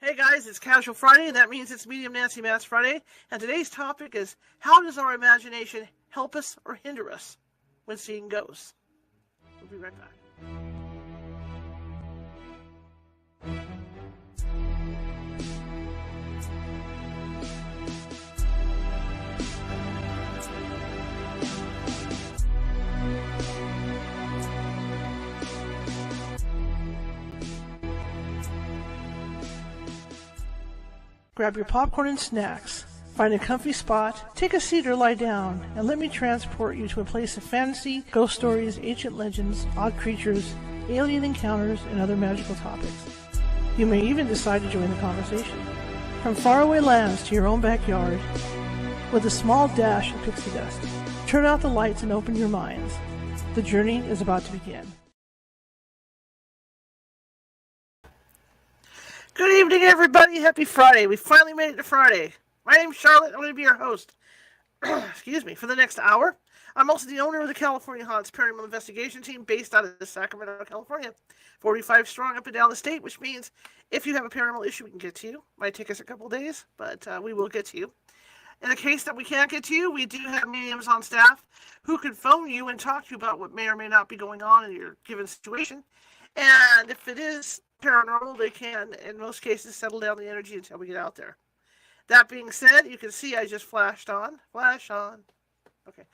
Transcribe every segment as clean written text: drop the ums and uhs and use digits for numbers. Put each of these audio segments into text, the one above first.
Hey guys, it's Casual Friday, and that means it's Medium Nancy Matz Friday, and today's topic is, how does our imagination help us or hinder us when seeing ghosts? We'll be right back. Grab your popcorn and snacks, find a comfy spot, take a seat or lie down, and let me transport you to a place of fantasy, ghost stories, ancient legends, odd creatures, alien encounters, and other magical topics. You may even decide to join the conversation. From faraway lands to your own backyard, with a small dash of pixie dust, turn out the lights and open your minds. The journey is about to begin. Good evening, everybody. Happy Friday. We finally made it to Friday. My name's Charlotte. I'm going to be your host. Excuse me. For the next hour. I'm also the owner of the California Haunts Paranormal Investigation Team based out of Sacramento, California. 45 strong up and down the state, which means if you have a paranormal issue, we can get to you. Might take us a couple days, but we will get to you. In the case that we can't get to you, we do have mediums on staff who can phone you and talk to you about what may or may not be going on in your given situation. And if it is paranormal, they can, in most cases, settle down the energy until we get out there. That being said, you can see I just flashed on. Flash on. Okay.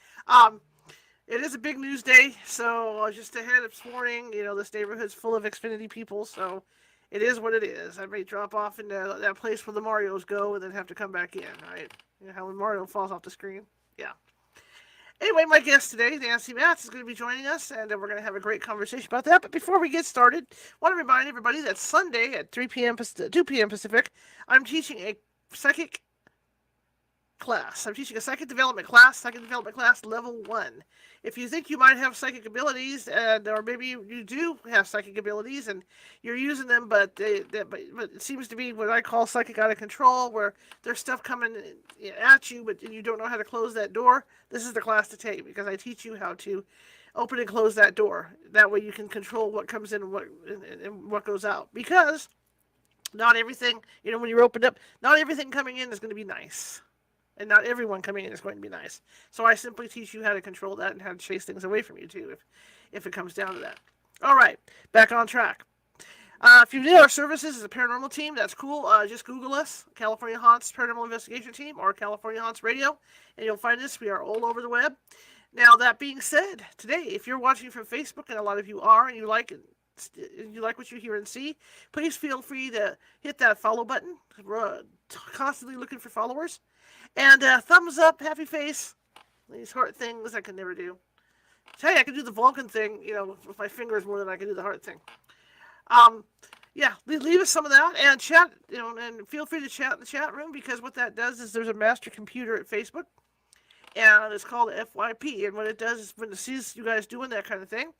It is a big news day, so just ahead of this morning, this neighborhood's full of Xfinity people, so it is what it is. I may drop off into that place where the Marios go and then have to come back in, right? You know how when Mario falls off the screen? Yeah. Anyway, my guest today, Nancy Matz, is going to be joining us, and we're going to have a great conversation about that. But before we get started, I want to remind everybody that Sunday at 2 p.m. Pacific, I'm teaching a psychic class. I'm teaching a psychic development class level 1. If you think you might have psychic abilities, or maybe you do have psychic abilities and you're using them, but it seems to be what I call psychic out of control, where there's stuff coming at you, but you don't know how to close that door, this is the class to take, because I teach you how to open and close that door. That way you can control what comes in and what goes out. Because not everything, when you're opened up, not everything coming in is going to be nice. And not everyone coming in is going to be nice. So I simply teach you how to control that and how to chase things away from you, too, if it comes down to that. All right, back on track. If you need our services as a paranormal team, that's cool. Just Google us, California Haunts Paranormal Investigation Team, or California Haunts Radio, and you'll find us. We are all over the web. Now, that being said, today, if you're watching from Facebook, and a lot of you are, and you like what you hear and see, please feel free to hit that follow button. We're constantly looking for followers. And thumbs up, happy face. These heart things I can never do. Tell you, I can do the Vulcan thing, with my fingers more than I can do the heart thing. Yeah, leave us some of that and chat, and feel free to chat in the chat room, because what that does is there's a master computer at Facebook, and it's called FYP. And what it does is when it sees you guys doing that kind of thing,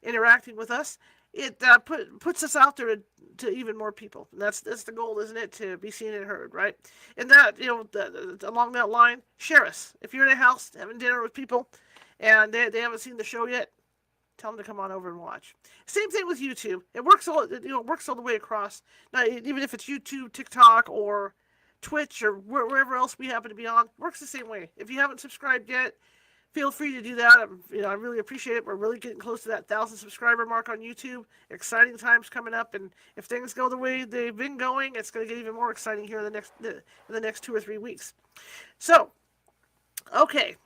interacting with us, it puts us out there to even more people. And that's the goal, isn't it? To be seen and heard, right? And that, along that line, share us. If you're in a house having dinner with people and they haven't seen the show yet, tell them to come on over and watch. Same thing with YouTube. It works all the way across. Now, even if it's YouTube, TikTok, or Twitch, or wherever else we happen to be on, it works the same way. If you haven't subscribed yet, feel free to do that. I really appreciate it. We're really getting close to that 1,000 subscriber mark on YouTube. Exciting times coming up, and if things go the way they've been going, it's going to get even more exciting here in the next 2 or 3 weeks. So, okay,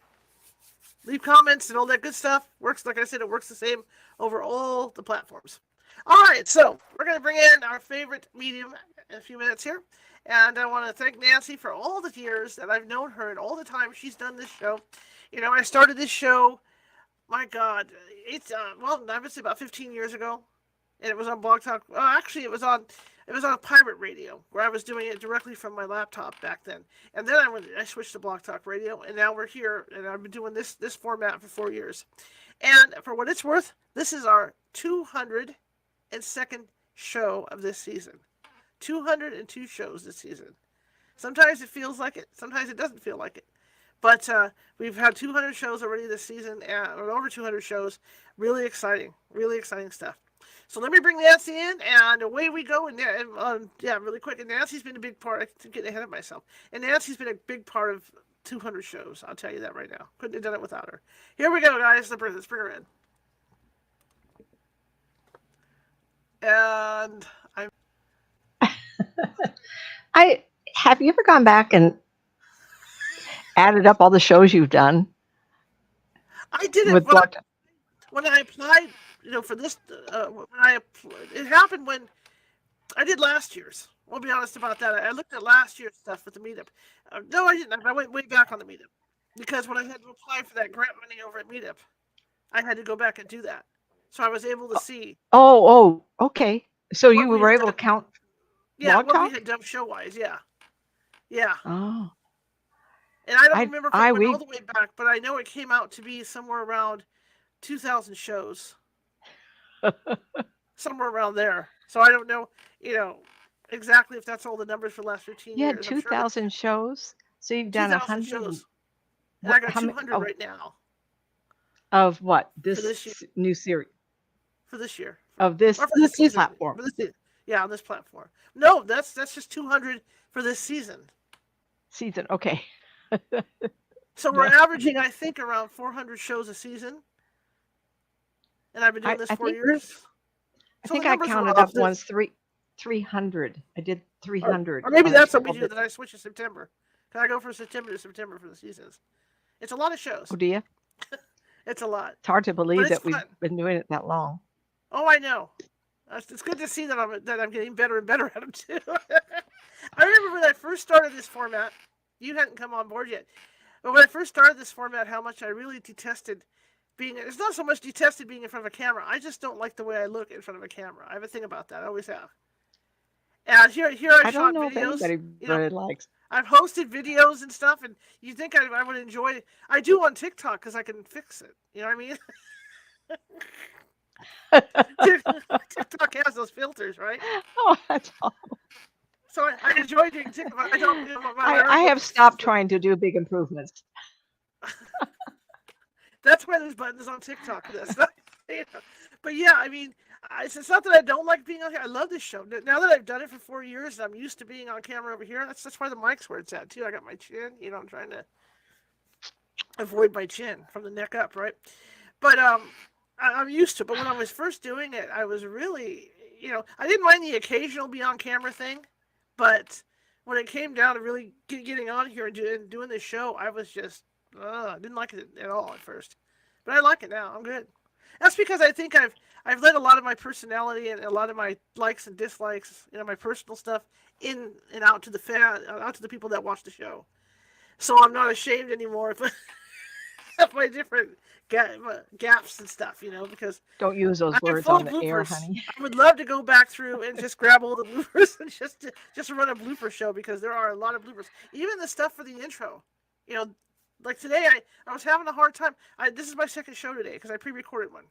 leave comments and all that good stuff. Works, like I said, it works the same over all the platforms. All right, so we're going to bring in our favorite medium in a few minutes here. And I want to thank Nancy for all the years that I've known her and all the time she's done this show. I started this show, my God, it's, I would say about 15 years ago. And it was on Blog Talk. Well, actually, it was on pirate radio, where I was doing it directly from my laptop back then. And then I switched to Blog Talk Radio, and now we're here, and I've been doing this format for 4 years. And for what it's worth, this is our 202nd show of this season. 202 shows this season. Sometimes it feels like it. Sometimes it doesn't feel like it. But we've had 200 shows already this season, or over 200 shows. Really exciting stuff. So let me bring Nancy in, and away we go. And yeah, really quick. And Nancy's been a big part. I'm getting ahead of myself. And Nancy's been a big part of 200 shows. I'll tell you that right now. Couldn't have done it without her. Here we go, guys. Let's bring her in. And I'm. I have you ever gone back and added up all the shows you've done I did it with blocked? when I applied. For this, it happened when I did last year's. We'll be honest about that. I looked at last year's stuff with the meetup. No, I didn't. I went way back on the meetup because when I had to apply for that grant money over at meetup, I had to go back and do that. So I was able to see Okay. So you what we were had able to done. count Yeah, Blog what we Talk? had done show wise. Yeah, yeah. Oh, And I don't remember if it I went all we the way back, but I know it came out to be somewhere around 2,000 shows, somewhere around there. So I don't know, you know, exactly if that's all the numbers for the last 15 you had years. I'm sure that 2,000 shows. So you've done 2,000 100 and shows, and I what? got How many 200 right now of what for this year. new series For this year, of or this for this season. platform For this season. Yeah, on this platform. No, that's just 200 for this season. season? Okay. So we're No, averaging, I think, around 400 shows a season, and I've been doing I, this I 4 years. I So the think I numbers are counted off. up once 300. I did Or, 300 or maybe on a that's what we couple do. that. Then I switch to September. Can I go from September to September for the seasons? It's a lot of Oh shows. dear. It's a lot, It's hard to but believe it's that we've fun. been doing it that long. Oh, I know. It's good to see that I'm getting better and better at them too. I remember when I first started this format. You hadn't come on board yet, but when I first started this format, how much I really detested being. It's not so much detested being in front of a camera. I just don't like the way I look in front of a camera. I have a thing about that. I always have. And here I I don't shot know if videos. anybody really likes. I've hosted videos and stuff, and you think I would enjoy it. I do on TikTok because I can fix it. You know what I mean? TikTok has those filters, right? Oh, that's all. So I enjoy doing TikTok. I don't. I I already know have the fixes stopped to it. trying to do big improvements. That's why there's buttons on TikTok for this. But yeah, I mean, it's not that I don't like being on here. I love this show. Now that I've done it for 4 years, and I'm used to being on camera over here. That's why the mic's where it's at too. I got my chin. I'm trying to avoid my chin from the neck up, right? But I'm used to it. But when I was first doing it, I was really, I didn't mind the occasional be on camera thing, but when it came down to really getting on here and doing this show, I was just, I didn't like it at all at first. But I like it now. I'm good. That's because I think I've let a lot of my personality and a lot of my likes and dislikes, my personal stuff in and out to out to the people that watch the show. So I'm not ashamed anymore of my different gaps and stuff, because Don't use those I'm words full on of the air, bloopers. honey. I would love to go back through and just grab all the bloopers and just run a blooper show because there are a lot of bloopers. Even the stuff for the intro, you know, like today I was having a hard time. This is my second show today because I pre-recorded one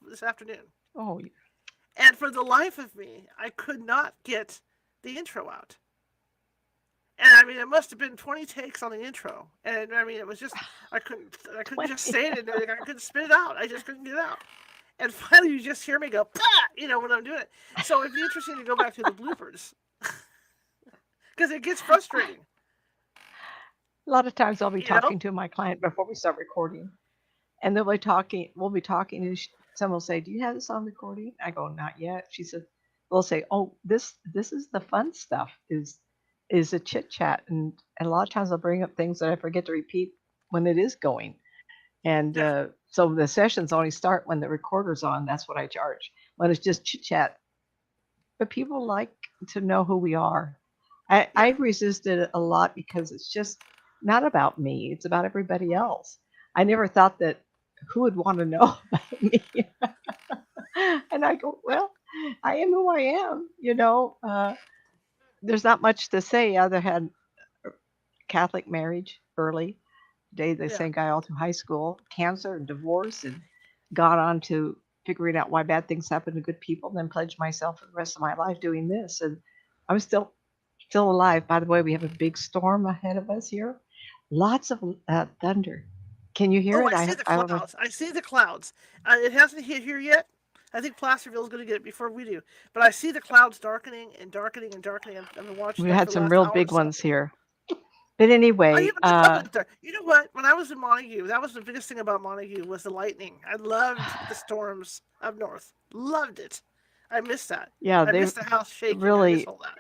this afternoon, Oh, and for the life of me, I could not get the intro out. And I mean, it must have been 20 takes on the intro, and I mean, it was just I couldn't just 20. say it, and I couldn't spit it out. I just couldn't get it out. And finally, you just hear me go, "Pah!" When I'm doing it. So it'd be interesting to go back to the bloopers because it gets frustrating. A lot of times I'll be You know? talking to my client before we start recording, and we'll be talking, and someone will say, "Do you have this on recording?" I go, "Not yet." She said, "We'll say, oh, this is the fun stuff, is a chit chat, and a lot of times I'll bring up things that I forget to repeat when it is going, and Yeah. so the sessions only start when the recorder's on. That's what I charge. When it's just chit chat, but people like to know who we are. I Yeah. resisted it a lot because it's just not about me. It's about everybody else. I never thought that who would want to know about me. And I go, well, I am who I am. There's not much to say. I either had Catholic marriage early, dated the Yeah. same guy all through high school, cancer and divorce, and got on to figuring out why bad things happen to good people, and then pledged myself for the rest of my life doing this. And I'm still alive. By the way, we have a big storm ahead of us here. Lots of thunder. Can you hear Oh, it? I see the I don't know. clouds. I see the clouds. It hasn't hit here yet. I think Placerville's going to get it before we do. But I see the clouds darkening and darkening and darkening. I've been watching We that had for the some last real hour or big so. ones here. But I anyway, even did love it there. You know what? When I was in Montague, that was the biggest thing about Montague was the lightning. I loved the storms up north. Loved it. I miss that. yeah, I they miss the house shaking. I miss really, all that.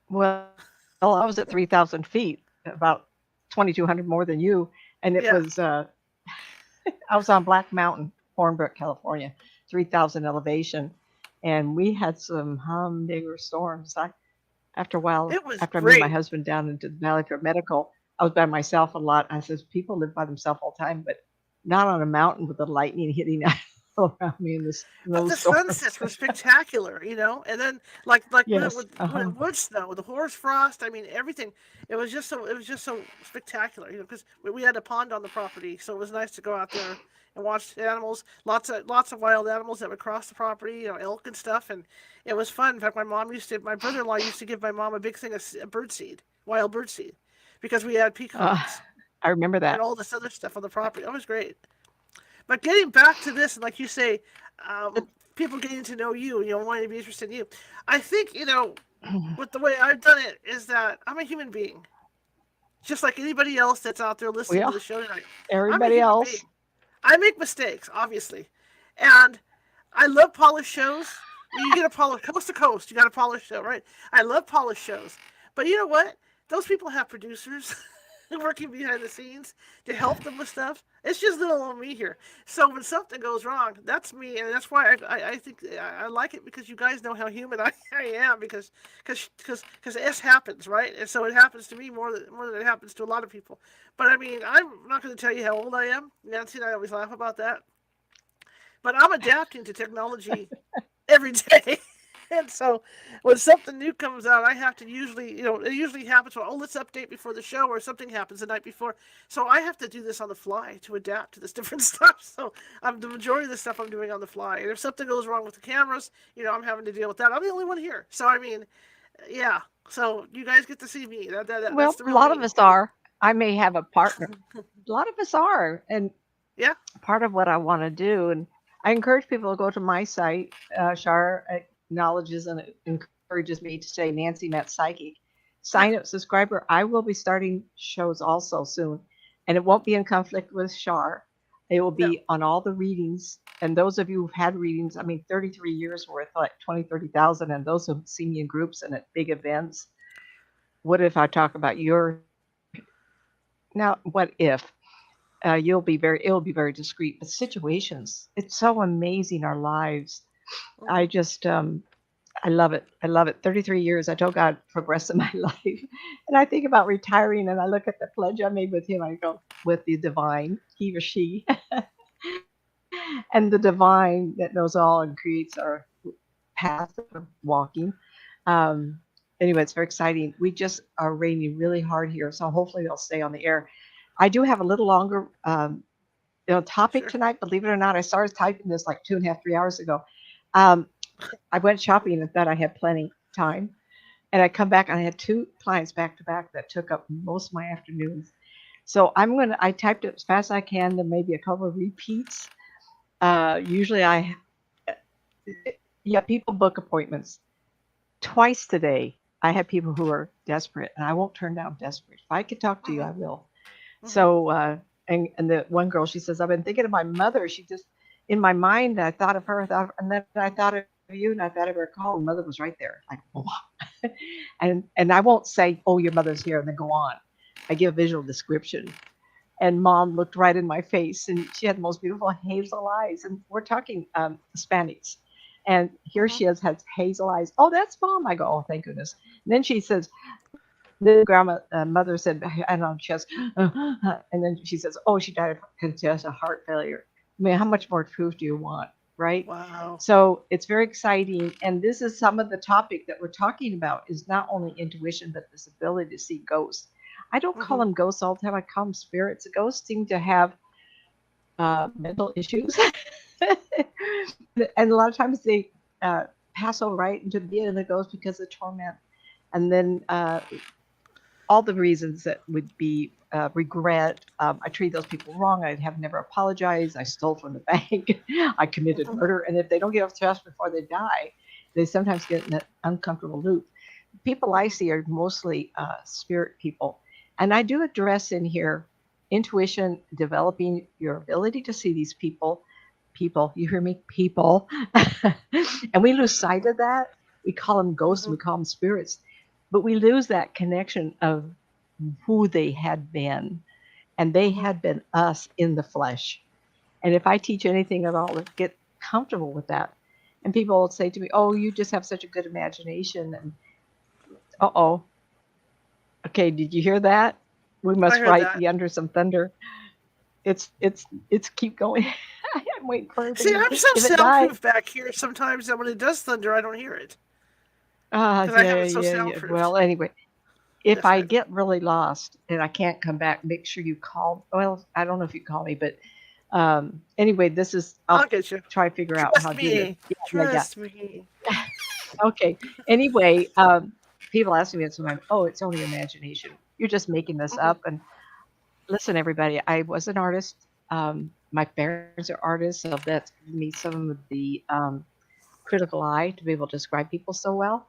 well, I was at 3,000 feet, about 2,200 more than you. And it Yeah. was, I was on Black Mountain, Hornbrook, California, 3,000 elevation. And we had some humdinger storms. After a while, It was after I moved my great. husband down into the Valley for medical, I was by myself a lot. I says, people live by themselves all the time, but not on a mountain with the lightning hitting all around me in this But the snowstorms. sunsets were spectacular, you know. And then like when Yes. when it would snow, the hoar's frost. I mean, everything. It was just so spectacular, you know, because we had a pond on the property, so it was nice to go out there and watch the animals. Lots of wild animals that would cross the property, you know, elk and stuff, and it was fun. In fact, my brother-in-law used to give my mom a big thing of bird seed, wild bird seed, because we had Uh, peacocks I remember and that. all this other stuff on the property. It was great. But getting back to this, and like you say, But- people getting to know you, you know, wanting to be interested in you. I think, you know, with the way I've done it is that I'm a human being, just like anybody else that's out there listening to Well, the show tonight. I'm a everybody human else. being. I make mistakes, obviously, and I love polished shows. When you get a polished coast to coast, you got a polished show, right? I love polished shows, but you know what? Those people have producers working behind the scenes to help them with stuff. It's just little old me here. So when something goes wrong, that's me, and that's why I think I like it because you guys know how human I am because S happens, right? And so it happens to me more than it happens to a lot of people. But I mean, I'm not going to tell you how old I am. Nancy and I always laugh about that. But I'm adapting to technology every day. And so when something new comes out, I have to usually, you know, it usually happens, well, oh, let's update before the show, or something happens the night before. So I have to do this on the fly to adapt to this different stuff. So the majority of the stuff I'm doing on the fly. And if something goes wrong with the cameras, you know, I'm having to deal with that. I'm the only one here. So, I mean, yeah. So you guys get to see me. That's Well, the a real lot of me. us are. I may have a partner. A lot of us are. And Yeah. part of what I want to do, and I encourage people to go to my site. Shar acknowledges and encourages me to say Nancy Psychic. Yeah. Sign up subscriber. I will be starting shows also soon, and it won't be in conflict with Shar. It will No. be on all the readings. And those of you who've had readings, I mean, 33 years worth, like 20, 30,000, and those who've seen me in groups and at big events. What if I talk about your, now, what if? It'll be very discreet, but situations, it's so amazing, our lives. I Hmm. just I love it. I love it. 33 years. I told God progress in my life. And I think about retiring and I look at the pledge I made with him. I go, with the divine, he or she, and the divine that knows all and creates our path that we're walking. Um, anyway, it's very exciting. We just are raining really hard here. So hopefully they'll stay on the air. I do have a little longer topic Sure. tonight. Believe it or not, I started typing this like 2.5, 3 hours ago. Um, I went shopping and thought I had plenty time. And I come back and I had 2 clients back to back that took up most of my afternoons. So I typed it as fast as I can, then maybe a couple of repeats. Usually yeah, people book appointments. Twice today, I had people who are desperate, and I won't turn down desperate. If I could talk to you, Hmm. I will. Hmm. So, and the one girl, she says, I've been thinking of my mother. She just, in my mind, I thought of her, and then I thought of you, and I thought of her call. And mother was right there. Like, oh. And I won't say, oh, your mother's here, and then go on. I give a visual description. And mom looked right in my face, and she had the most beautiful hazel eyes. And we're talking Hispanics. And here Hmm. she has hazel eyes. Oh, that's mom. I go, oh, thank goodness. And then she says, the grandma mother said, I don't know, she has, and then she says, oh, she died of congestive heart failure. I mean, how much more proof do you want, right? Wow. So it's very exciting. And this is some of the topic that we're talking about is not only intuition, but this ability to see ghosts. I don't call Hmm. them ghosts all the time. I call them spirits. Ghosts seem to have mental issues. And a lot of times they pass over right into the end of the ghost because of torment. And then all the reasons that would be regret. I treated those people wrong. I have never apologized. I stole from the bank. I committed Mhm. murder. And if they don't get off trust before they die, they sometimes get in an uncomfortable loop. People I see are mostly spirit people. And I do address in here intuition, developing your ability to see these people. People, you hear me? People. And we lose sight of that. We call them ghosts, Mhm. we call them spirits, but we lose that connection of who they had been. And they Mhm. had been us in the flesh. And if I teach anything at all, get comfortable with that. And people will say to me, "Oh, you just have such a good imagination." And oh, okay, did you hear that? We I must heard write that. the under some thunder. It's keep going. I'm waiting for See, everybody. I'm so If it dies, soundproof back here sometimes that when it does thunder, I don't hear it because I have yeah, it so yeah, yeah. soundproofed. Well, anyway, if Yes, I ma'am. get really lost and I can't come back, make sure you call. Well, I don't know if you call me, but anyway, this is, I'll I'll get you. try to figure out how Trust to do this. me. Yeah, yeah, Trust me. yeah. Okay. Anyway, people ask me sometimes, oh, it's only imagination. You're just making this Mhm. up. And listen, everybody, I was an artist. My parents are artists, so that's given me some of the critical eye to be able to describe people so well.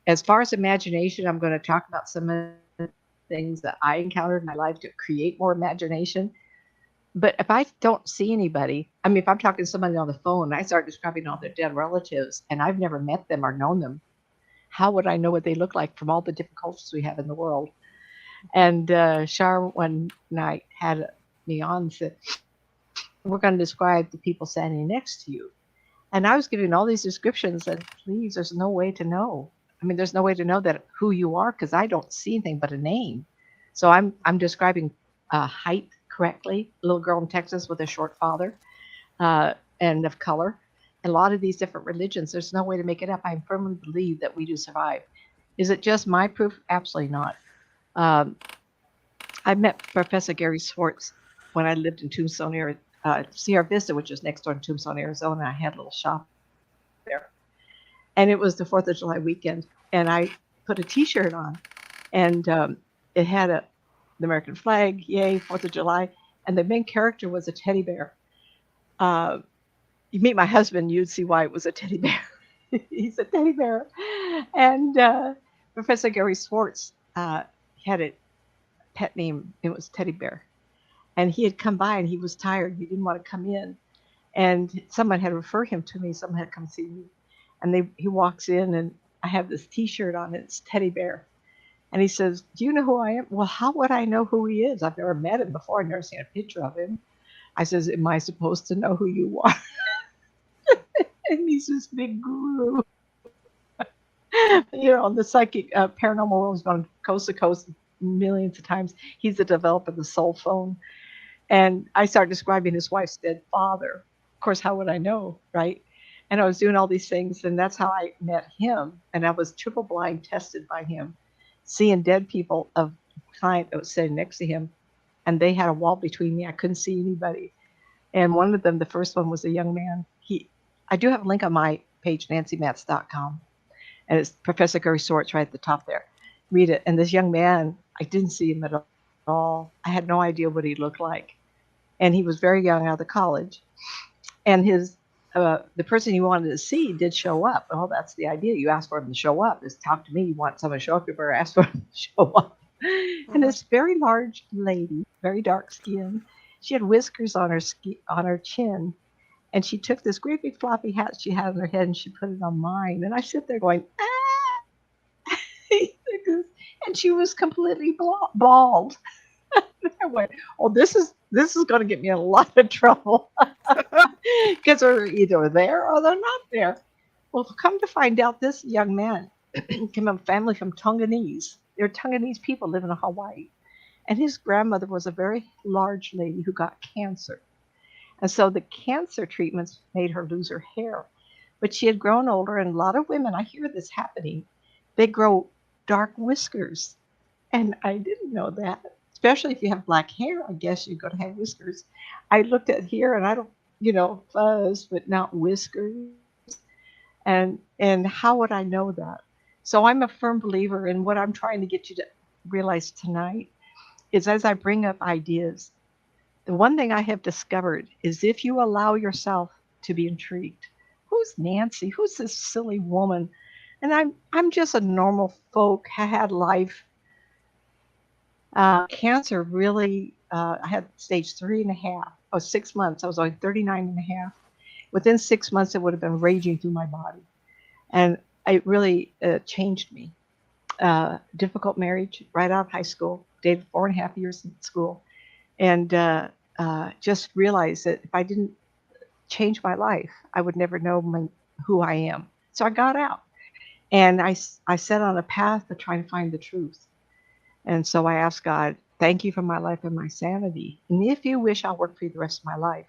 As far as imagination, I'm going to talk about some of the things that I encountered in my life to create more imagination. But if I don't see anybody, I mean, if I'm talking to somebody on the phone and I start describing all their dead relatives and I've never met them or known them, how would I know what they look like from all the different cultures we have in the world? And Shar one night had me on and said, we're going to describe the people standing next to you. And I was giving all these descriptions, and please, there's no way to know. I mean, there's no way to know that who you are because I don't see anything but a name. So I'm describing height correctly. A little girl in Texas with a short father, and of color. A lot of these different religions, there's no way to make it up. I firmly believe that we do survive. Is it just my proof? Absolutely not. Um, I met Professor Gary Swartz when I lived in Tombstone, Sierra Vista, which is next door to Tombstone, Arizona. I had a little shop there. And it was the 4th of July weekend. And I put a t shirt on, and it had the American flag, yay, 4th of July. And the main character was a teddy bear. Uh, you meet my husband, you'd see why it was a teddy bear. He's a teddy bear. And Professor Gary Swartz had a pet name, it was Teddy Bear. And he had come by and he was tired. He didn't want to come in. And someone had referred him to me. Someone had come see me. And he walks in and I have this T-shirt on. It's Teddy Bear. And he says, "Do you know who I am?" Well, how would I know who he is? I've never met him before. I've never seen a picture of him. I says, "Am I supposed to know who you are?" And he's this big guru. The psychic paranormal world has gone coast to coast millions of times. He's the developer of the soul phone. And I started describing his wife's dead father. Of course, how would I know, right? And I was doing all these things, and that's how I met him. And I was triple blind tested by him, seeing dead people of the client that was sitting next to him. And they had a wall between me. I couldn't see anybody. And one of them, the first one, was a young man. I do have a link on my page, nancymatzpsychic.com, and it's Professor Gary Swartz right at the top there. Read it. And this young man, I didn't see him at all. I had no idea what he looked like. And he was very young out of the college. And the person you wanted to see did show up. Well, that's the idea. You ask for him to show up. Just talk to me. You want someone to show up, you better ask for him to show up. And Mhm. this very large lady, very dark skin, she had whiskers on her chin, and she took this great big floppy hat she had on her head and she put it on mine. And I sit there going, ah, and she was completely bald. I went, oh, this is going to get me in a lot of trouble because they're either there or they're not there. Well, come to find out, this young man came from a family from Tonganese. They're Tonganese people living in Hawaii. And his grandmother was a very large lady who got cancer. And so the cancer treatments made her lose her hair. But she had grown older, and a lot of women, I hear this happening, they grow dark whiskers. And I didn't know that. Especially if you have black hair, I guess you're going to have whiskers. I looked at here and I don't, fuzz, but not whiskers. And how would I know that? So I'm a firm believer in what I'm trying to get you to. realize tonight is as I bring up ideas, the one thing I have discovered is if you allow yourself to be intrigued, who's Nancy? Who's this silly woman? And I'm just a normal folk. I had life. Cancer really, I had stage 3.5. Oh, 6 months. I was only 39.5. Within 6 months, it would have been raging through my body. And it really changed me. Difficult marriage right out of high school, dated 4.5 years in school, and just realized that if I didn't change my life, I would never know who I am. So I got out, and I set on a path to try to find the truth. And so I asked God, thank you for my life and my sanity. And if you wish, I'll work for you the rest of my life.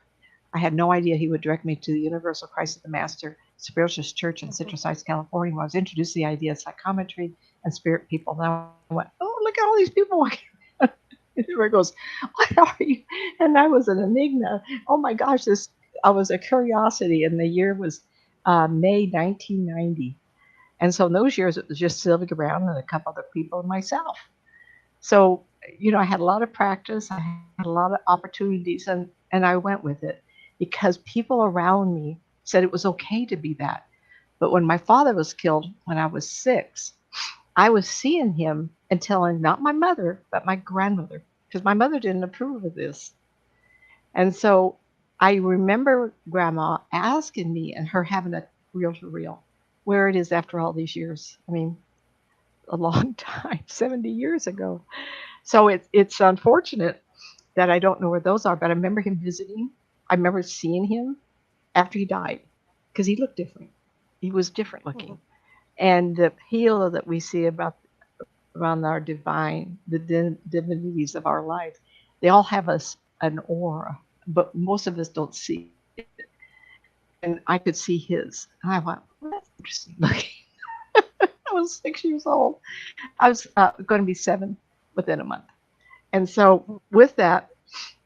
I had no idea he would direct me to the Universal Christ of the Master Spiritualist Church in Citrus Heights, California, where I was introduced to the idea of psychometry and spirit people. And I went, oh, look at all these people walking. And everybody goes, what are you? And I was an enigma. Oh my gosh, I was a curiosity. And the year was May 1990. And so in those years, it was just Sylvia Brown and a couple other people and myself. So, I had a lot of practice. I had a lot of opportunities, and I went with it because people around me said it was okay to be that. But when my father was killed when I was 6, I was seeing him and telling not my mother, but my grandmother, because my mother didn't approve of this. And so I remember Grandma asking me and her having a reel to reel where it is after all these years. I mean, a long time, 70 years ago. So it's unfortunate that I don't know where those are, but I remember him visiting. I remember seeing him after he died because he looked different. He was different looking. And the appeal that we see around our the divinities of our life, they all have an aura, but most of us don't see it. And I could see his. And I went, well, that's interesting looking. I was 6 years old. I was going to be 7 within a month. And so with that,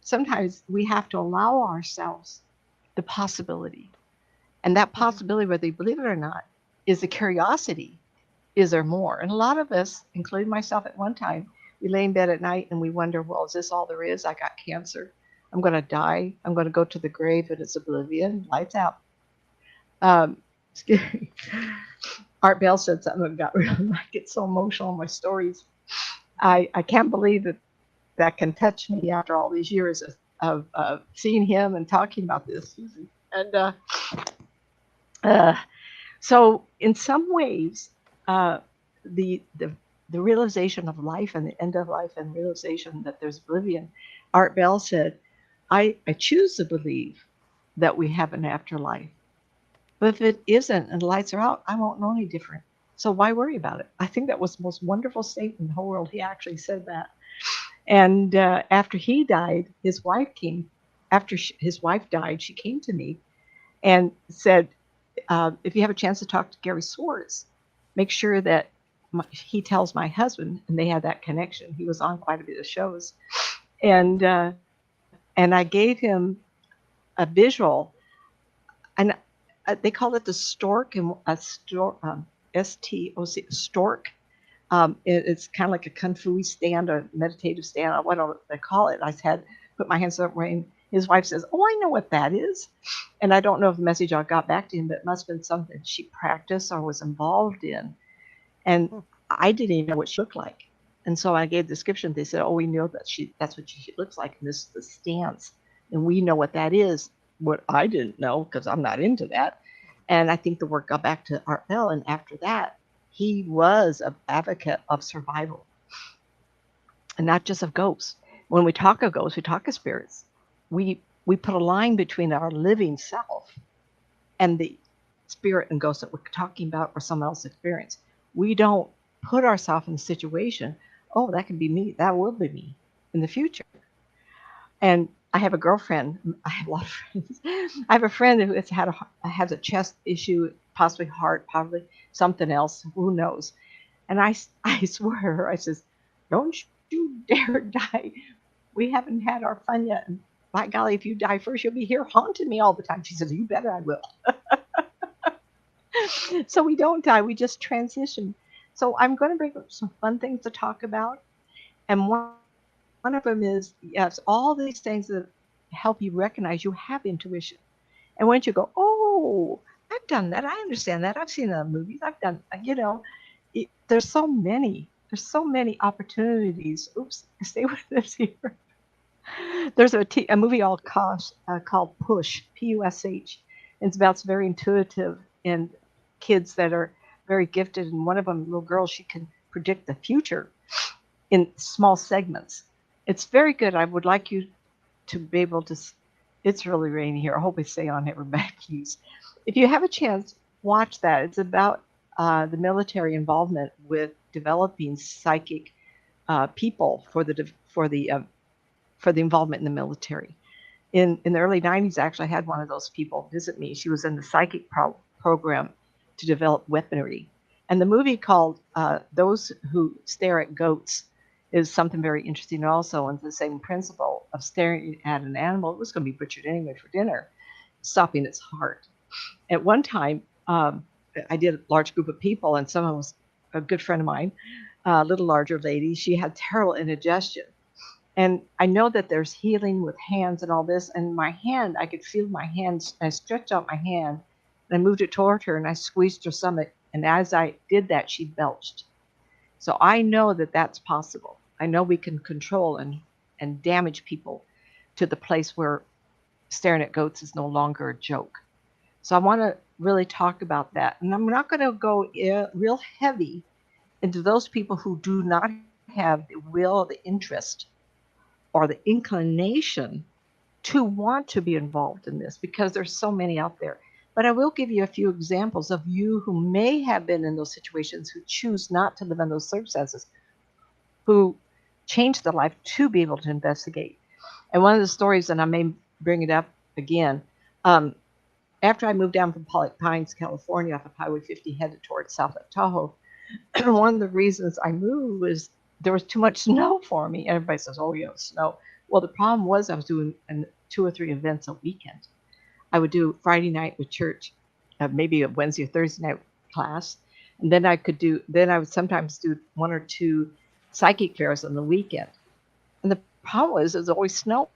sometimes we have to allow ourselves the possibility. And that possibility, whether you believe it or not, is the curiosity. Is there more? And a lot of us, including myself at one time, we lay in bed at night and we wonder, well, is this all there is? I got cancer. I'm going to die. I'm going to go to the grave and it's oblivion. Lights out. Scary. Art Bell said something that got really, I get so emotional in my stories. I can't believe that can touch me after all these years of seeing him and talking about this. And so in some ways, the realization of life and the end of life and realization that there's oblivion, Art Bell said, I choose to believe that we have an afterlife. But if it isn't and the lights are out, I won't know any different. So why worry about it? I think that was the most wonderful statement in the whole world. He actually said that. And after he died, his wife came. After his wife died, she came to me and said, if you have a chance to talk to Gary Swartz, make sure that he tells my husband, and they had that connection. He was on quite a bit of shows. And I gave him a visual, and they call it the stork, and a stork, S-T-O-C, stork. It's kind of like a kung fu stand, a meditative stand, what do they call it. I had put my hands up, and his wife says, oh, I know what that is. And I don't know if the message I got back to him, but it must have been something she practiced or was involved in. And I didn't even know what she looked like. And so I gave the description. They said, oh, we know that that's what she looks like. And this is the stance. And we know what that is. What I didn't know, because I'm not into that. And I think the work got back to Art Bell. And after that, he was an advocate of survival. And not just of ghosts. When we talk of ghosts, we talk of spirits. We put a line between our living self and the spirit and ghost that we're talking about or someone else's experience. We don't put ourselves in a situation, oh, that can be me, that will be me in the future. And I have a girlfriend, I have a lot of friends. I have a friend who has a chest issue, possibly heart, probably something else, who knows. And I swear to her, I says, don't you dare die. We haven't had our fun yet. And by golly, if you die first, you'll be here haunting me all the time. She says, you bet I will. So we don't die, we just transition. So I'm going to bring up some fun things to talk about. And one of them is, yes, all these things that help you recognize you have intuition. And once you go, oh, I've done that. I understand that. I've seen the movies. I've done, there's so many opportunities. Oops, stay with us here. There's a movie called Push, Push. It's about very intuitive and kids that are very gifted. And one of them, little girl, she can predict the future in small segments. It's very good. I would like you to be able to. It's really rainy here. I hope we stay on, everybody, please. If you have a chance, watch that. It's about the military involvement with developing psychic people for the involvement in the military. In the early 90s, actually, I had one of those people visit me. She was in the psychic program to develop weaponry. And the movie called Those Who Stare at Goats is something very interesting also, and the same principle of staring at an animal. It was going to be butchered anyway for dinner, stopping its heart. At one time, I did a large group of people, and someone was a good friend of mine, a little larger lady. She had terrible indigestion. And I know that there's healing with hands and all this. And my hand, I could feel my hands. I stretched out my hand and I moved it toward her and I squeezed her stomach. And as I did that, she belched. So I know that that's possible. I know we can control and damage people to the place where staring at goats is no longer a joke. So I want to really talk about that. And I'm not going to go real heavy into those people who do not have the will or the interest or the inclination to want to be involved in this, because there's so many out there. But I will give you a few examples of you who may have been in those situations, who choose not to live in those circumstances, who change their life to be able to investigate. And one of the stories, and I may bring it up again, after I moved down from Pollock Pines, California, off of Highway 50, headed towards South Lake Tahoe, one of the reasons I moved was there was too much snow for me. Everybody says, oh, yeah, snow. Well, the problem was I was doing 2 or 3 events a weekend. I would do Friday night with church, maybe a Wednesday or Thursday night class. And then I would sometimes do 1 or 2 psychic fairs on the weekend. And the problem was it was always snowing.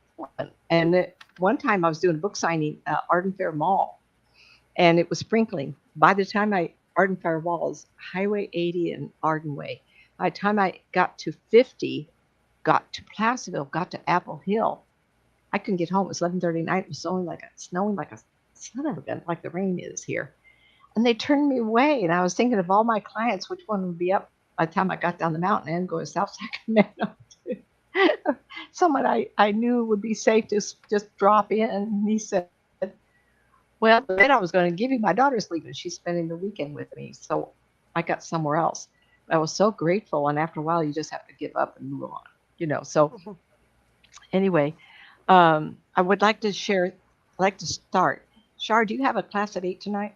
And one time I was doing a book signing at Arden Fair Mall, and it was sprinkling. By the time Arden Fair Mall is Highway 80 and Arden Way. By the time I got to 50, got to Placerville, got to Apple Hill, I couldn't get home. It was 11:30 at night. It was snowing like a son of a gun, like the rain is here. And they turned me away. And I was thinking of all my clients, which one would be up by the time I got down the mountain and go to South Sacramento. Someone I knew would be safe to just drop in. And he said, well, then I was going to give you, my daughter's leaving. She's spending the weekend with me. So I got somewhere else. I was so grateful. And after a while, you just have to give up and move on, So anyway, I would like to start. Shar, do you have a class at 8 tonight?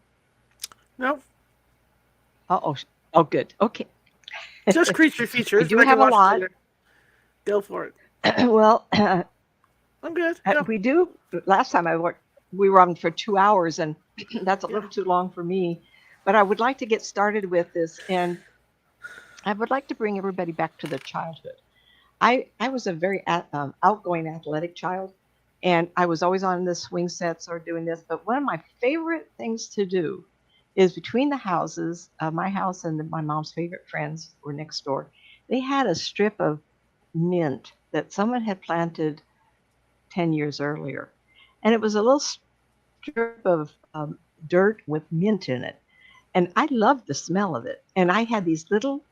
No. Oh, good. Okay. Just creature features. We do have a lot. Go for it. Well, I'm good. No. We do. Last time we were on for 2 hours, and that's a little too long for me. But I would like to get started with this, and I would like to bring everybody back to their childhood. I was a very outgoing, athletic child, and I was always on the swing sets or doing this. But one of my favorite things to do is between the houses, my house and my mom's favorite friends were next door. They had a strip of mint that someone had planted 10 years earlier. And it was a little strip of dirt with mint in it. And I loved the smell of it. And I had these little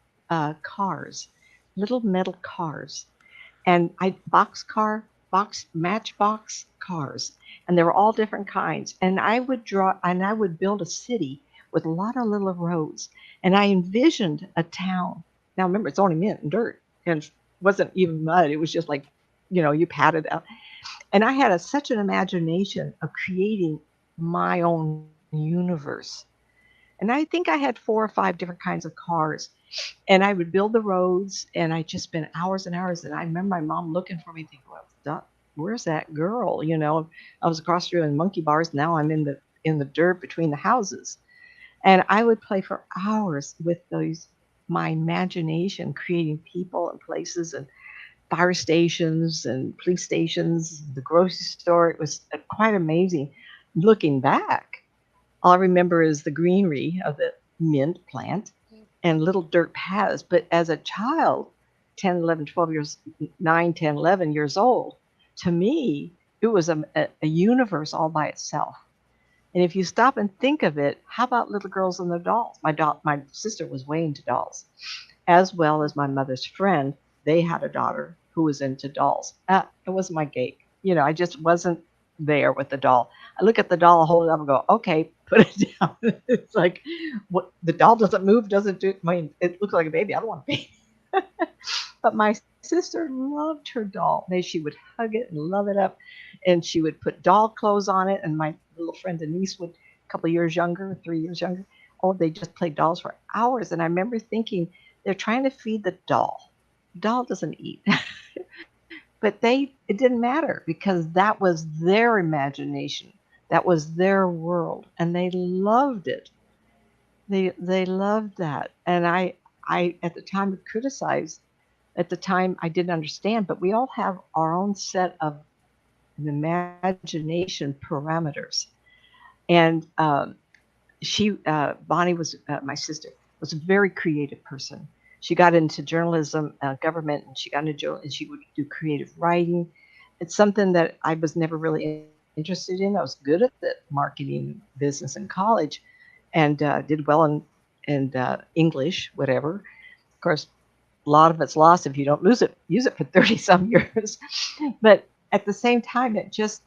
cars, little metal cars, and matchbox cars. And they were all different kinds. And I would build a city with a lot of little roads. And I envisioned a town. Now remember, it's only mint and dirt. And it wasn't even mud. It was just like, you pat it out. And I had such an imagination of creating my own universe. And I think I had 4 or 5 different kinds of cars. And I would build the roads, and I just spent hours and hours. And I remember my mom looking for me, thinking, well, where's that girl? I was across the room in monkey bars. Now I'm in the dirt between the houses. And I would play for hours with my imagination, creating people and places. And fire stations and police stations, the grocery store. It was quite amazing. Looking back, all I remember is the greenery of the mint plant and little dirt paths. But as a child, 10, 11, 12 years, 9, 10, 11 years old, to me, it was a universe all by itself. And if you stop and think of it, how about little girls and their dolls? My sister was way into dolls, as well as my mother's friend. They had a daughter who was into dolls. It wasn't my gig. I just wasn't there with the doll. I look at the doll, hold it up, and go, okay, put it down. It's like, what? The doll doesn't move, doesn't do. I mean, it looks like a baby. I don't want a baby. But my sister loved her doll. She would hug it and love it up, and she would put doll clothes on it. And my little friend Denise would, a couple of years younger, 3 years younger, oh, they just played dolls for hours. And I remember thinking, they're trying to feed the doll. The doll doesn't eat. But it didn't matter because that was their imagination. That was their world. And they loved it. They loved that. And I at the time would criticize. At the time I didn't understand, but we all have our own set of imagination parameters. And Bonnie was my sister, was a very creative person. She got into journalism, government, and she got into and she would do creative writing. It's something that I was never really interested in. I was good at the marketing business in college, and did well in English, whatever. Of course, a lot of it's lost if you don't use it for 30 some years. But at the same time, it just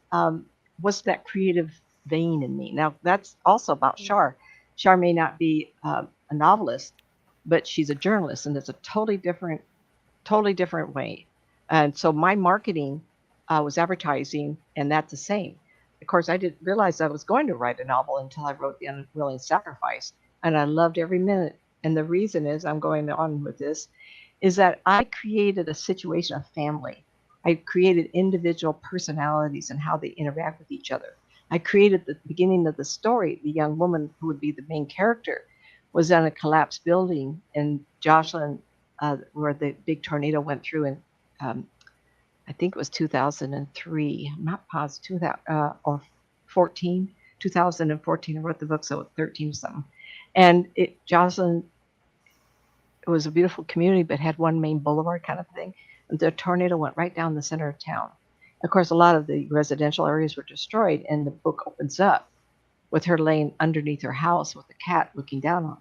was that creative vein in me. Now, that's also about Char. Char may not be a novelist, but she's a journalist, and it's a totally different way. And so my marketing was advertising, and that's the same. Of course, I didn't realize I was going to write a novel until I wrote The Unwilling Sacrifice, and I loved every minute. And the reason is, I'm going on with this, is that I created a situation of family. I created individual personalities and how they interact with each other. I created the beginning of the story. The young woman who would be the main character was on a collapsed building in Jocelyn, where the big tornado went through in, I think it was 2003. I'm not positive, or 2014. I wrote the book, so 13 or something. And Jocelyn, it was a beautiful community, but had one main boulevard kind of thing. And the tornado went right down the center of town. Of course, a lot of the residential areas were destroyed, and the book opens up with her laying underneath her house with the cat looking down on her.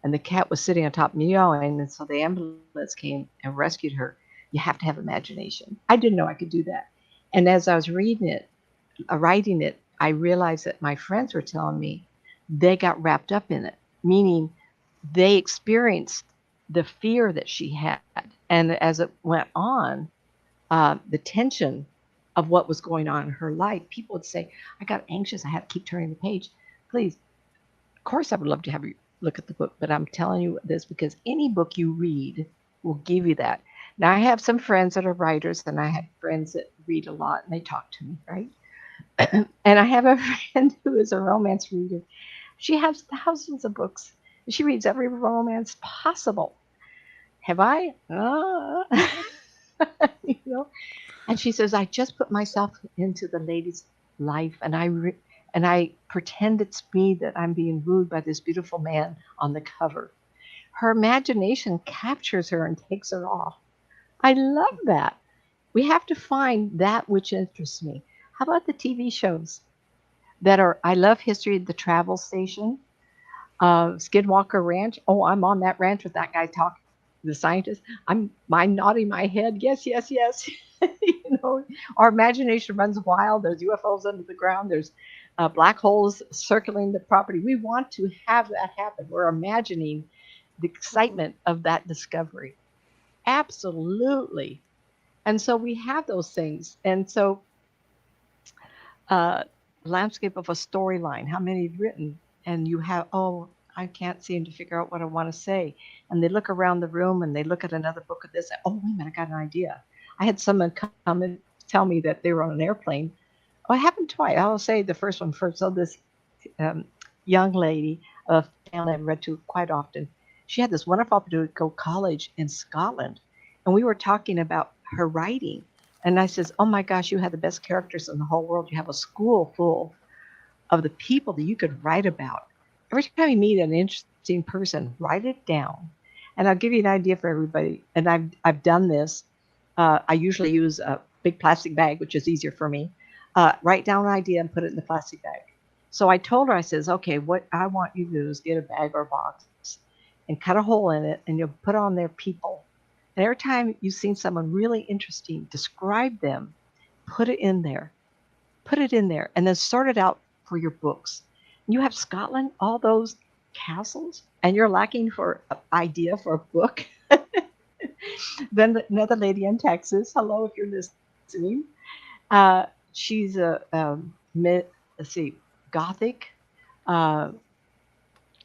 And the cat was sitting on top meowing, and so the ambulance came and rescued her. You have to have imagination. I didn't know I could do that. And as I was writing it, I realized that my friends were telling me they got wrapped up in it, meaning they experienced the fear that she had. And as it went on, the tension of what was going on in her life, people would say, I got anxious. I had to keep turning the page. Please, of course, I would love to have you look at the book, but I'm telling you this because any book you read will give you that. Now, I have some friends that are writers, and I have friends that read a lot, and they talk to me, right? And I have a friend who is a romance reader. She has thousands of books. She reads every romance possible. Have I? You know? And she says, I just put myself into the lady's life, and I pretend it's me, that I'm being wooed by this beautiful man on the cover. Her imagination captures her and takes her off. I love that. We have to find that which interests me. How about the TV shows I love History of the Travel Station, Skidwalker Ranch. Oh, I'm on that ranch with that guy talking, the scientist. I'm nodding my head. Yes, yes, yes. Our imagination runs wild. There's UFOs under the ground. There's black holes circling the property. We want to have that happen. We're imagining the excitement of that discovery. Absolutely. And so we have those things. And so, landscape of a storyline, how many have written? And you have, oh, I can't seem to figure out what I want to say. And they look around the room and they look at another book of this. Oh, wait a minute, I got an idea. I had someone come and tell me that they were on an airplane. Oh, it happened twice. I'll say the first one first. So this young lady, a family I've read to quite often, she had this wonderful opportunity to go to college in Scotland. And we were talking about her writing. And I says, oh my gosh, you have the best characters in the whole world. You have a school full of the people that you could write about. Every time you meet an interesting person, write it down. And I'll give you an idea for everybody. And I've done this. I usually use a big plastic bag, which is easier for me. Write down an idea and put it in the plastic bag. So I told her, I says, okay, what I want you to do is get a bag or box and cut a hole in it, and you'll put on their people. And every time you've seen someone really interesting, describe them, put it in there, and then sort it out for your books. You have Scotland, all those castles, and you're lacking for an idea for a book. Then another lady in Texas, hello if you're listening. She's let's see, Gothic, 13th,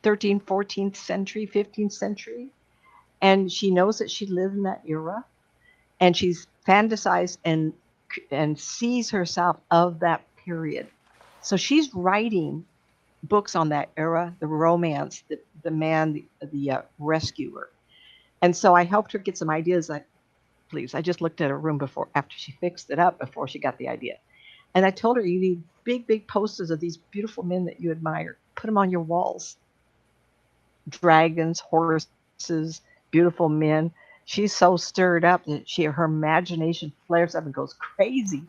14th century, 15th century. And she knows that she lived in that era. And she's fantasized and sees herself of that period. So she's writing books on that era, the romance, the man, the rescuer. And so I helped her get some ideas. I just looked at her room before, after she fixed it up, before she got the idea. And I told her, you need big, big posters of these beautiful men that you admire. Put them on your walls. Dragons, horses, beautiful men. She's so stirred up that her imagination flares up and goes crazy.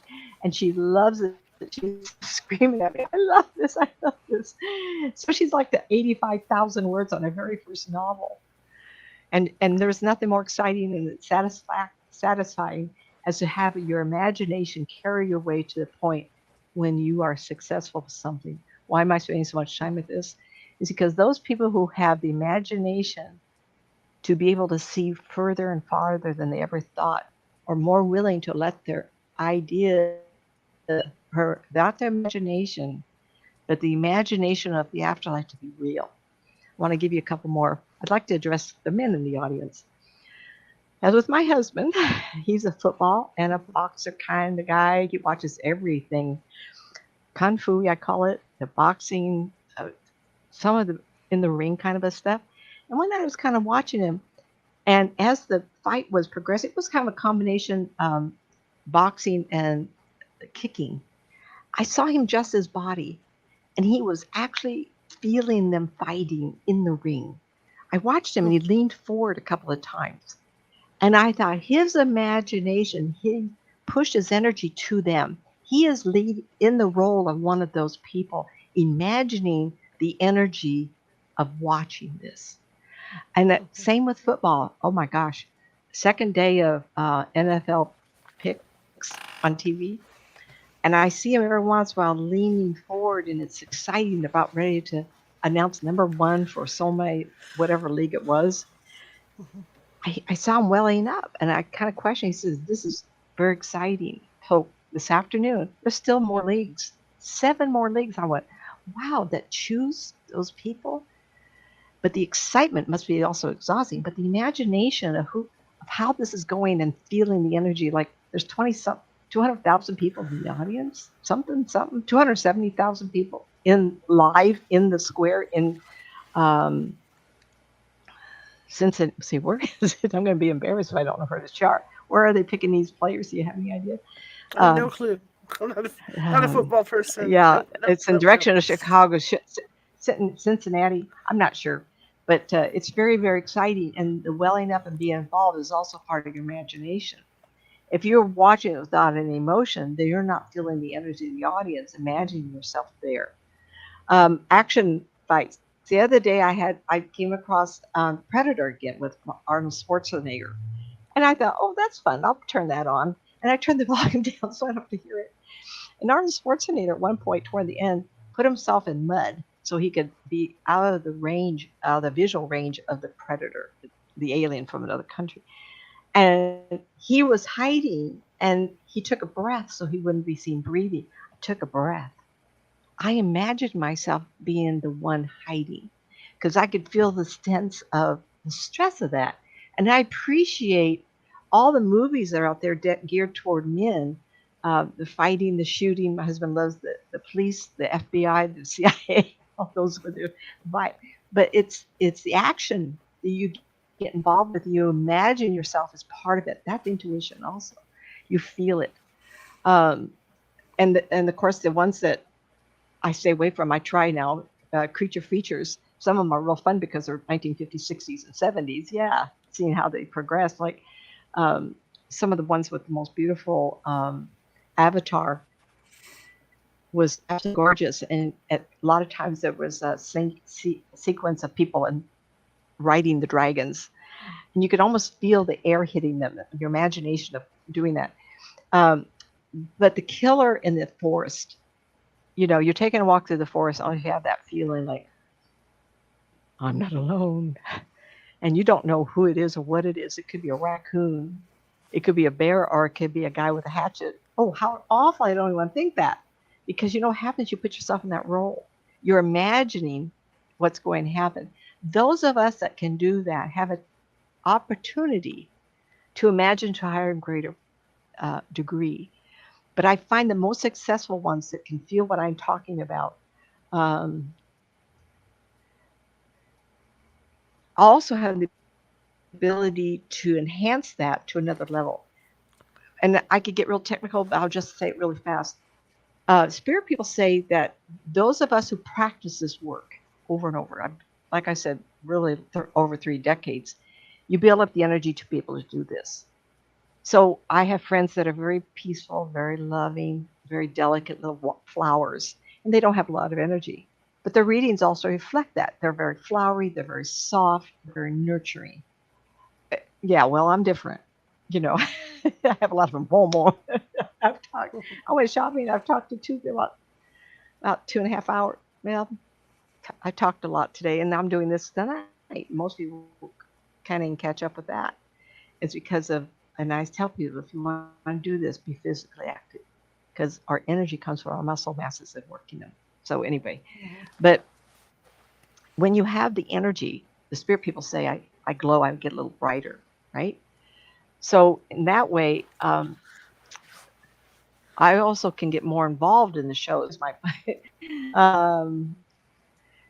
And she loves it. She's screaming at me, I love this, I love this. So she's like the 85,000 words on her very first novel. And there's nothing more exciting and satisfying as to have your imagination carry your way to the point when you are successful with something. Why am I spending so much time with this? Is because those people who have the imagination to be able to see further and farther than they ever thought are more willing to let their idea, not their imagination, but the imagination of the afterlife to be real. I want to give you a couple more. I'd like to address the men in the audience. As with my husband, he's a football and a boxer kind of guy. He watches everything. Kung Fu, I call it, the boxing, some of the in the ring kind of a stuff. And one night I was kind of watching him, and as the fight was progressing, it was kind of a combination boxing and kicking. I saw him adjust his body, and he was actually feeling them fighting in the ring. I watched him, and he leaned forward a couple of times. And I thought his imagination, he pushed his energy to them. He is in the role of one of those people, imagining the energy of watching this. And that same with football. Oh my gosh. Second day of NFL picks on TV. And I see him every once in a while leaning forward, and it's exciting, about ready to announce number one for so many, whatever league it was. I saw him welling up, and I kind of questioned. He says, this is very exciting. So this afternoon, there's still more leagues, 7 more leagues. I went, wow, that choose those people. But the excitement must be also exhausting. But the imagination of how this is going and feeling the energy, like there's 200,000 people in the audience, something, 270,000 people live in the square in Cincinnati. See, where is it? I'm going to be embarrassed if I don't know where to chart. Where are they picking these players? Do you have any idea? I have no clue. I'm not a football person. Yeah, it's in direction of Chicago, Cincinnati. I'm not sure. But it's very, very exciting. And the welling up and being involved is also part of your imagination. If you're watching it without any emotion, then you're not feeling the energy of the audience, imagining yourself there. Action fights. The other day I came across Predator again with Arnold Schwarzenegger. And I thought, oh, that's fun. I'll turn that on. And I turned the volume down so I don't have to hear it. And Arnold Schwarzenegger at one point toward the end put himself in mud so he could be out of the visual range of the predator, the alien from another country. And he was hiding, and he took a breath so he wouldn't be seen breathing. I took a breath. I imagined myself being the one hiding because I could feel the sense of the stress of that. And I appreciate all the movies that are out there geared toward men, the fighting, the shooting. My husband loves the police, the FBI, the CIA, all those with the vibe. But it's the action that you get involved with. You imagine yourself as part of it. That's intuition also. You feel it. Um, and of course, the ones that I stay away from, I try now, creature features. Some of them are real fun because they're 1950s, 60s, and 70s. Yeah, seeing how they progress. Like um, some of the ones with the most beautiful avatar was absolutely gorgeous. And a lot of times there was a sequence of people and riding the dragons. And you could almost feel the air hitting them, your imagination of doing that. Um, but the killer in the forest, you're taking a walk through the forest, and you have that feeling like, I'm not alone. And you don't know who it is or what it is. It could be a raccoon, it could be a bear, or it could be a guy with a hatchet. Oh, how awful. I don't even think that. Because you know what happens? You put yourself in that role. You're imagining what's going to happen. Those of us that can do that have an opportunity to imagine to a higher and greater degree. But I find the most successful ones that can feel what I'm talking about um, also have the ability to enhance that to another level. And I could get real technical, but I'll just say it really fast. Spirit people say that those of us who practice this work over and over, like I said, really over 3 decades, you build up the energy to be able to do this. So I have friends that are very peaceful, very loving, very delicate little flowers, and they don't have a lot of energy. But their readings also reflect that. They're very flowery, they're very soft, they're very nurturing. Yeah, well, I'm different. You know, I have a lot of them. I went shopping. I've talked to two about 2.5 hours. Well, I talked a lot today, and I'm doing this tonight. Most people can't even catch up with that. It's because of, and I tell people, if you want to do this, be physically active, because our energy comes from our muscle masses and working them. So anyway, but when you have the energy, the spirit people say, I glow, I get a little brighter, right? So in that way, I also can get more involved in the shows. Um,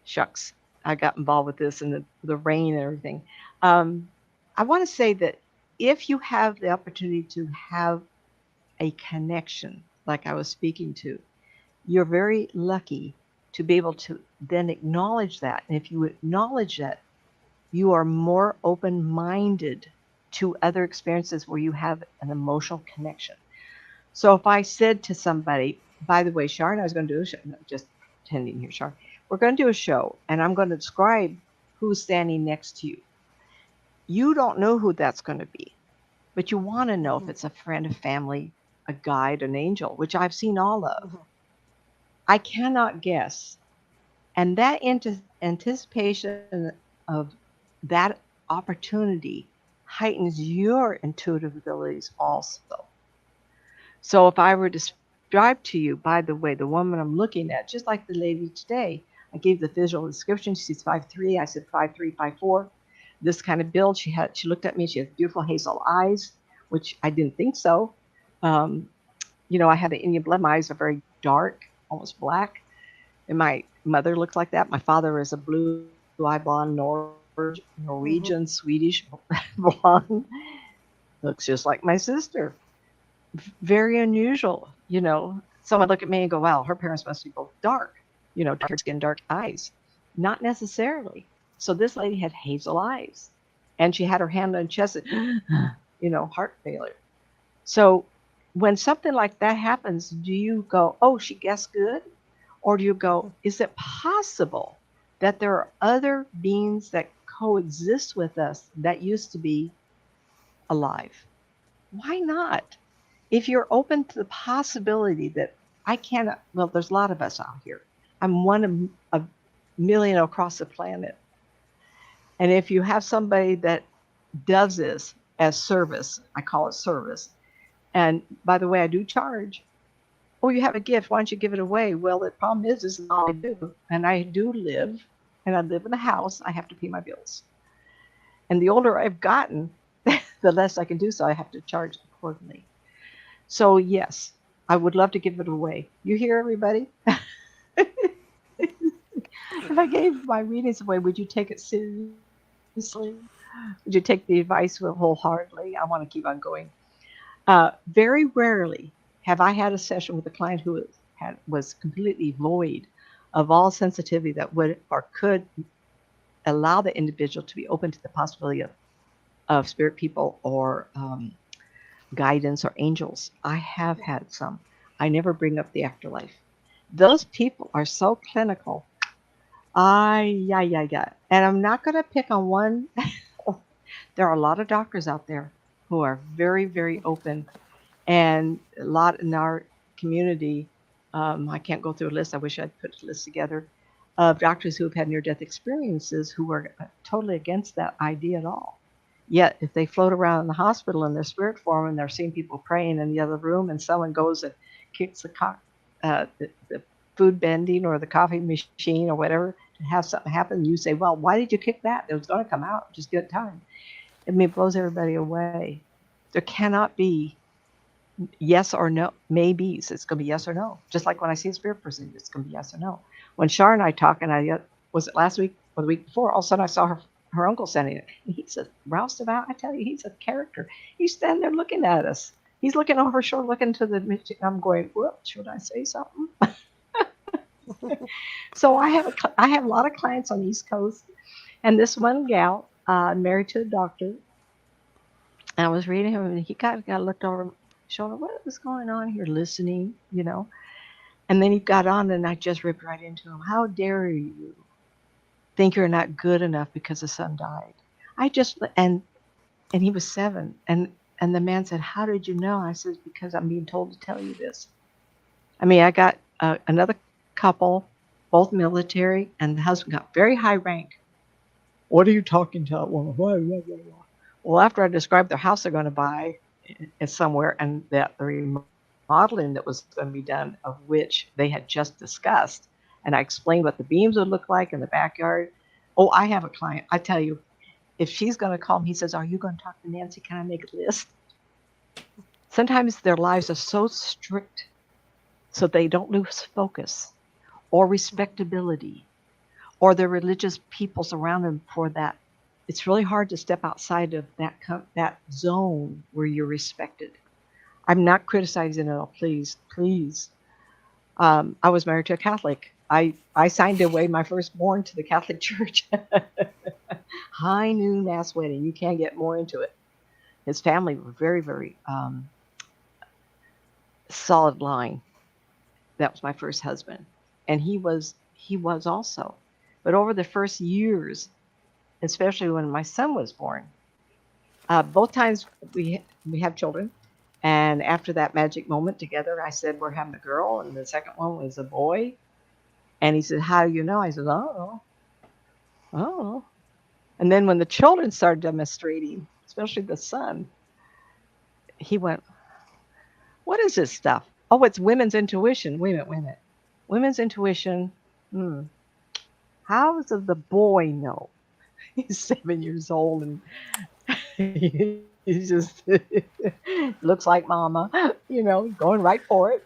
shucks, I got involved with this and the rain and everything. I want to say that if you have the opportunity to have a connection, like I was speaking to, you're very lucky to be able to then acknowledge that. And if you acknowledge that, you are more open-minded to other experiences where you have an emotional connection. So if I said to somebody, by the way, Sharon, I was going to do a show, no, just pretending here, Sharon, we're going to do a show, and I'm going to describe who's standing next to you. You don't know who that's going to be, but you want to know if it's a friend, a family, a guide, an angel, which I've seen all of. I cannot guess. And that anticipation of that opportunity heightens your intuitive abilities also. So if I were to describe to you, by the way, the woman I'm looking at, just like the lady today, I gave the visual description. She's 5'3". I said 5'3", 5'4". This kind of build. She looked at me. She has beautiful hazel eyes, which I didn't think so. I had the Indian blood. My eyes are very dark, almost black. And my mother looked like that. My father is a blue-eyed blonde Norwegian, Swedish blonde. Looks just like my sister. Very unusual, Someone look at me and go, wow, her parents must be both dark, dark skin, dark eyes. Not necessarily. So this lady had hazel eyes. And she had her hand on her chest, heart failure. So when something like that happens, do you go, oh, she guessed good? Or do you go, is it possible that there are other beings that coexist with us that used to be alive? Why not? If you're open to the possibility that there's a lot of us out here. I'm one of a million across the planet. And if you have somebody that does this as service, I call it service. And by the way, I do charge. Oh, you have a gift. Why don't you give it away? Well, the problem is all I do. And I do live, and I live in a house. I have to pay my bills. And the older I've gotten, the less I can do, so I have to charge accordingly. So yes, I would love to give it away. You hear, everybody? If I gave my readings away, would you take it seriously? Would you take the advice wholeheartedly? I want to keep on going. Very rarely have I had a session with a client who was completely void of all sensitivity that would or could allow the individual to be open to the possibility of spirit people or guidance or angels. I have had some. I never bring up the afterlife. Those people are so clinical. Yeah. And I'm not going to pick on one. There are a lot of doctors out there who are very, very open, and a lot in our community. I can't go through a list. I wish I'd put a list together of doctors who have had near-death experiences who are totally against that idea at all. Yet, if they float around in the hospital in their spirit form and they're seeing people praying in the other room, and someone goes and kicks the food bending or the coffee machine or whatever to have something happen, you say, "Well, why did you kick that? It was going to come out. Just good time." I mean, it blows everybody away. There cannot be yes or no, maybes. It's going to be yes or no. Just like when I see a spirit person, it's going to be yes or no. When Shar and I talk, and was it last week or the week before, all of a sudden I saw her uncle standing there. And he's a roused about, I tell you, he's a character. He's standing there looking at us. He's looking over her shoulder, looking to the, I'm going, well, should I say something? So I have a lot of clients on the East Coast. And this one gal, married to a doctor, and I was reading him, and he kind of looked over my shoulder. What was going on here? Listening, you know. And then he got on, and I just ripped right into him. How dare you think you're not good enough because the son died? I just and he was 7, and the man said, "How did you know?" I said, "Because I'm being told to tell you this." I mean, I got another couple, both military, and the husband got very high rank. What are you talking to that woman? Well, after I described the house they're going to buy somewhere, and that the remodeling that was going to be done, of which they had just discussed, and I explained what the beams would look like in the backyard. Oh, I have a client. I tell you, if she's going to call me, he says, "Are you going to talk to Nancy? Can I make a list?" Sometimes their lives are so strict so they don't lose focus or respectability, or the religious peoples around them for that. It's really hard to step outside of that zone where you're respected. I'm not criticizing it all, please. I was married to a Catholic. I signed away my firstborn to the Catholic Church. High noon mass wedding. You can't get more into it. His family were very, very solid line. That was my first husband, and he was also. But over the first years, especially when my son was born, both times we have children, and after that magic moment together, I said we're having a girl, and the second one was a boy, and he said, "How do you know?" I said, "Oh." And then when the children started demonstrating, especially the son, he went, "What is this stuff? Oh, it's women's intuition." Wait a minute. Women's intuition. How does the boy know? He's 7 years old, and he just looks like mama, going right for it.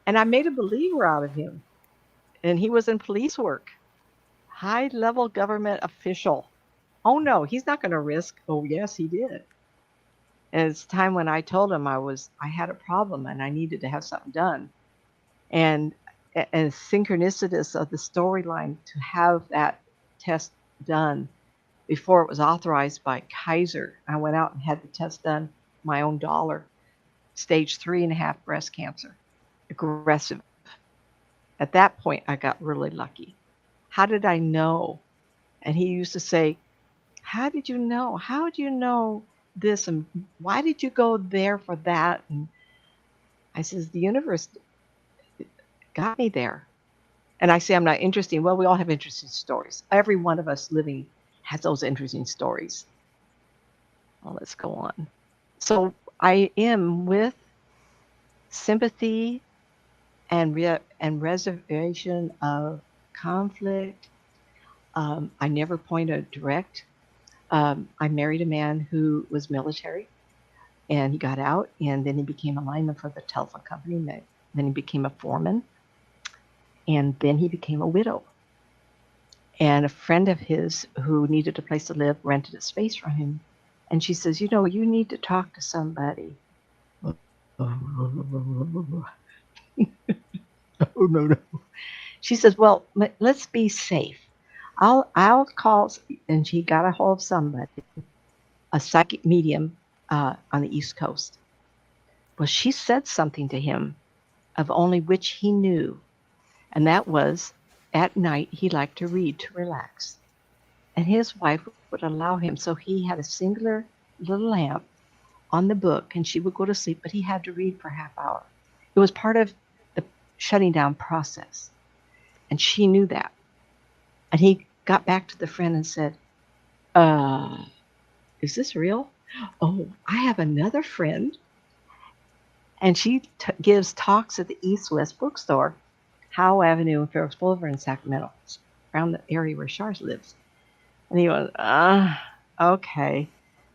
And I made a believer out of him. And he was in police work, high-level government official. Oh, no, he's not going to risk. Oh, yes, he did. And it's time when I told him I had a problem and I needed to have something done. And synchronicitous of the storyline to have that test done before it was authorized by Kaiser. I went out and had the test done, my own dollar, stage 3.5 breast cancer, aggressive. At that point, I got really lucky. How did I know? And he used to say, "How did you know? How do you know this? And why did you go there for that?" And I says, "The universe got me there." And I say, "I'm not interesting." Well, we all have interesting stories. Every one of us living has those interesting stories. Well, let's go on. So I am with sympathy and reservation of conflict. I never point a direct. I married a man who was military, and he got out, and then he became a lineman for the telephone company. Then he became a foreman, and then he became a widow. And a friend of his who needed a place to live rented a space from him. And she says, "You need to talk to somebody." Oh, no, no. She says, well, let's be safe. I'll call, and she got a hold of somebody, a psychic medium on the East Coast. Well, she said something to him of only which he knew, and that was at night he liked to read to relax. And his wife would allow him, so he had a singular little lamp on the book, and she would go to sleep, but he had to read for a half hour. It was part of the shutting down process, and she knew that. And he got back to the friend and said, uh, is this real? Oh, I have another friend, and she gives talks at the East West Bookstore, Howe Avenue and Fairbanks Boulevard in Sacramento, around the area where Shars lives. And he was, okay.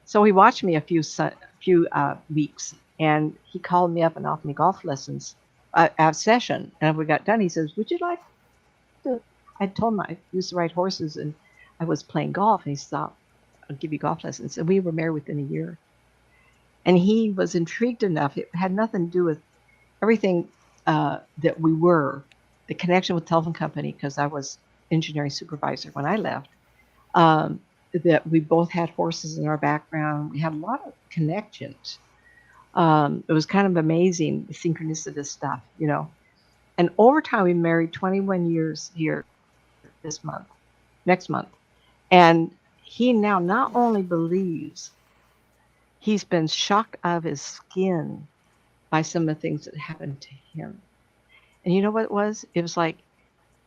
So he watched me a few weeks, and he called me up and offered me golf lessons, a session. And when we got done, he says, would you like to? I told him I used to ride horses, and I was playing golf. And he said, I'll give you golf lessons. And we were married within a year. And he was intrigued enough. It had nothing to do with everything that we were, the connection with the telephone company, because I was engineering supervisor when I left. That we both had horses in our background. We had a lot of connections. It was kind of amazing, the synchronicity stuff, you know. And over time, we married 21 years here next month. And he now not only believes, he's been shocked out of his skin by some of the things that happened to him. And you know what it was? It was like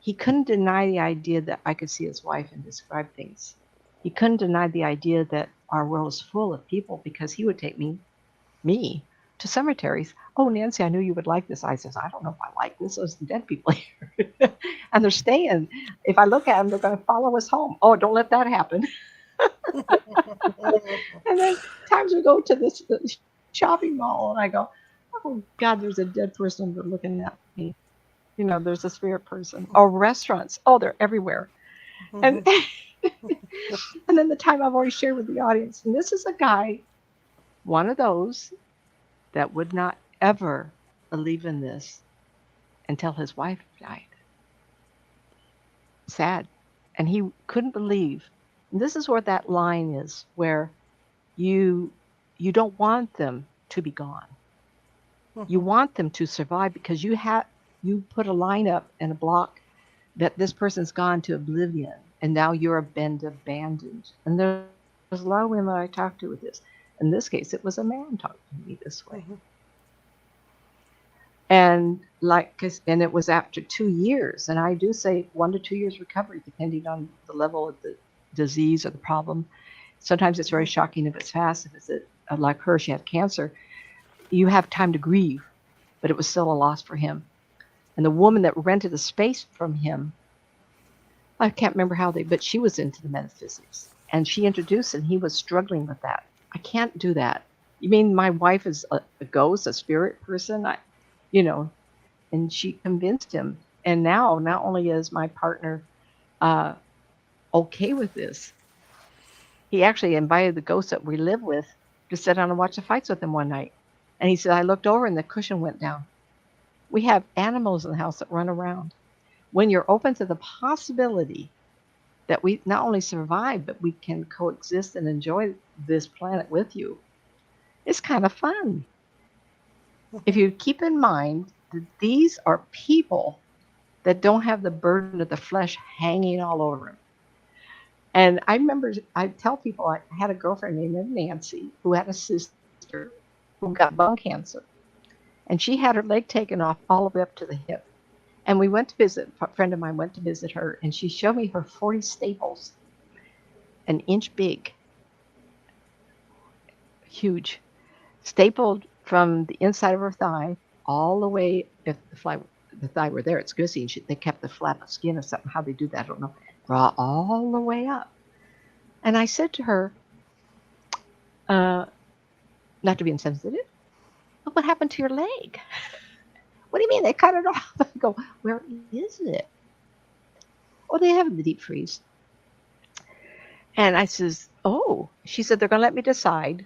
he couldn't deny the idea that I could see his wife and describe things. He couldn't deny the idea that our world is full of people, because he would take me to cemeteries. Oh, Nancy, I knew you would like this. I says, I don't know if I like this. There's dead people here. And they're staying. If I look at them, they're going to follow us home. Oh, don't let that happen. And then times we go to this shopping mall, and I go, oh, God, there's a dead person looking at me. You know, there's a spirit person. Or restaurants. Oh, they're everywhere. And and then the time I've already shared with the audience. And this is a guy, one of those that would not ever believe in this until his wife died. Sad. And he couldn't believe. And this is where that line is, where you don't want them to be gone. You want them to survive, because you put a line up and a block that this person's gone to oblivion, and now you're abandoned. And there's a lot of women I talked to with this. In this case, it was a man talking to me this way. And and it was after 2 years, and I do say 1 to 2 years recovery, depending on the level of the disease or the problem. Sometimes it's very shocking if it's fast. If it's like her, she had cancer. You have time to grieve, but it was still a loss for him. And the woman that rented a space from him, I can't remember how but she was into the metaphysics, and she introduced, and he was struggling with that. I can't do that. You mean my wife is a ghost, a spirit person? And she convinced him. And now, not only is my partner okay with this, he actually invited the ghost that we live with to sit down and watch the fights with him one night. And he said, I looked over and the cushion went down. We have animals in the house that run around. When you're open to the possibility that we not only survive, but we can coexist and enjoy this planet with you, it's kind of fun. If you keep in mind that these are people that don't have the burden of the flesh hanging all over them. And I remember, I tell people, I had a girlfriend named Nancy who had a sister who got bone cancer. And she had her leg taken off all the way up to the hip. And we went to visit, a friend of mine went to visit her, and she showed me her 40 staples, an inch big, huge, stapled from the inside of her thigh all the way, if the thigh were there, it's good. They kept the flap of skin or something, how they do that, I don't know, draw all the way up. And I said to her, not to be insensitive, but what happened to your leg? What do you mean they cut it off? I go, where is it? Oh, they have it in the deep freeze. And I says, oh, she said they're going to let me decide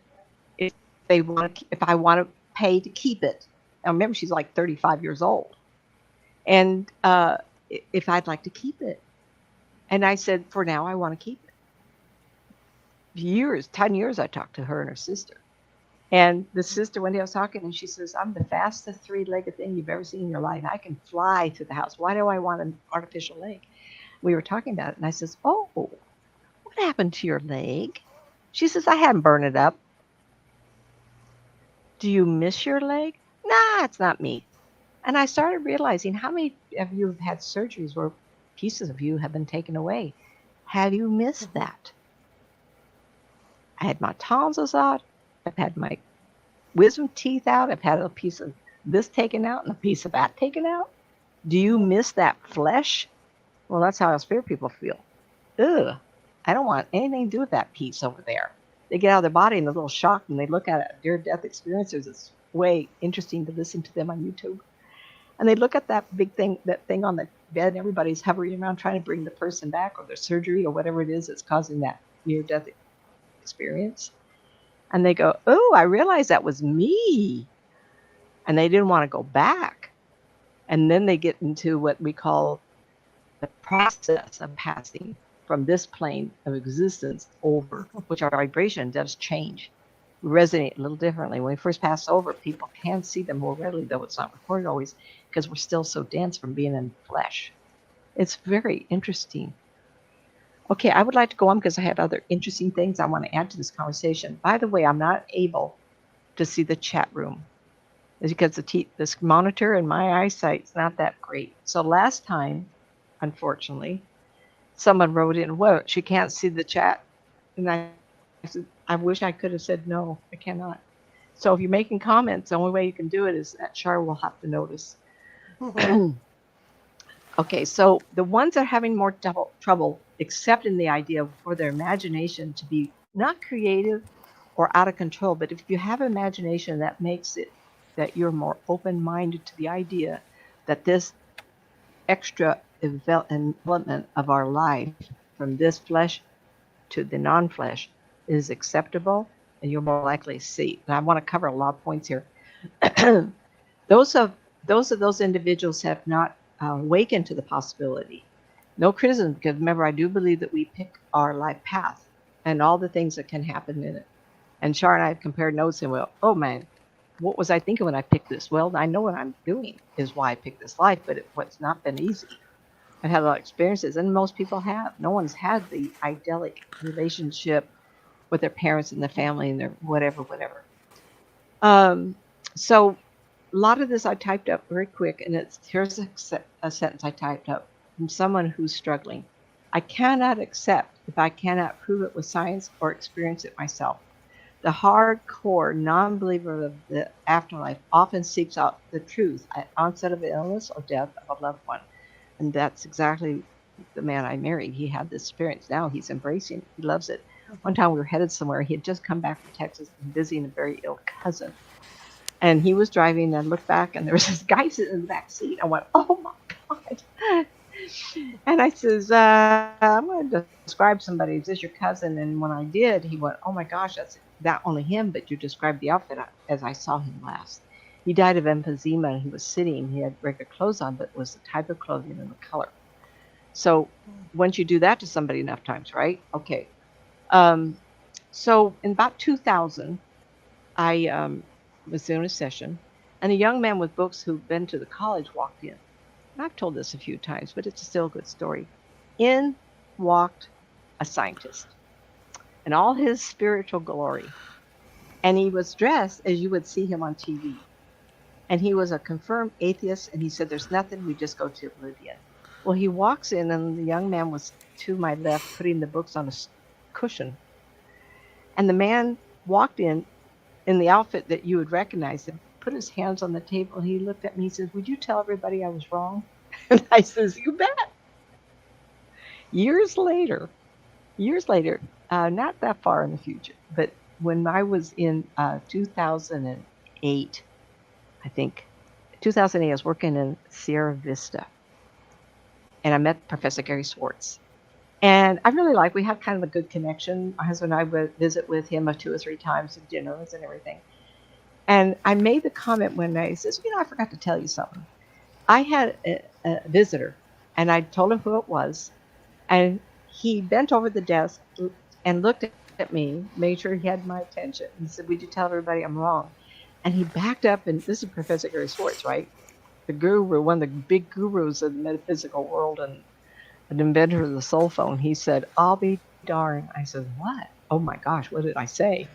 if I want to pay to keep it. Now remember, she's like 35 years old. And if I'd like to keep it. And I said, for now, I want to keep it. 10 years I talked to her and her sister. And the sister, one day I was talking, and she says, I'm the fastest three-legged thing you've ever seen in your life. I can fly through the house. Why do I want an artificial leg? We were talking about it, and I says, oh, what happened to your leg? She says, I hadn't burned it up. Do you miss your leg? Nah, it's not me. And I started realizing how many of you have had surgeries where pieces of you have been taken away. Have you missed that? I had my tonsils out. I've had my wisdom teeth out. I've had a piece of this taken out and a piece of that taken out. Do you miss that flesh? Well, that's how spirit people feel. Ugh, I don't want anything to do with that piece over there. They get out of their body and they're a little shocked and they look at it, near-death experiences. It's way interesting to listen to them on YouTube. And they look at that big thing, that thing on the bed, and everybody's hovering around trying to bring the person back, or their surgery, or whatever it is that's causing that near-death experience. And they go, oh, I realized that was me. And they didn't want to go back. And then they get into what we call the process of passing from this plane of existence over, which our vibration does change. We resonate a little differently. When we first pass over, people can see them more readily, though it's not recorded always, because we're still so dense from being in flesh. It's very interesting. Okay, I would like to go on because I have other interesting things I want to add to this conversation. By the way, I'm not able to see the chat room. It's because this monitor and my eyesight's not that great. So last time, unfortunately, someone wrote in, well, she can't see the chat. And I said, I wish I could have said, no, I cannot. So if you're making comments, the only way you can do it is that Char will have to notice. Okay, so the ones that are having more trouble accepting the idea for their imagination to be not creative or out of control, but if you have imagination that makes it that you're more open-minded to the idea that this extra development of our life from this flesh to the non-flesh is acceptable, and you're more likely to see. And I want to cover a lot of points here. Those of those individuals have not awakened to the possibility. No criticism, because remember, I do believe that we pick our life path and all the things that can happen in it. And Char and I have compared notes, and well, oh man, what was I thinking when I picked this? Well, I know what I'm doing is why I picked this life, but what's not been easy. I've had a lot of experiences, and most people have. No one's had the idyllic relationship with their parents and the family and their whatever. So a lot of this I typed up very quick, and here's a sentence I typed up from someone who's struggling. I cannot accept if I cannot prove it with science or experience it myself. The hardcore non-believer of the afterlife often seeks out the truth at onset of illness or death of a loved one. And that's exactly the man I married. He had this experience. Now he's embracing it. He loves it. One time we were headed somewhere. He had just come back from Texas and visiting a very ill cousin. And he was driving, and I looked back, and there was this guy sitting in the back seat. I went, oh my God. And I says, I'm going to describe somebody. Is this your cousin? And when I did, he went, oh my gosh, that's not only him, but you described the outfit as I saw him last. He died of emphysema, and he was sitting. He had regular clothes on, but it was the type of clothing and the color. So once you do that to somebody enough times, right? Okay. So in about 2000, I was doing a session, and a young man with books who'd been to the college walked in. And I've told this a few times, but it's still a good story. In walked a scientist in all his spiritual glory. And he was dressed as you would see him on TV. And he was a confirmed atheist, and he said, there's nothing, we just go to oblivion. Well, he walks in, and the young man was to my left, putting the books on a cushion. And the man walked in the outfit that you would recognize him, put his hands on the table, and he looked at me, he says, would you tell everybody I was wrong? And I says, you bet. Years later, not that far in the future, but when I was in 2008, I think, 2008, I was working in Sierra Vista, and I met Professor Gary Swartz. And I really we had kind of a good connection. My husband and I would visit with him 2 or 3 times at dinners and everything. And I made the comment one night. He says, I forgot to tell you something. I had a visitor, and I told him who it was, and he bent over the desk and looked at me, made sure he had my attention, and said, "Would you tell everybody I'm wrong?" And he backed up, and this is Professor Gary Schwartz, right? The guru, one of the big gurus of the metaphysical world and an inventor of the soul phone. He said, "I'll be darned." I said, "What? Oh my gosh, what did I say?"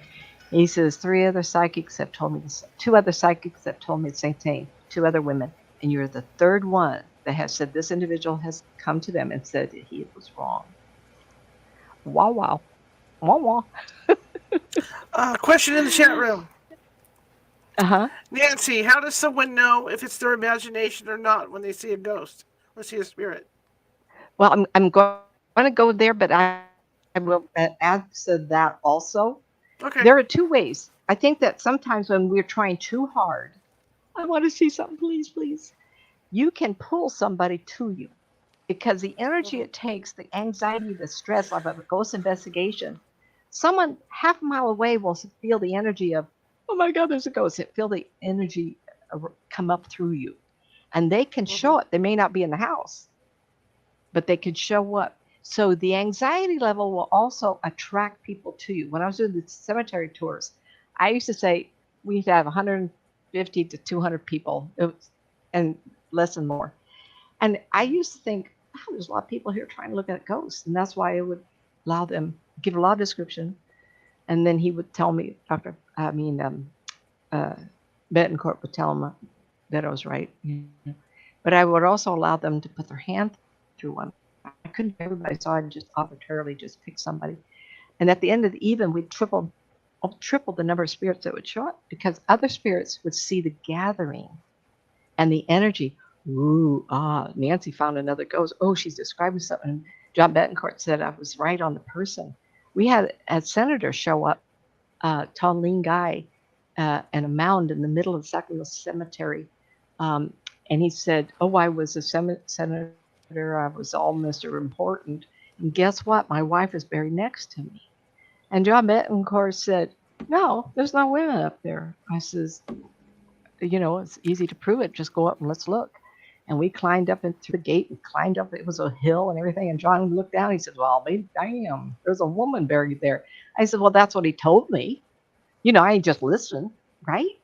He says, two other psychics have told me the same thing, two other women, and you're the third one that has said this individual has come to them and said that he was wrong. Wow, wow, wow, wow. Question in the chat room. Uh-huh. Nancy, how does someone know if it's their imagination or not when they see a ghost or see a spirit? Well, I'm going to go there, but I will answer that also. Okay. There are two ways. I think that sometimes when we're trying too hard, I want to see something, please, please. You can pull somebody to you because the energy it takes, the anxiety, the stress of a ghost investigation, someone half a mile away will feel the energy of, oh my God, there's a ghost. Feel the energy come up through you. And they can show it. They may not be in the house, but they can show up. So the anxiety level will also attract people to you. When I was doing the cemetery tours, I used to say we used to have 150 to 200 people, and less and more. And I used to think, oh, there's a lot of people here trying to look at ghosts. And that's why I would allow them, give a lot of description. And then he would tell me, Betancourt would tell him that I was right. But I would also allow them to put their hand through one. I couldn't do everybody, so I'd just arbitrarily just pick somebody. And at the end of the even, we'd triple the number of spirits that would show up because other spirits would see the gathering and the energy. Ooh, Nancy found another ghost. Oh, she's describing something. John Betancourt said I was right on the person. We had a senator show up, tall, lean guy, and a mound in the middle of the Sacramento Cemetery. And he said, oh, I was a senator. I was all Mr. Important. And guess what? My wife is buried next to me. And John Betancourt said, no, there's no women up there. I says, it's easy to prove it. Just go up and let's look. And we climbed up through the gate and climbed up. It was a hill and everything. And John looked down. He said, well, damn, there's a woman buried there. I said, well, that's what he told me. I just listened, right?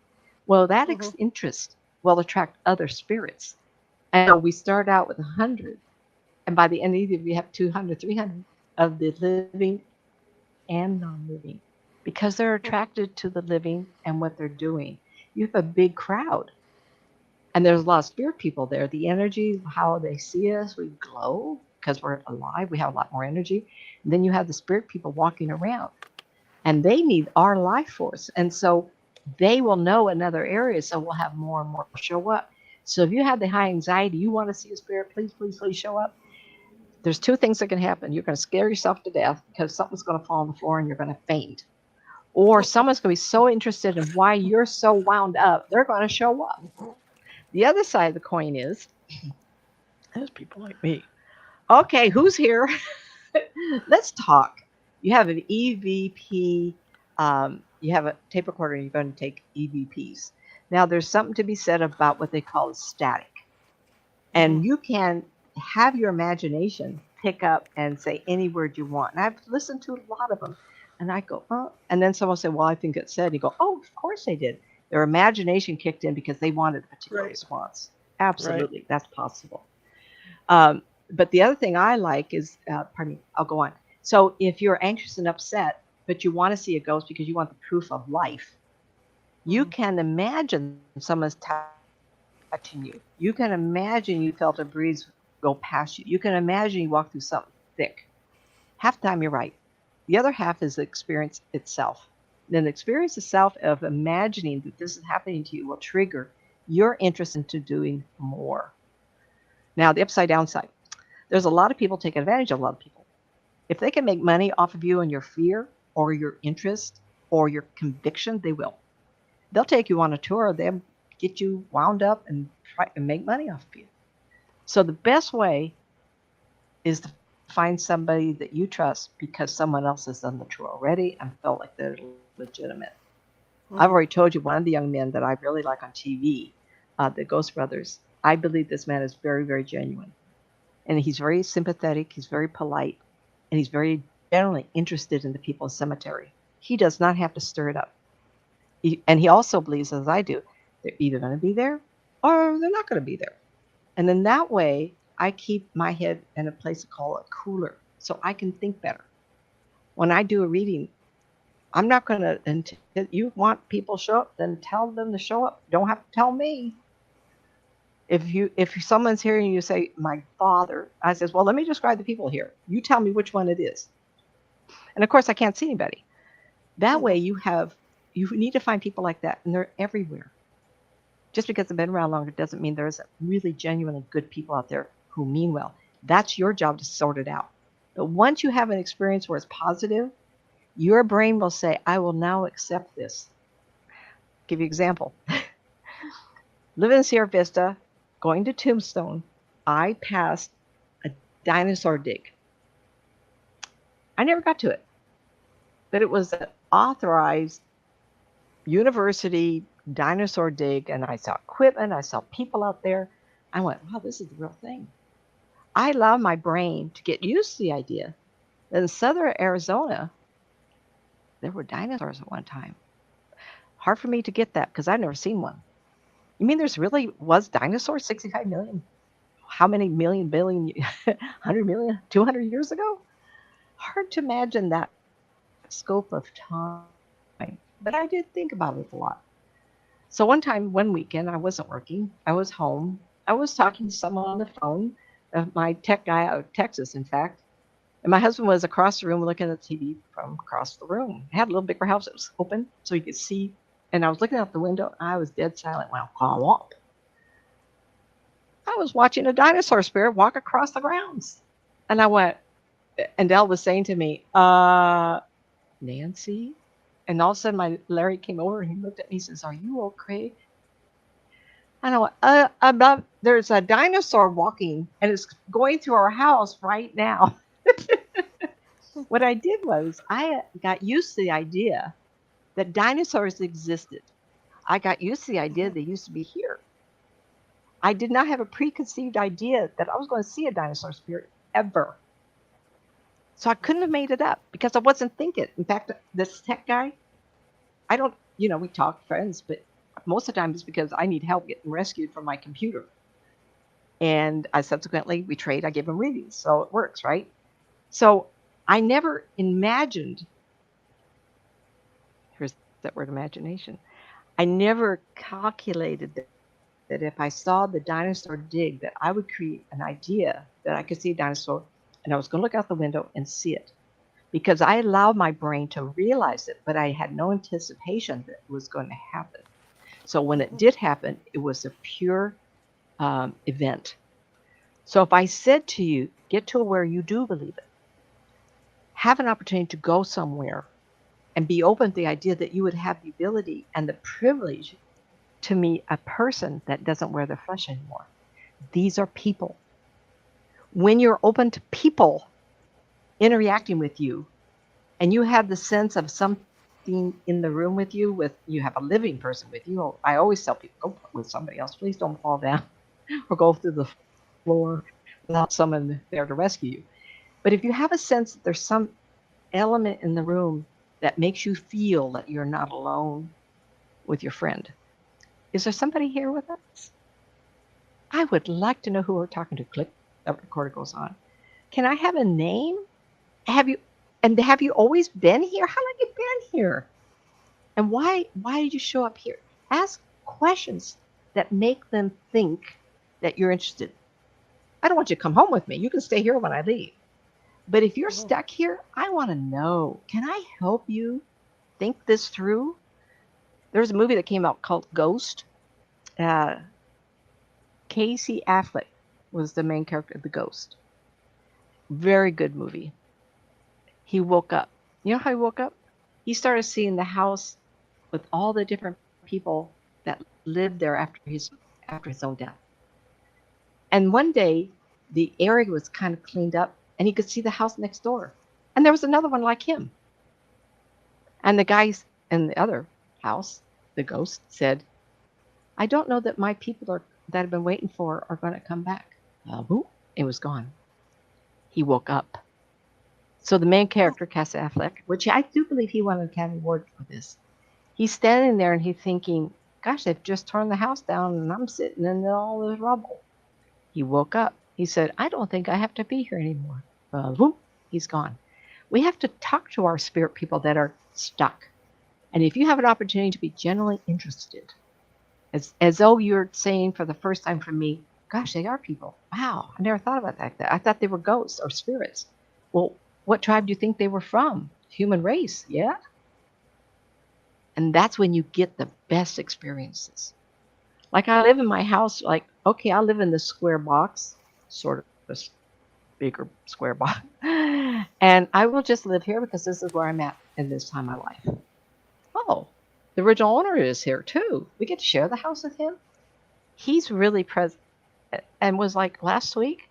Well, that interest will attract other spirits. And so we start out with 100. And by the end of the year, we have 200, 300 of the living and non-living because they're attracted to the living and what they're doing. You have a big crowd. And there's a lot of spirit people there. The energy, how they see us, we glow because we're alive. We have a lot more energy. And then you have the spirit people walking around. And they need our life force. And so they will know another area. So we'll have more and more show up. So if you have the high anxiety, you want to see a spirit, please, please, please show up. There's two things that can happen. You're going to scare yourself to death because something's going to fall on the floor and you're going to faint. Or someone's going to be so interested in why you're so wound up, they're going to show up. The other side of the coin is, there's people like me. Okay, who's here? Let's talk. You have an EVP, you have a tape recorder, and you're going to take EVPs. Now, there's something to be said about what they call static. And you can have your imagination pick up and say any word you want. And I've listened to a lot of them. And I go, oh. And then someone will say, well, I think it said. You go, oh, of course they did. Their imagination kicked in because they wanted a particular response. Absolutely, right. That's possible. But the other thing I like is, I'll go on. So if you're anxious and upset, but you want to see a ghost because you want the proof of life, you can imagine someone's touching you. You can imagine you felt a breeze go past you. You can imagine you walk through something thick. Half the time you're right. The other half is the experience itself. Then the experience itself of imagining that this is happening to you will trigger your interest into doing more. Now, the upside down side. There's a lot of people taking advantage of a lot of people. If they can make money off of you and your fear or your interest or your conviction, they will. They'll take you on a tour. They'll get you wound up and try and make money off of you. So the best way is to find somebody that you trust because someone else has done the tour already and felt like they're legitimate. I've already told you one of the young men that I really like on TV, the Ghost Brothers. I believe this man is very, very genuine. And he's very sympathetic, he's very polite, and he's very generally interested in the people in the cemetery. He does not have to stir it up. And he also believes, as I do, they're either going to be there or they're not going to be there. And in that way, I keep my head in a place called a cooler so I can think better. When I do a reading, I'm not going to, until you want people to show up, then tell them to show up. Don't have to tell me. If someone's here and you say, my father, I says, well, let me describe the people here. You tell me which one it is. And of course, I can't see anybody. That way you need to find people like that, and they're everywhere. Just because they've been around longer doesn't mean there isn't really genuinely good people out there who mean well. That's your job to sort it out. But once you have an experience where it's positive, your brain will say, I will now accept this. Give you an example. Living in Sierra Vista, going to Tombstone, I passed a dinosaur dig. I never got to it. But it was an authorized university dinosaur dig, and I saw equipment, I saw people out there. I went, wow, this is the real thing. I allowed my brain to get used to the idea that in southern Arizona, there were dinosaurs at one time. Hard for me to get that because I've never seen one. You mean there's really was dinosaurs 65 million? How many million, billion, 100 million, 200 years ago? Hard to imagine that scope of time. But I did think about it a lot. So one weekend, I wasn't working. I was home. I was talking to someone on the phone, my tech guy out of Texas, in fact. And my husband was across the room looking at the TV from across the room. I had a little bigger house that was open so he could see. And I was looking out the window. And I was dead silent. Well, call up. I was watching a dinosaur spirit walk across the grounds. And I went, and Dell was saying to me, Nancy? And all of a sudden, Larry came over and he looked at me and says, are you okay? And I went, there's a dinosaur walking and it's going through our house right now. What I did was I got used to the idea that dinosaurs existed. I got used to the idea they used to be here. I did not have a preconceived idea that I was going to see a dinosaur spirit ever. So I couldn't have made it up because I wasn't thinking. In fact, this tech guy, we talk friends, but most of the time it's because I need help getting rescued from my computer. And we trade, I give him readings. So it works, right? So I never imagined, here's that word imagination. I never calculated that if I saw the dinosaur dig, that I would create an idea that I could see a dinosaur and I was going to look out the window and see it. Because I allowed my brain to realize it, but I had no anticipation that it was going to happen. So when it did happen, it was a pure event. So if I said to you, get to where you do believe it, have an opportunity to go somewhere and be open to the idea that you would have the ability and the privilege to meet a person that doesn't wear their flesh anymore. These are people. When you're open to people interacting with you and you have the sense of something in the room with you, you have a living person with you. I always tell people, go with somebody else. Please don't fall down or go through the floor without someone there to rescue you. But if you have a sense that there's some element in the room that makes you feel that you're not alone with your friend, is there somebody here with us? I would like to know who we're talking to. Click, that recorder goes on. Can I have a name? Have you always been here? How long have you been here? And why did you show up here? Ask questions that make them think that you're interested. I don't want you to come home with me. You can stay here when I leave. But if you're stuck here, I want to know, can I help you think this through? There's a movie that came out called Ghost. Casey Affleck was the main character of The Ghost. Very good movie. He woke up. You know how he woke up? He started seeing the house with all the different people that lived there after his own death. And one day, the area was kind of cleaned up, and he could see the house next door. And there was another one like him. And the guys and the other house, the ghost said, I don't know that my people that I've been waiting for are going to come back. Boom, it was gone. He woke up. So the main character, Cassie Affleck, which I do believe he won an Academy Award for this, he's standing there and he's thinking, gosh, they've just torn the house down and I'm sitting in all this rubble. He woke up. He said, I don't think I have to be here anymore. Boom, he's gone. We have to talk to our spirit people that are stuck. And if you have an opportunity to be genuinely interested, as though you're saying for the first time from me, gosh, they are people. Wow, I never thought about that. I thought they were ghosts or spirits. Well, what tribe do you think they were from? Human race, yeah? And that's when you get the best experiences. Like I live in my house, like, okay, I live in this square box, sort of this bigger square box. And I will just live here because this is where I'm at in this time of my life. Oh, the original owner is here too. We get to share the house with him. He's really present. And was like last week,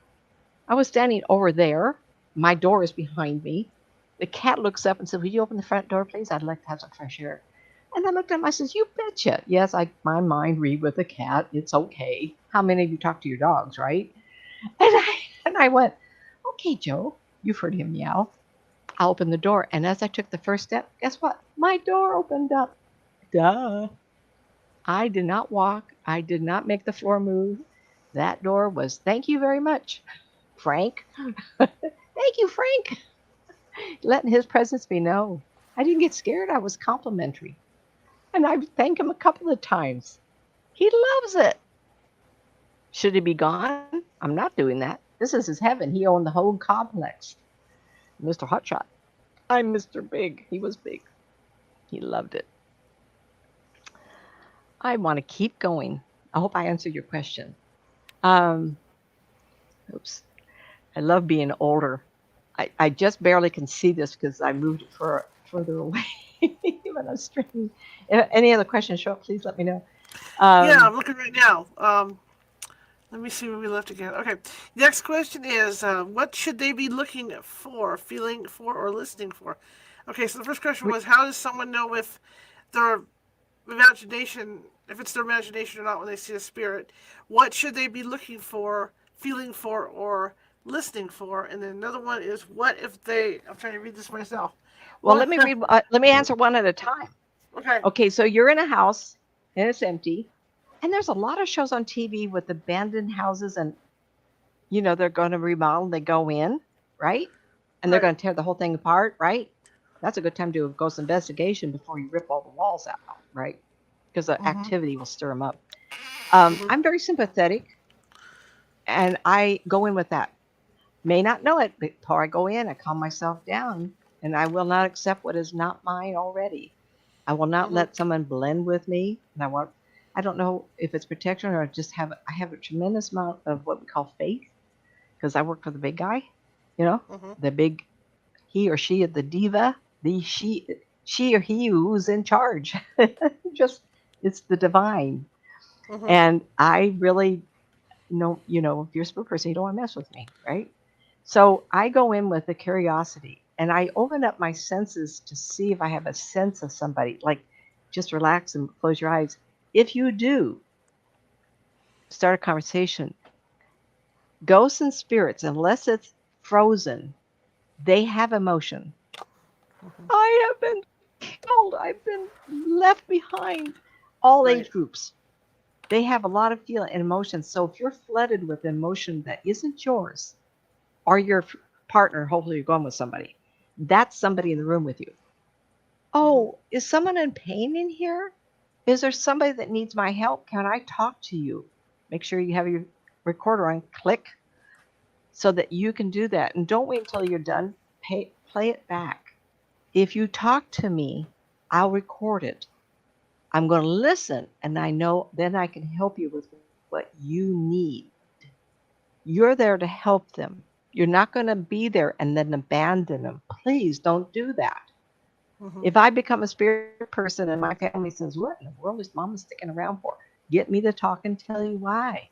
I was standing over there. My door is behind me. The cat looks up and said, will you open the front door, please? I'd like to have some fresh air. And I looked at him, I says, you betcha. Yes, my mind read with a cat. It's okay. How many of you talk to your dogs, right? And I went, okay, Joe, you've heard him meow. I opened the door. And as I took the first step, guess what? My door opened up. Duh. I did not walk. I did not make the floor move. That door was, thank you very much, Frank. Thank you, Frank. Letting his presence be known. I didn't get scared. I was complimentary. And I thank him a couple of times. He loves it. Should he be gone? I'm not doing that. This is his heaven. He owned the whole complex. Mr. Hotshot. I'm Mr. Big. He was big. He loved it. I want to keep going. I hope I answered your question. Oops. I love being older. I just barely can see this because I moved it further away. But I'm straining. If any other questions show up, please let me know. Yeah, I'm looking right now. Let me see where we left again. Okay. Next question is, what should they be looking for, feeling for, or listening for? Okay, so the first question was, how does someone know if their imagination, if it's their imagination or not when they see a spirit? What should they be looking for, feeling for, or listening for? And then another one is, what if they, I'm trying to read this myself. Well, let me answer one at a time. Okay. Okay, so you're in a house and it's empty. And there's a lot of shows on TV with abandoned houses and, they're going to remodel, they go in, right? And they're going to tear the whole thing apart, right? That's a good time to do a ghost investigation before you rip all the walls out, right? Because the activity will stir them up. I'm very sympathetic, and I go in with that. May not know it, but before I go in, I calm myself down, and I will not accept what is not mine already. I will not let someone blend with me, and I don't know if it's protection or I have a tremendous amount of what we call faith, because I work for the big guy, the big, he or she, the diva, she or he who's in charge. It's the divine. And I really know, if you're a spirit person, you don't want to mess with me, right? So I go in with a curiosity and I open up my senses to see if I have a sense of somebody. Like, just relax and close your eyes. If you do, start a conversation. Ghosts and spirits, unless it's frozen, they have emotion. I have been killed. I've been left behind. All age groups. They have a lot of feeling and emotion. So if you're flooded with emotion that isn't yours, or your partner, hopefully you're going with somebody, that's somebody in the room with you. Oh, is someone in pain in here? Is there somebody that needs my help? Can I talk to you? Make sure you have your recorder on. Click so that you can do that. And don't wait until you're done. Play it back. If you talk to me, I'll record it. I'm going to listen, and I know then I can help you with what you need. You're there to help them. You're not going to be there and then abandon them. Please don't do that. If I become a spirit person and my family says, what in the world is Mama sticking around for? Get me to talk and tell you why.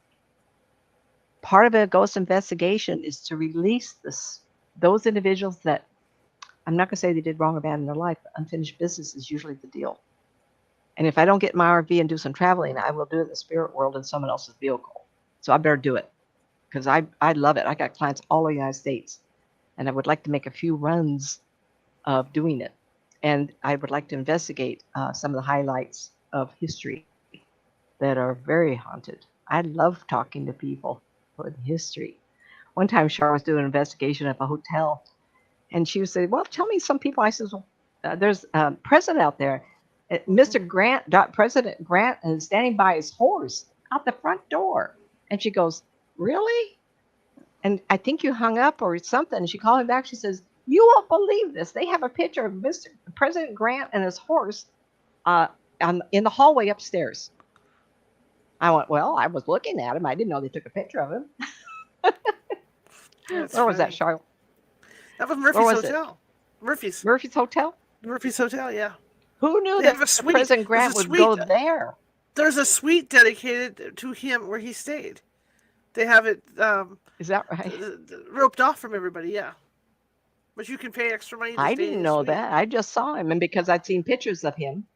Part of a ghost investigation is to release those individuals that, I'm not going to say they did wrong or bad in their life, but unfinished business is usually the deal. And if I don't get in my RV and do some traveling, I will do it in the spirit world in someone else's vehicle. So I better do it because I love it. I got clients all over the United States, and I would like to make a few runs of doing it. And I would like to investigate some of the highlights of history that are very haunted. I love talking to people with history. One time, Char was doing an investigation of a hotel, and she would say, "Well, tell me some people." I says, "Well, there's a president out there, Mr. Grant, President Grant, is standing by his horse out the front door." And she goes, "Really?" And I think you hung up or something. And she called me back. She says, "You won't believe this. They have a picture of Mr. President Grant and his horse in the hallway upstairs." I went, "Well, I was looking at him. I didn't know they took a picture of him." That's Where was that, funny. Charlotte? That was Where Murphy's was it? Hotel. Murphy's. Murphy's Hotel? Murphy's Hotel, yeah. Who knew They that have a suite. President There's Grant a would suite. go there? There's a suite dedicated to him where he stayed. They have it Is that right? roped off from everybody, yeah. But you can pay extra money to I stay in didn't the know suite. that. I just saw him, and because I'd seen pictures of him,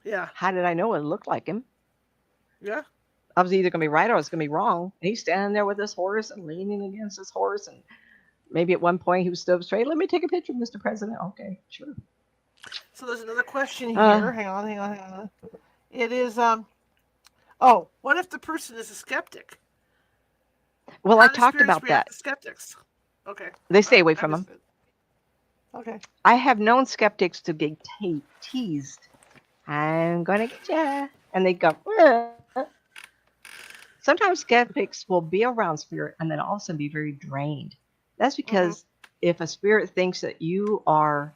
Yeah, how did I know it looked like him? yeah. I was either going to be right or I was going to be wrong. And he's standing there with his horse and leaning against his horse, and maybe at one point he was stood up straight. "Let me take a picture, Mr. President." Okay, sure. So there's another question here. Uh, Hang on. It is oh, what if the person is a skeptic? well, How I do talked spirits about react that. to skeptics? Okay. They stay away I from him. missed it. Okay. I have known skeptics to get teased. "I'm going to get you." And they go, "Ugh." Sometimes skeptics will be around spirit and then all of a sudden be very drained. That's because if a spirit thinks that you are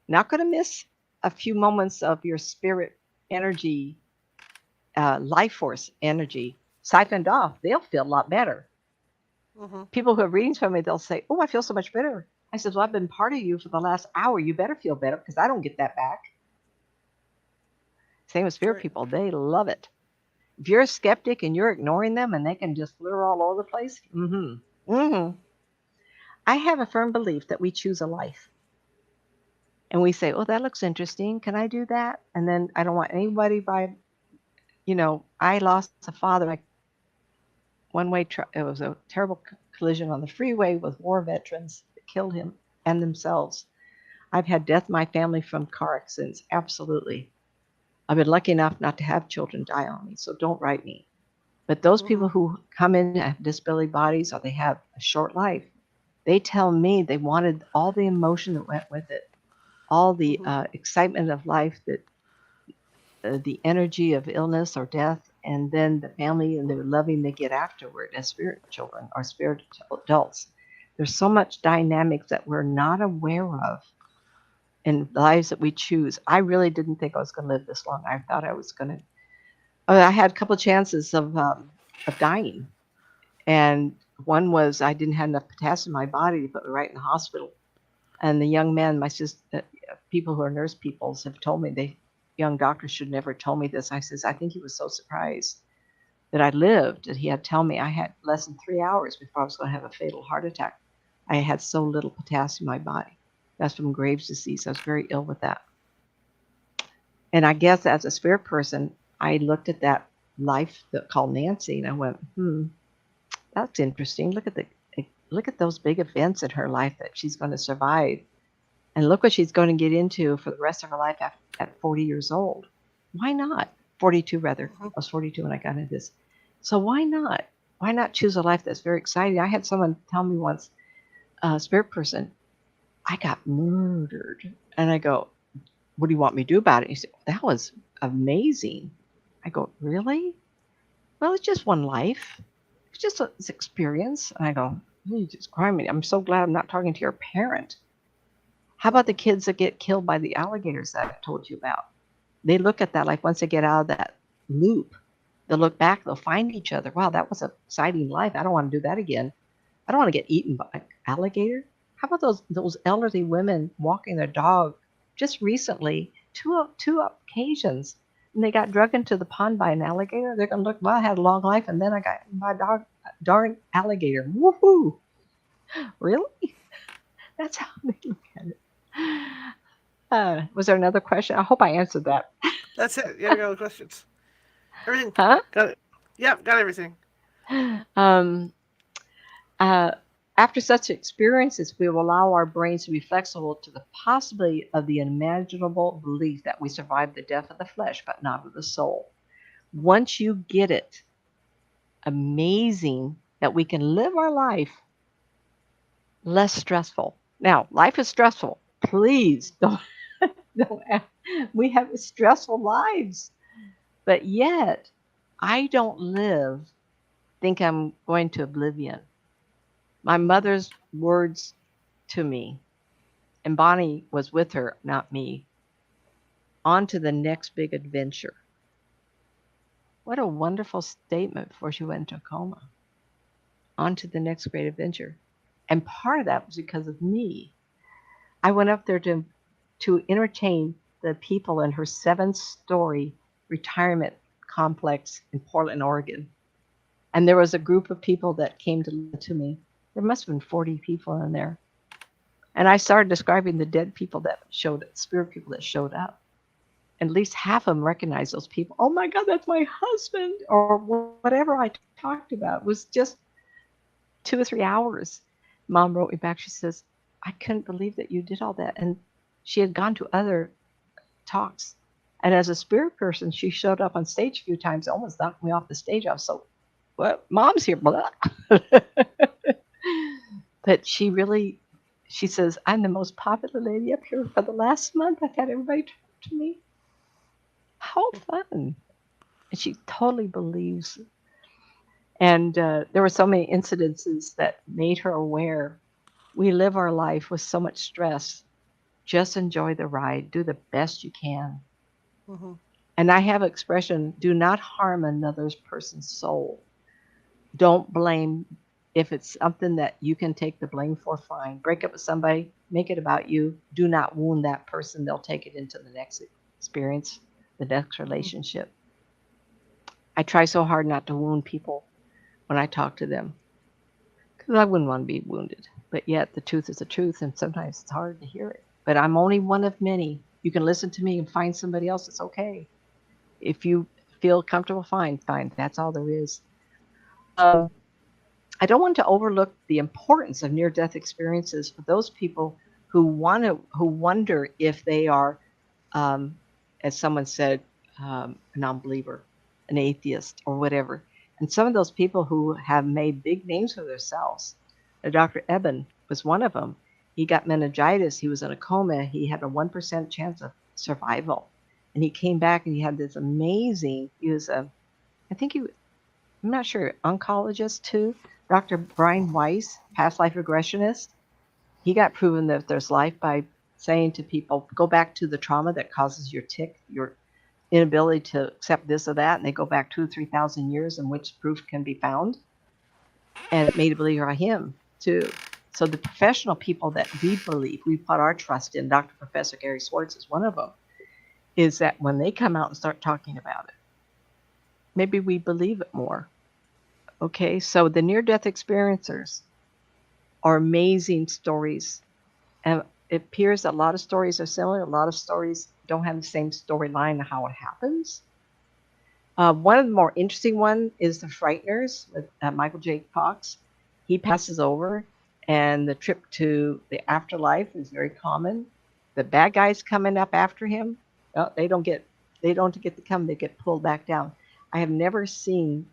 not going to miss a few moments of your spirit energy, life force energy siphoned off, they'll feel a lot better. Mm-hmm. People who have readings from me, they'll say, "Oh, I feel so much better." I said, "Well, I've been part of you for the last hour. You better feel better because I don't get that back." Same with spirit Right. people. They love it. If you're a skeptic and you're ignoring them and they can just flitter all over the place, I have a firm belief that we choose a life. And we say, "Oh, that looks interesting. Can I do that?" And then I don't want anybody I lost a father. It was a terrible collision on the freeway with war veterans that killed him and themselves. I've had death in my family from car accidents. Absolutely. I've been lucky enough not to have children die on me, so don't write me. But those people who come in and have disability bodies or they have a short life, they tell me they wanted all the emotion that went with it, all the excitement of life, that the energy of illness or death, and then the family and the loving they get afterward as spirit children or spirit adults. There's so much dynamics that we're not aware of in lives that we choose. I really didn't think I was going to live this long. I thought I was going to. I had a couple of chances of dying, and one was I didn't have enough potassium in my body to put me right in the hospital. And the young man, my sister, people who are nurse peoples have told me young doctors should never told me this. I says, I think he was so surprised that I lived that he had to tell me I had less than 3 hours before I was going to have a fatal heart attack. I had so little potassium in my body. That's from Graves' disease. I was very ill with that. And I guess as a spirit person, I looked at that life called Nancy, and I went, that's interesting. Look at those big events in her life that she's going to survive. And look what she's going to get into for the rest of her life at 40 years old. Why not? 42, rather. I was 42 when I got into this. So why not? Why not choose a life that's very exciting? I had someone tell me once, a spirit person, I got murdered. And I go, what do you want me to do about it? He said, that was amazing. I go, really? Well, it's just one life. It's just an experience. And I go, you just cry me. I'm so glad I'm not talking to your parent. How about the kids that get killed by the alligators that I told you about? They look at that like once they get out of that loop, they'll look back, they'll find each other. Wow, that was an exciting life. I don't want to do that again. I don't want to get eaten by an alligator. How about those elderly women walking their dog just recently, two occasions, and they got drug into the pond by an alligator? They're going to look, well, I had a long life, and then I got my darn alligator. Woohoo! Really? That's how they look at it. Was there another question? I hope I answered that. That's it. Yeah, I got all the questions. Everything. Huh? Got it. Yep, got everything. Um, uh, After such experiences, we will allow our brains to be flexible to the possibility of the unimaginable belief that we survived the death of the flesh, but not of the soul. Once you get it, amazing that we can live our life less stressful. Now, life is stressful. Please don't. We have stressful lives, but yet I don't think I'm going to oblivion. My mother's words to me, and Bonnie was with her, not me, on to the next big adventure. What a wonderful statement before she went into a coma. On to the next great adventure. And part of that was because of me. I went up there to entertain the people in her 7-story retirement complex in Portland, Oregon. And there was a group of people that came to me. There must have been 40 people in there. And I started describing the dead people that showed up, spirit people that showed up. And at least half of them recognized those people. Oh my God, that's my husband, or whatever I talked about. It was just 2 or 3 hours. Mom wrote me back. She says, I couldn't believe that you did all that. And she had gone to other talks. And as a spirit person, she showed up on stage a few times, almost knocked me off the stage. I was so, what? Mom's here. Blah. But she says, I'm the most popular lady up here for the last month. I've had everybody talk to me. How fun. And she totally believes. And there were so many incidences that made her aware. We live our life with so much stress. Just enjoy the ride. Do the best you can. Mm-hmm. And I have expression, do not harm another person's soul. Don't blame. If it's something that you can take the blame for, fine. Break up with somebody, make it about you. Do not wound that person. They'll take it into the next experience, the next relationship. I try so hard not to wound people when I talk to them because I wouldn't want to be wounded. But yet the truth is the truth, and sometimes it's hard to hear it. But I'm only one of many. You can listen to me and find somebody else. It's okay. If you feel comfortable, fine. That's all there is. I don't want to overlook the importance of near-death experiences for those people who wonder if they are, as someone said, a non-believer, an atheist, or whatever. And some of those people who have made big names for themselves. Dr. Eben was one of them. He got meningitis. He was in a coma. He had a 1% chance of survival. And he came back and he had this amazing, I'm not sure, oncologist too. Dr. Brian Weiss, past life regressionist. He got proven that there's life by saying to people, go back to the trauma that causes your tic, your inability to accept this or that, and they go back 2,000 or 3,000 years in which proof can be found. And it made a believer of him too. So the professional people that we believe, we put our trust in, Dr. Professor Gary Swartz is one of them, is that when they come out and start talking about it, maybe we believe it more. Okay, so the near-death experiencers are amazing stories. And it appears that a lot of stories are similar. A lot of stories don't have the same storyline of how it happens. One of the more interesting ones is the Frighteners with Michael J. Fox. He passes over, and the trip to the afterlife is very common. The bad guys coming up after him, they don't get to come. They get pulled back down. I have never seen.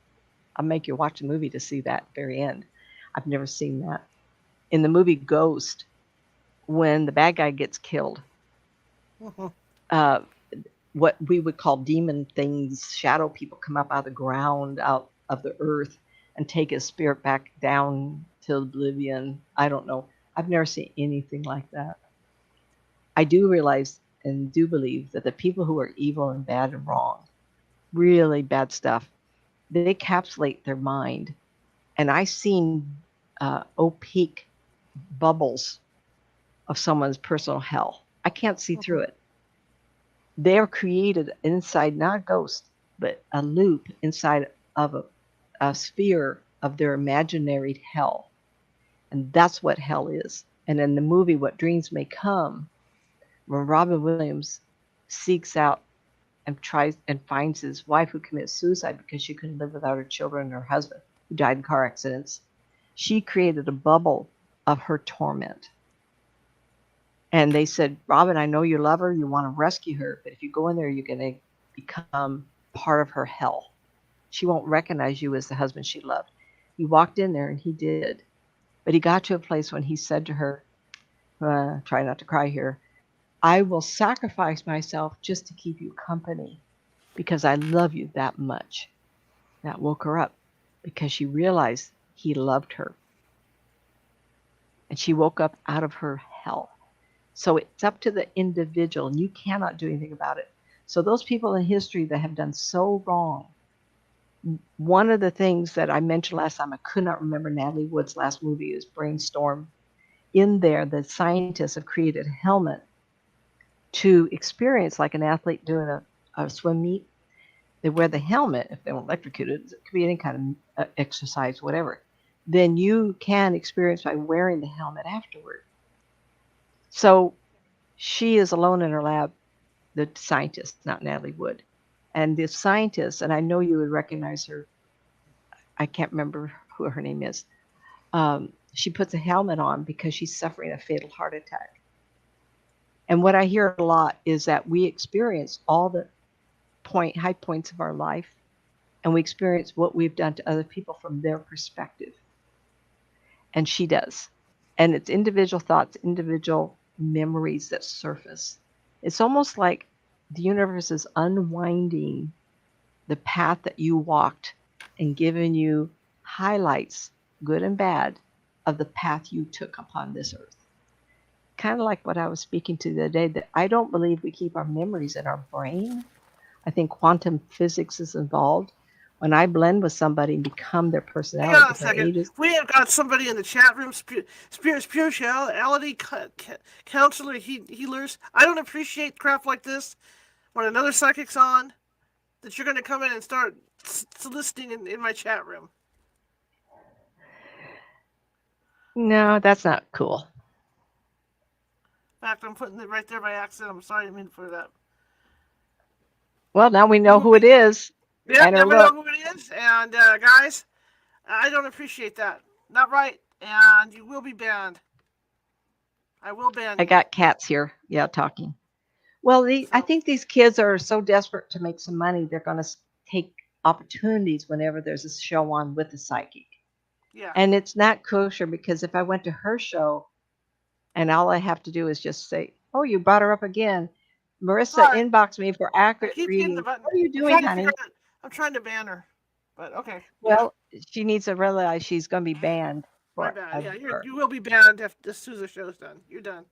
I'll make you watch a movie to see that very end. I've never seen that. In the movie Ghost, when the bad guy gets killed, what we would call demon things, shadow people come up out of the ground, out of the earth, and take his spirit back down to oblivion. I don't know. I've never seen anything like that. I do realize and do believe that the people who are evil and bad and wrong, really bad stuff, they encapsulate their mind. And I've seen opaque bubbles of someone's personal hell. I can't see through it. They're created inside, not a ghost, but a loop inside of a sphere of their imaginary hell. And that's what hell is. And in the movie, What Dreams May Come, when Robin Williams seeks out and tries and finds his wife who commits suicide because she couldn't live without her children and her husband who died in car accidents. She created a bubble of her torment. And they said, Robin, I know you love her, you want to rescue her, but if you go in there, you're going to become part of her hell. She won't recognize you as the husband she loved. He walked in there and he did. But he got to a place when he said to her, try not to cry here, I will sacrifice myself just to keep you company because I love you that much. That woke her up because she realized he loved her. And she woke up out of her hell. So it's up to the individual, and you cannot do anything about it. So those people in history that have done so wrong, one of the things that I mentioned last time, I could not remember Natalie Wood's last movie, is Brainstorm. In there, the scientists have created a helmet to experience like an athlete doing a swim meet. They wear the helmet if they weren't electrocuted. It could be any kind of exercise, whatever. Then you can experience by wearing the helmet afterward. So she is alone in her lab, the scientist, not Natalie Wood. And the scientist, and I know you would recognize her, I can't remember who her name is. She puts a helmet on because she's suffering a fatal heart attack. And what I hear a lot is that we experience all the high points of our life, and we experience what we've done to other people from their perspective. And she does. And it's individual thoughts, individual memories that surface. It's almost like the universe is unwinding the path that you walked and giving you highlights, good and bad, of the path you took upon this earth. Kind of like what I was speaking to the other day, that I don't believe we keep our memories in our brain. I think quantum physics is involved. When I blend with somebody and become their personality Hang at on a different second. ages. We have got somebody in the chat room, spirituality counselor, healers. I don't appreciate crap like this when another psychic's on, that you're going to come in and start soliciting in my chat room. No, that's not cool. In fact, I'm putting it right there by accident. I'm sorry, I didn't mean for that. Well, now we know who it is. Yeah, now we know who it is. And guys, I don't appreciate that. Not right. And you will be banned. I will ban you. I got cats here. Yeah, talking. Well, I think these kids are so desperate to make some money, they're going to take opportunities whenever there's a show on with a psychic. Yeah. And it's not kosher because if I went to her show and all I have to do is just say, oh, you brought her up again. Marissa inboxed me for accurate reading. What are you doing, honey? I'm trying to ban her. But okay. Well, she needs to realize she's going to be banned. My bad. Yeah, you will be banned as soon as the show's done. You're done.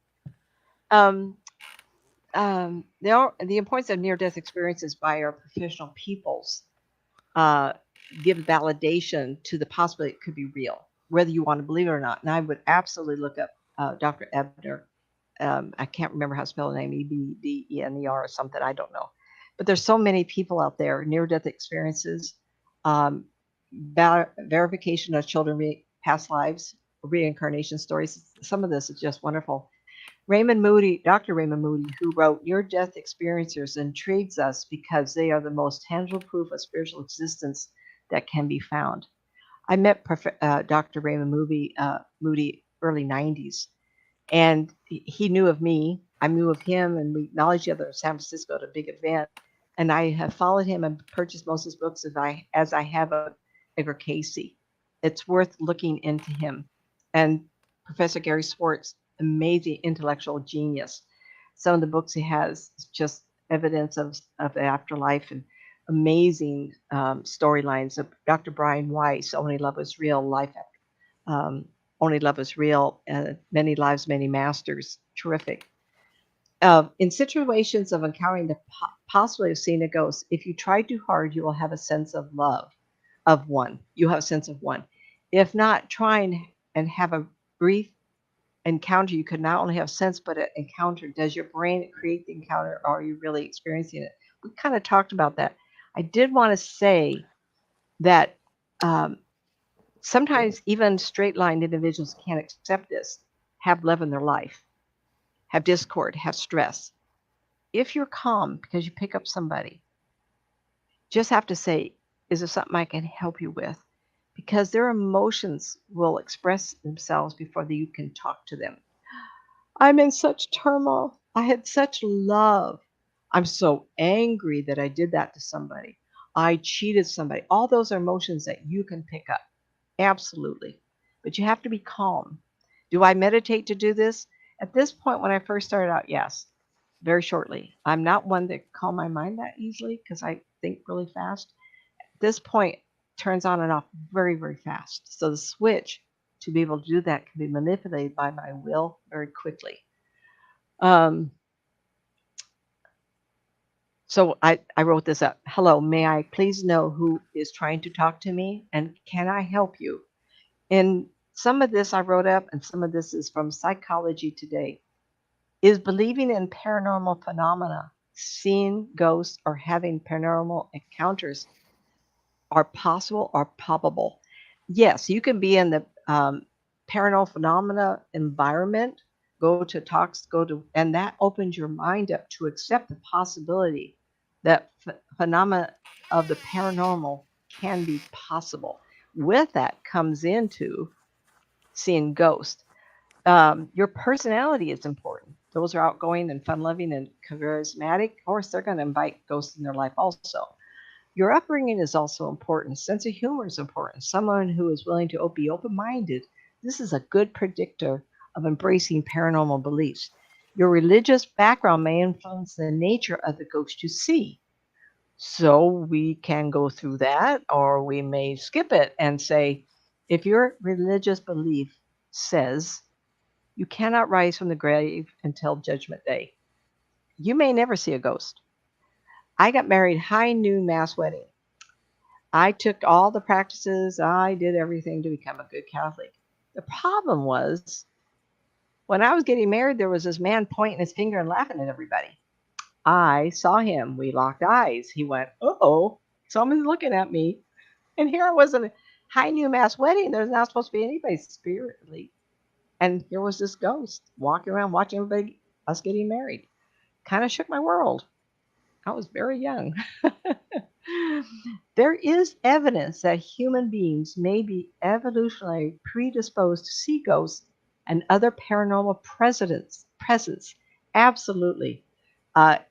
The importance of near-death experiences by our professional peoples give validation to the possibility it could be real, whether you want to believe it or not. And I would absolutely look up Dr. Ebner. I can't remember how to spell the name, Ebdener or something. I don't know. But there's so many people out there, near-death experiences, verification of children past lives, reincarnation stories. Some of this is just wonderful. Dr. Raymond Moody, who wrote Near-Death Experiencers, intrigues us because they are the most tangible proof of spiritual existence that can be found. I met Dr. Raymond Moody early 90s, and he knew of me. I knew of him, and we acknowledged each other in San Francisco at a big event. And I have followed him and purchased most of his books as I have Edgar Casey. It's worth looking into him. And Professor Gary Schwartz, amazing intellectual genius. Some of the books he has just evidence of the afterlife and amazing storylines of Dr. Brian Weiss, Only Love Is Real, Only Love Is Real, Many Lives, Many Masters. Terrific. In situations of encountering the possibility of seeing a ghost, if you try too hard, you will have a sense of love of one. You have a sense of one. If not, try and have a brief encounter. You could not only have sense, but an encounter. Does your brain create the encounter, or are you really experiencing it? We kind of talked about that. I did want to say that sometimes even straight-line individuals can't accept this, have love in their life, have discord, have stress. If you're calm because you pick up somebody, just have to say, is there something I can help you with? Because their emotions will express themselves before you can talk to them. I'm in such turmoil. I had such love. I'm so angry that I did that to somebody. I cheated somebody. All those are emotions that you can pick up. Absolutely. But you have to be calm. Do I meditate to do this? At this point, when I first started out, yes, very shortly. I'm not one that calm my mind that easily because I think really fast. At this point, turns on and off very, very fast. So the switch to be able to do that can be manipulated by my will very quickly. Um, so I wrote this up. Hello, may I please know who is trying to talk to me and can I help you? And some of this I wrote up and some of this is from Psychology Today. Is believing in paranormal phenomena, seeing ghosts, or having paranormal encounters are possible or probable? Yes, you can be in the paranormal phenomena environment, go to talks, and that opens your mind up to accept the possibility that phenomena of the paranormal can be possible. With that comes into seeing ghosts. Your personality is important. Those are outgoing and fun loving and charismatic. Of course, they're going to invite ghosts in their life also. Your upbringing is also important. Sense of humor is important. Someone who is willing to be open minded. This is a good predictor of embracing paranormal beliefs. Your religious background may influence the nature of the ghost you see. So we can go through that, or we may skip it and say, if your religious belief says you cannot rise from the grave until Judgment Day, you may never see a ghost. I got married high noon mass wedding. I took all the practices. I did everything to become a good Catholic. The problem was when I was getting married, there was this man pointing his finger and laughing at everybody. I saw him. We locked eyes. He went, uh-oh, someone's looking at me. And here I was in a high noon mass wedding. There's not supposed to be anybody spiritually. And here was this ghost walking around watching everybody, us getting married. Kind of shook my world. I was very young. There is evidence that human beings may be evolutionarily predisposed to see ghosts and other paranormal presence. Absolutely.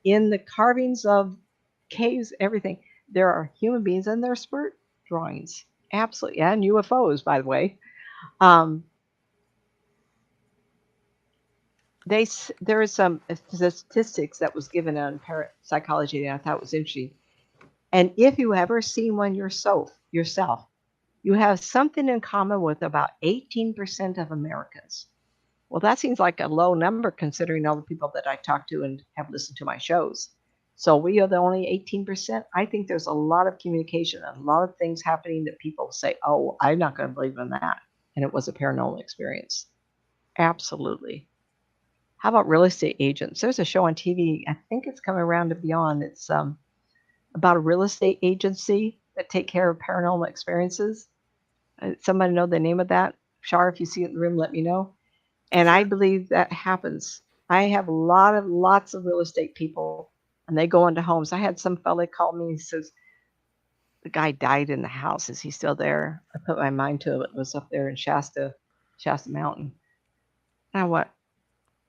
In the carvings of caves, everything, there are human beings and there are spirit drawings. Absolutely. And UFOs, by the way. Um, there is some statistics that was given on parapsychology that I thought was interesting. And if you ever seen one yourself, you have something in common with about 18% of Americans. Well, that seems like a low number considering all the people that I talk to and have listened to my shows. So we are the only 18%. I think there's a lot of communication and a lot of things happening that people say, oh, I'm not going to believe in that. And it was a paranormal experience. Absolutely. How about real estate agents? There's a show on TV. I think it's coming around to Beyond. It's about a real estate agency that take care of paranormal experiences. Somebody know the name of that? Shar, if you see it in the room, let me know. And I believe that happens. I have lots of real estate people, and they go into homes. I had some fella call me. He says, the guy died in the house. Is he still there? I put my mind to it. It was up there in Shasta Mountain. And I went,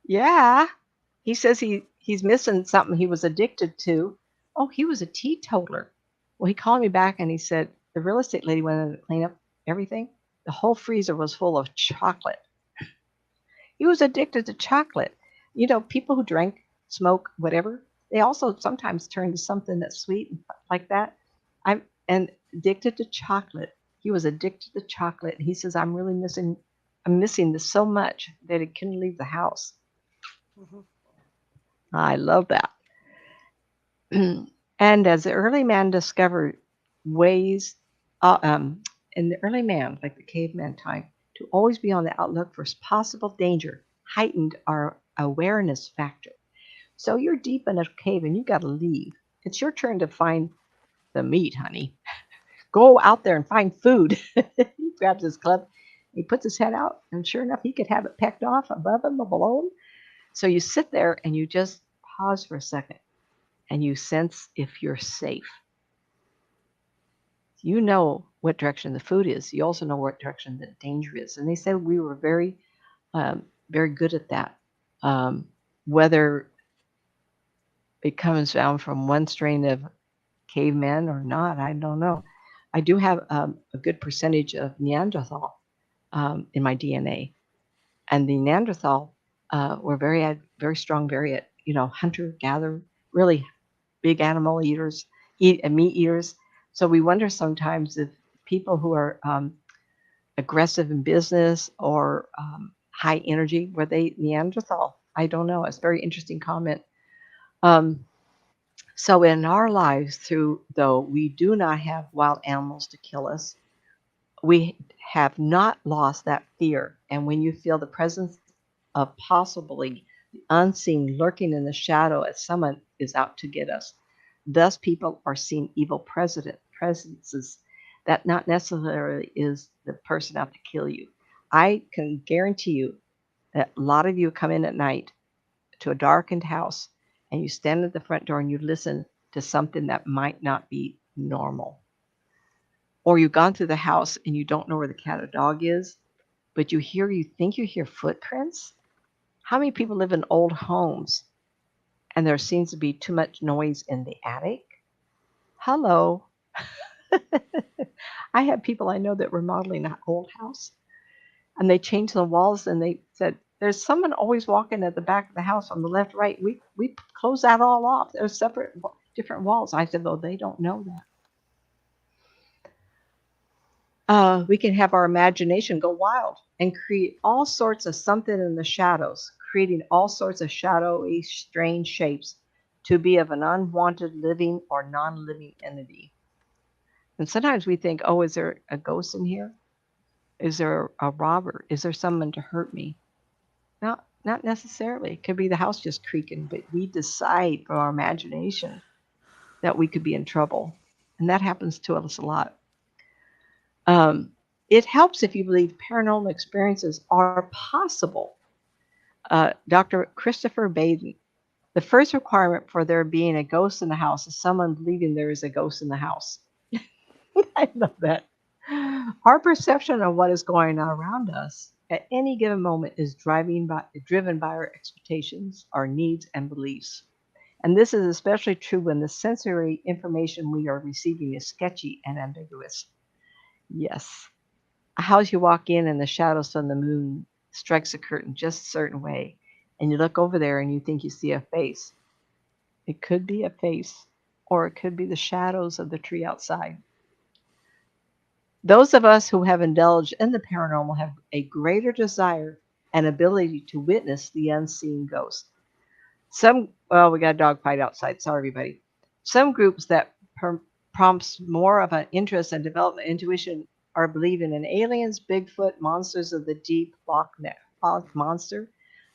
yeah. He says he's missing something he was addicted to. Oh, he was a teetotaler. Well, he called me back and he said the real estate lady went in to clean up everything. The whole freezer was full of chocolate. He was addicted to chocolate. You know, people who drink, smoke, whatever, they also sometimes turn to something that's sweet and like that. I'm addicted to chocolate. He was addicted to chocolate. He says, I'm missing this so much that he couldn't leave the house. Mm-hmm. I love that. And as the early man discovered ways, in the early man, like the caveman time, to always be on the outlook for possible danger, heightened our awareness factor. So you're deep in a cave and you got to leave. It's your turn to find the meat, honey. Go out there and find food. He grabs his club, he puts his head out, and sure enough, he could have it pecked off above him or below him. So you sit there and you just pause for a second and you sense if you're safe. You know what direction the food is. You also know what direction the danger is. And they said we were very good at that. Whether it comes down from one strain of cavemen or not, I don't know. I do have a good percentage of Neanderthal in my DNA, and the Neanderthal were very strong, hunter gatherer, really big animal eaters, meat eaters. So we wonder sometimes if people who are aggressive in business or high energy were they Neanderthal? I don't know. It's a very interesting comment. Um, so in our lives, though we do not have wild animals to kill us, we have not lost that fear. And when you feel the presence of possibly the unseen lurking in the shadow as someone is out to get us, thus people are seeing evil presences that not necessarily is the person out to kill you. I can guarantee you that a lot of you come in at night to a darkened house and you stand at the front door and you listen to something that might not be normal. Or you've gone through the house and you don't know where the cat or dog is, but you think you hear footprints. How many people live in old homes and there seems to be too much noise in the attic? Hello. I have people I know that were remodeling an old house and they changed the walls and they said, there's someone always walking at the back of the house on the left, right. We close that all off. There's different walls. I said, well, they don't know that. We can have our imagination go wild and create all sorts of something in the shadows, creating all sorts of shadowy, strange shapes to be of an unwanted living or non living entity. And sometimes we think, oh, is there a ghost in here? Is there a robber? Is there someone to hurt me? Not necessarily. It could be the house just creaking, but we decide from our imagination that we could be in trouble. And that happens to us a lot. Um, it helps if you believe paranormal experiences are possible. Dr. Christopher Baden. The first requirement for there being a ghost in the house is someone believing there is a ghost in the house. I love that. Our perception of what is going on around us at any given moment is driven by our expectations, our needs, and beliefs. And this is especially true when the sensory information we are receiving is sketchy and ambiguous. Yes. A house you walk in and the shadows from the moon strikes a curtain just a certain way, and you look over there and you think you see a face. It could be a face, or it could be the shadows of the tree outside. Those of us who have indulged in the paranormal have a greater desire and ability to witness the unseen ghost. We got a dog fight outside. Sorry, everybody. Some groups that prompts more of an interest and development intuition are believing in aliens, Bigfoot, monsters of the deep, Loch Ness monster,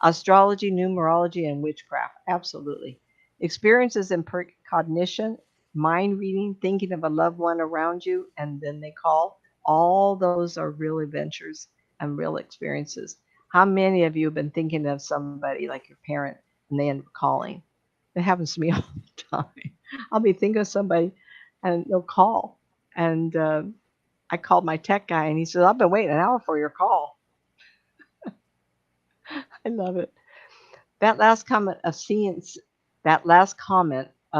astrology, numerology, and witchcraft. Absolutely. Experiences in precognition, mind reading, thinking of a loved one around you, and then they call. All those are real adventures and real experiences. How many of you have been thinking of somebody like your parent and they end up calling? It happens to me all the time. I'll be thinking of somebody and they'll call. And I called my tech guy and he said, I've been waiting an hour for your call. I love it. That last comment of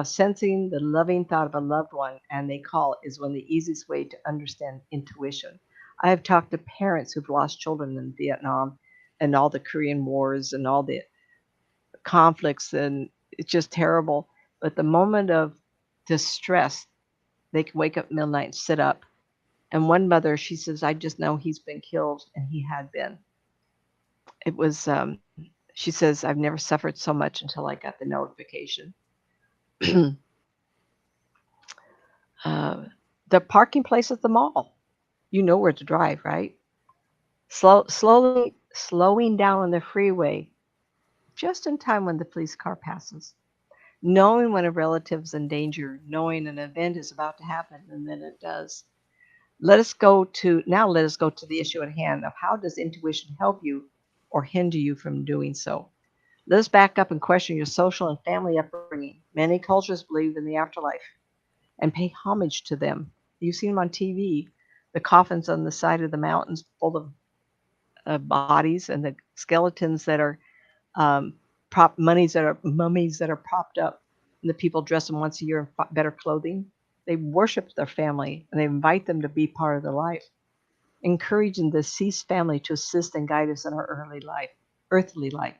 sensing the loving thought of a loved one and they call is one of the easiest way to understand intuition. I have talked to parents who've lost children in Vietnam and all the Korean wars and all the conflicts, and it's just terrible. But the moment of distress, they can wake up midnight and sit up. And one mother, she says, I just know he's been killed, and he had been. It was, she says, I've never suffered so much until I got the notification. uh, the parking place at the mall. You know where to drive, right? Slowing down on the freeway just in time when the police car passes. Knowing when a relative's in danger, knowing an event is about to happen, and then it does. Let us go to the issue at hand of how does intuition help you or hinder you from doing so. Let us back up and question your social and family upbringing. Many cultures believe in the afterlife and pay homage to them. You've seen them on TV, the coffins on the side of the mountains full of bodies and the skeletons that are mummies that are propped up, and the people dress them once a year in better clothing. They worship their family and they invite them to be part of their life, encouraging the deceased family to assist and guide us in our earthly life.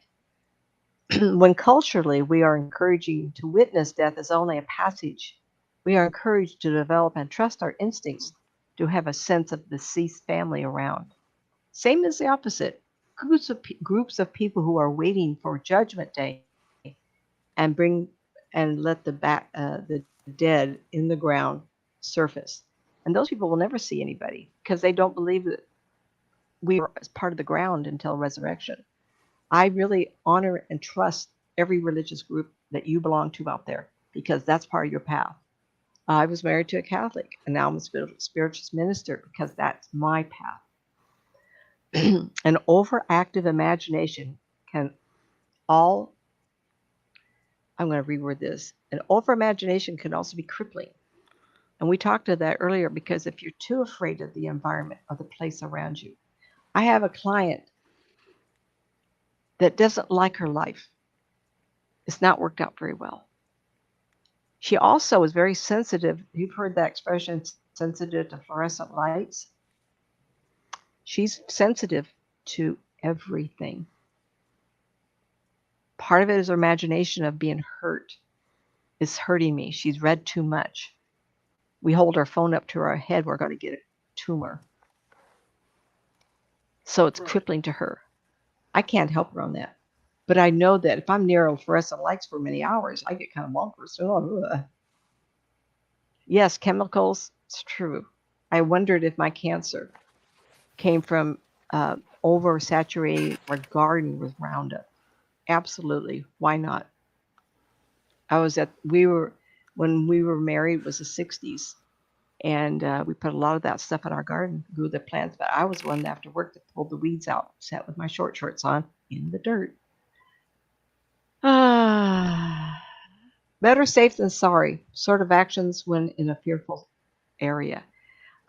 When culturally we are encouraging to witness death as only a passage, we are encouraged to develop and trust our instincts to have a sense of the deceased family around. Same as the opposite. Groups of people who are waiting for Judgment Day and let the dead in the ground surface. And those people will never see anybody because they don't believe that we are as part of the ground until resurrection. I really honor and trust every religious group that you belong to out there because that's part of your path. I was married to a Catholic and now I'm a spiritual minister because that's my path. An overactive imagination can all, I'm going to reword this, an over imagination can also be crippling. And we talked to that earlier because if you're too afraid of the environment or the place around you, I have a client that doesn't like her life. It's not worked out very well. She also is very sensitive. You've heard that expression, sensitive to fluorescent lights. She's sensitive to everything. Part of it is her imagination of being hurt. It's hurting me. She's read too much. We hold our phone up to our head, we're going to get a tumor. So it's crippling to her. I can't help her on that. But I know that if I'm near fluorescent lights for many hours, I get kind of bonkers. Yes, chemicals, it's true. I wondered if my cancer came from oversaturating our garden with Roundup. Absolutely. Why not? When we were married, it was the 60s. And we put a lot of that stuff in our garden, grew the plants. But I was the one after work that pulled the weeds out, sat with my short shorts on in the dirt. Better safe than sorry. Sort of actions when in a fearful area.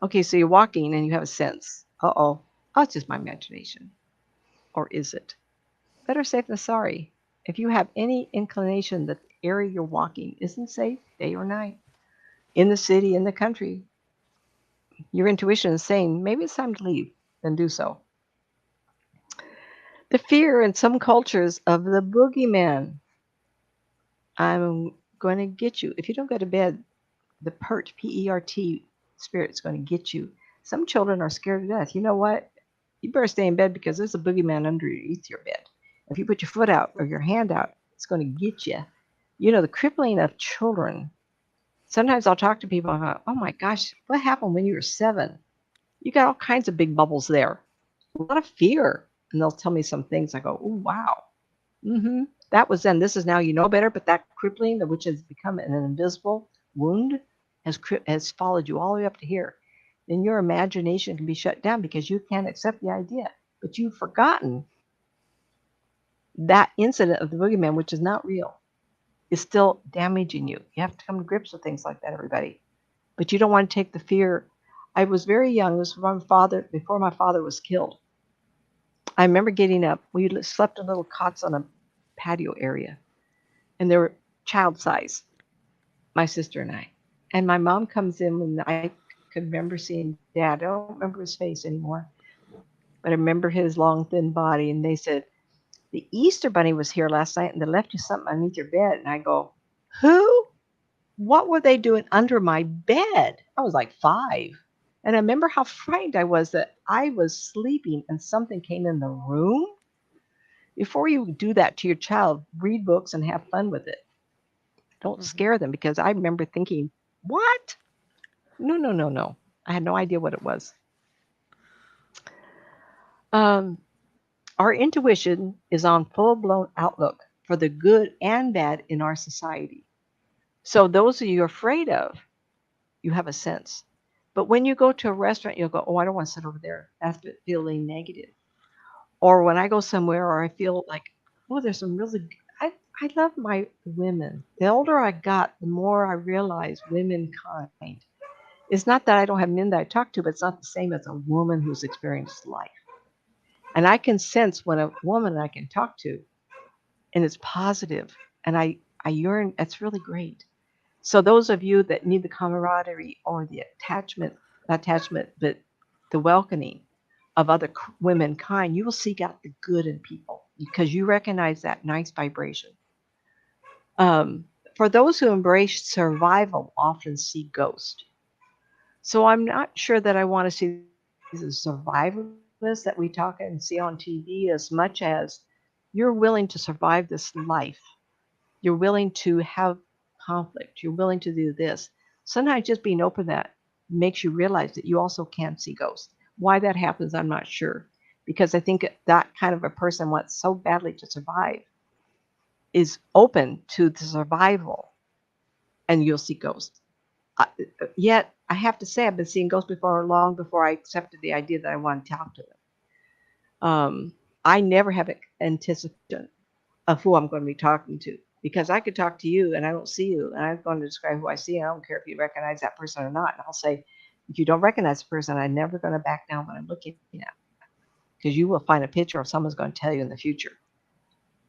Okay, so you're walking and you have a sense. Oh, it's just my imagination. Or is it? Better safe than sorry. If you have any inclination that the area you're walking isn't safe, day or night, in the city, in the country, your intuition is saying maybe it's time to leave, then do so. The fear in some cultures of the boogeyman. I'm going to get you. If you don't go to bed, the PERT, P-E-R-T, spirit's going to get you. Some children are scared to death. You know what? You better stay in bed because there's a boogeyman underneath your bed. If you put your foot out or your hand out, it's going to get you. You know, the crippling of children. Sometimes I'll talk to people and go, oh my gosh, what happened when you were 7? You got all kinds of big bubbles there. A lot of fear. And they'll tell me some things. I go, oh, wow. That was then. This is now you know better, but that crippling, which has become an invisible wound, has followed you all the way up to here. Then your imagination can be shut down because you can't accept the idea. But you've forgotten that incident of the boogeyman, which is not real, is still damaging you. You have to come to grips with things like that, everybody. But you don't want to take the fear. I was very young. This was before my father was killed. I remember getting up. We slept in little cots on a patio area, and they were child size, my sister and I. And my mom comes in, and I could remember seeing Dad. I don't remember his face anymore, but I remember his long, thin body. And they said, the Easter Bunny was here last night, and they left you something underneath your bed. And I go, who? What were they doing under my bed? I was like 5. And I remember how frightened I was that I was sleeping and something came in the room. Before you do that to your child, read books and have fun with it. Don't scare them, because I remember thinking, what? No. I had no idea what it was. Our intuition is on full-blown outlook for the good and bad in our society. So those of you afraid of, you have a sense. But when you go to a restaurant, you'll go, oh, I don't want to sit over there. That's feeling negative. Or when I go somewhere or I feel like, oh, there's some really. I love my women. The older I got, the more I realized womankind. It's not that I don't have men that I talk to, but it's not the same as a woman who's experienced life. And I can sense when a woman I can talk to, and it's positive, and I yearn. It's really great. So those of you that need the camaraderie or the attachment, not attachment, but the welcoming of other womankind, you will seek out the good in people because you recognize that nice vibration. Um, for those who embrace survival, often see ghosts. So I'm not sure that I want to see the survivalists that we talk and see on TV as much as you're willing to survive this life. You're willing to have conflict. You're willing to do this. Sometimes just being open that makes you realize that you also can see ghosts. Why that happens, I'm not sure. Because I think that kind of a person wants so badly to survive is open to the survival and you'll see ghosts. Uh, Yet, I have to say, I've been seeing ghosts before long before I accepted the idea that I want to talk to them. I never have an anticipation of who I'm going to be talking to because I could talk to you and I don't see you and I'm going to describe who I see. And I don't care if you recognize that person or not. And I'll say, if you don't recognize the person, I'm never going to back down what I'm looking at because you will find a picture of someone's going to tell you in the future.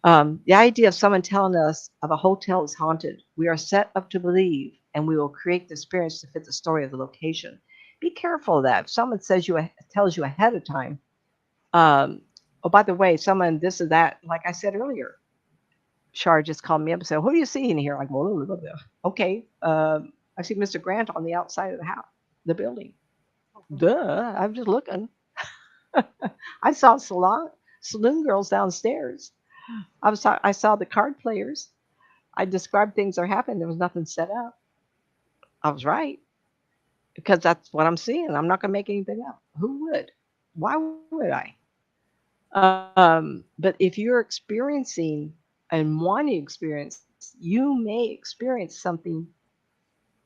The idea of someone telling us of a hotel is haunted, we are set up to believe, and we will create the experience to fit the story of the location. Be careful of that. If someone tells you ahead of time, um, oh, by the way, someone this or that, like I said earlier, Shar just called me up and said, "Who do you see in here?" Like, well, okay, I see Mr. Grant on the outside of the house, the building. Duh, I'm just looking. I saw saloon girls downstairs. I saw the card players. I described things that happened. There was nothing set up. I was right because that's what I'm seeing. I'm not going to make anything up. Who would? Why would I? But if you're experiencing and wanting to experience, you may experience something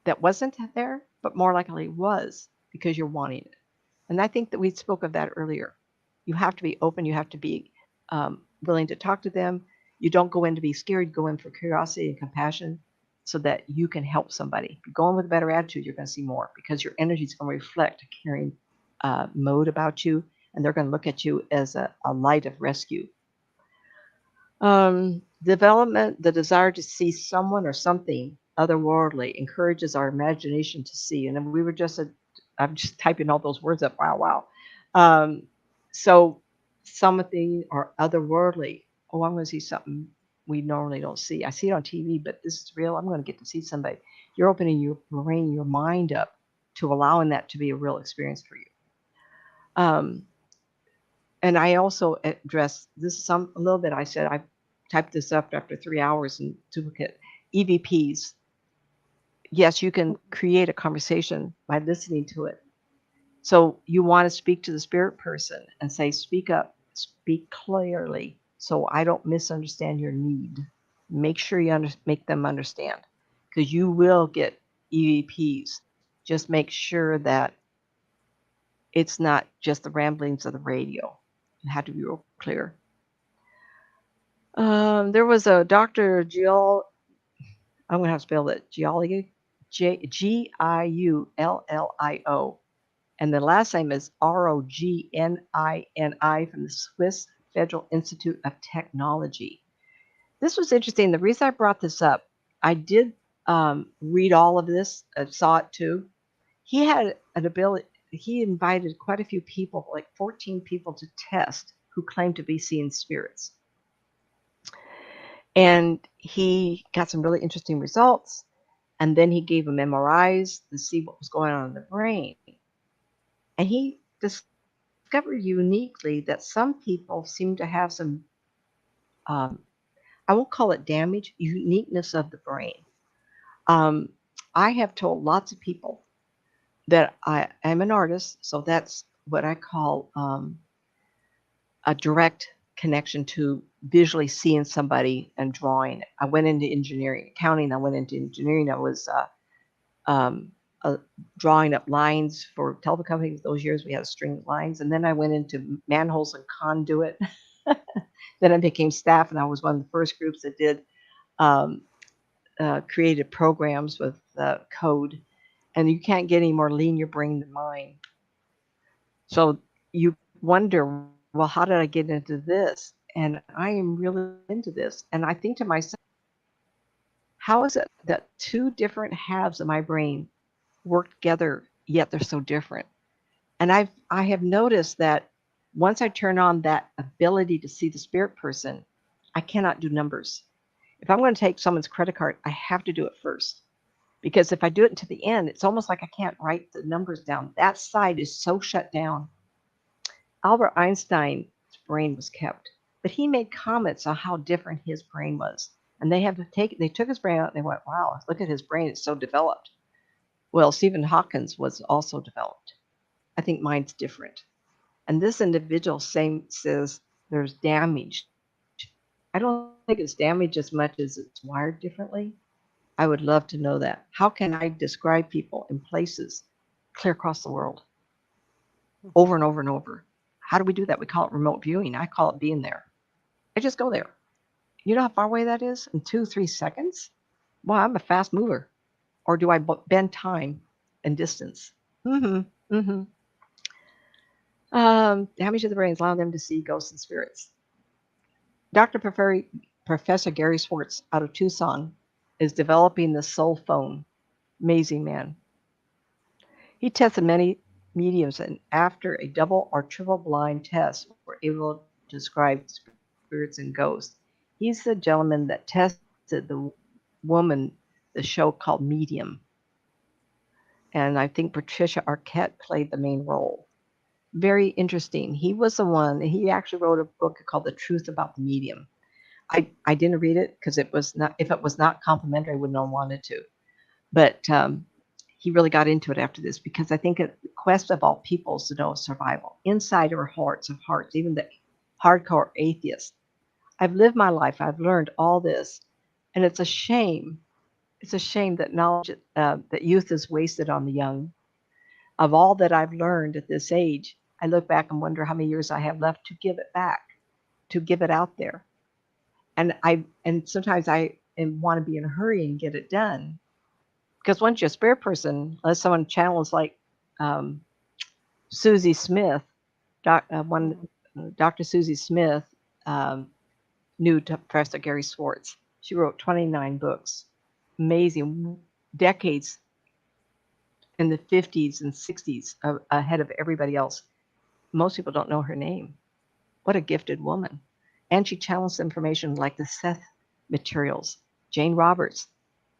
that wasn't there, but more likely was because you're wanting it. And I think that we spoke of that earlier. You have to be open. You have to be willing to talk to them. You don't go in to be scared. Go in for curiosity and compassion so that you can help somebody. If you go in with a better attitude, you're going to see more because your energy is going to reflect a caring mode about you, and they're going to look at you as a light of rescue. Development, the desire to see someone or something otherworldly encourages our imagination to see. And then we were just, I'm just typing all those words up. Wow, wow. Um, so something or otherworldly. Oh, I'm going to see something we normally don't see. I see it on TV, but this is real. I'm going to get to see somebody. You're opening your brain, your mind up to allowing that to be a real experience for you. Um, and I also address this some a little bit. I said I typed this up after 3 hours in duplicate EVPs. Yes, you can create a conversation by listening to it. So you want to speak to the spirit person and say, "Speak up, speak clearly, so I don't misunderstand your need." Make sure you make them understand, because you will get EVPs. Just make sure that it's not just the ramblings of the radio. You have to be real clear. There was a Dr. I'm going to have to spell it, Giullio, and the last name is Rognini from the Swiss Federal Institute of Technology. This was interesting. The reason I brought this up, I did read all of this, I saw it too. He had an ability, he invited quite a few people, like 14 people to test who claimed to be seeing spirits. And he got some really interesting results. And then he gave them MRIs to see what was going on in the brain. And he discovered uniquely that some people seem to have some, um, I won't call it damage, uniqueness of the brain. Um, I have told lots of people that I am an artist, so that's what I call a direct connection to visually seeing somebody and drawing. I went into engineering, accounting. I went into engineering. I was um, drawing up lines for telephone companies. Those years we had a string of lines, and then I went into manholes and conduit. Then I became staff, and I was one of the first groups that did um, created programs with code. And you can't get any more linear brain than mine. So you wonder, well, how did I get into this? And I am really into this. And I think to myself, how is it that two different halves of my brain work together, yet they're so different? And I have noticed that once I turn on that ability to see the spirit person, I cannot do numbers. If I'm going to take someone's credit card, I have to do it first. Because if I do it to the end, it's almost like I can't write the numbers down. That side is so shut down. Albert Einstein's brain was kept, but he made comments on how different his brain was. And they took his brain out and they went, wow, look at his brain, it's so developed. Well, Stephen Hawkins was also developed. I think mine's different. And this individual says there's damage. I don't think it's damage as much as it's wired differently. I would love to know that. How can I describe people in places clear across the world over and over and over? How do we do that? We call it remote viewing. I call it being there. I just go there. You know how far away that is in 2-3 seconds? Well, I'm a fast mover. Or do I bend time and distance? Mm-hmm. Mm-hmm. Damage to the brains, allow them to see ghosts and spirits. Professor Gary Schwartz out of Tucson is developing the soul phone. Amazing man. He tested many mediums, and after a double or triple blind test, were able to describe spirits and ghosts. He's the gentleman that tested the woman, the show called Medium. And I think Patricia Arquette played the main role. Very interesting. He was the one, he actually wrote a book called The Truth About the Medium. I didn't read it because it was not, if it was not complimentary, I wouldn't have wanted to. But he really got into it after this because I think the quest of all peoples to know survival inside our hearts of hearts, even the hardcore atheists. I've lived my life. I've learned all this, and it's a shame. It's a shame that knowledge that youth is wasted on the young. Of all that I've learned at this age, I look back and wonder how many years I have left to give it back, to give it out there. And sometimes I want to be in a hurry and get it done. Because once you're a spirit person, unless someone channels like Susie Smith, Dr. Susie Smith knew Professor Gary Schwartz. She wrote 29 books. Amazing. Decades in the 50s and 60s ahead of everybody else. Most people don't know her name. What a gifted woman. And she channels information like the Seth materials. Jane Roberts,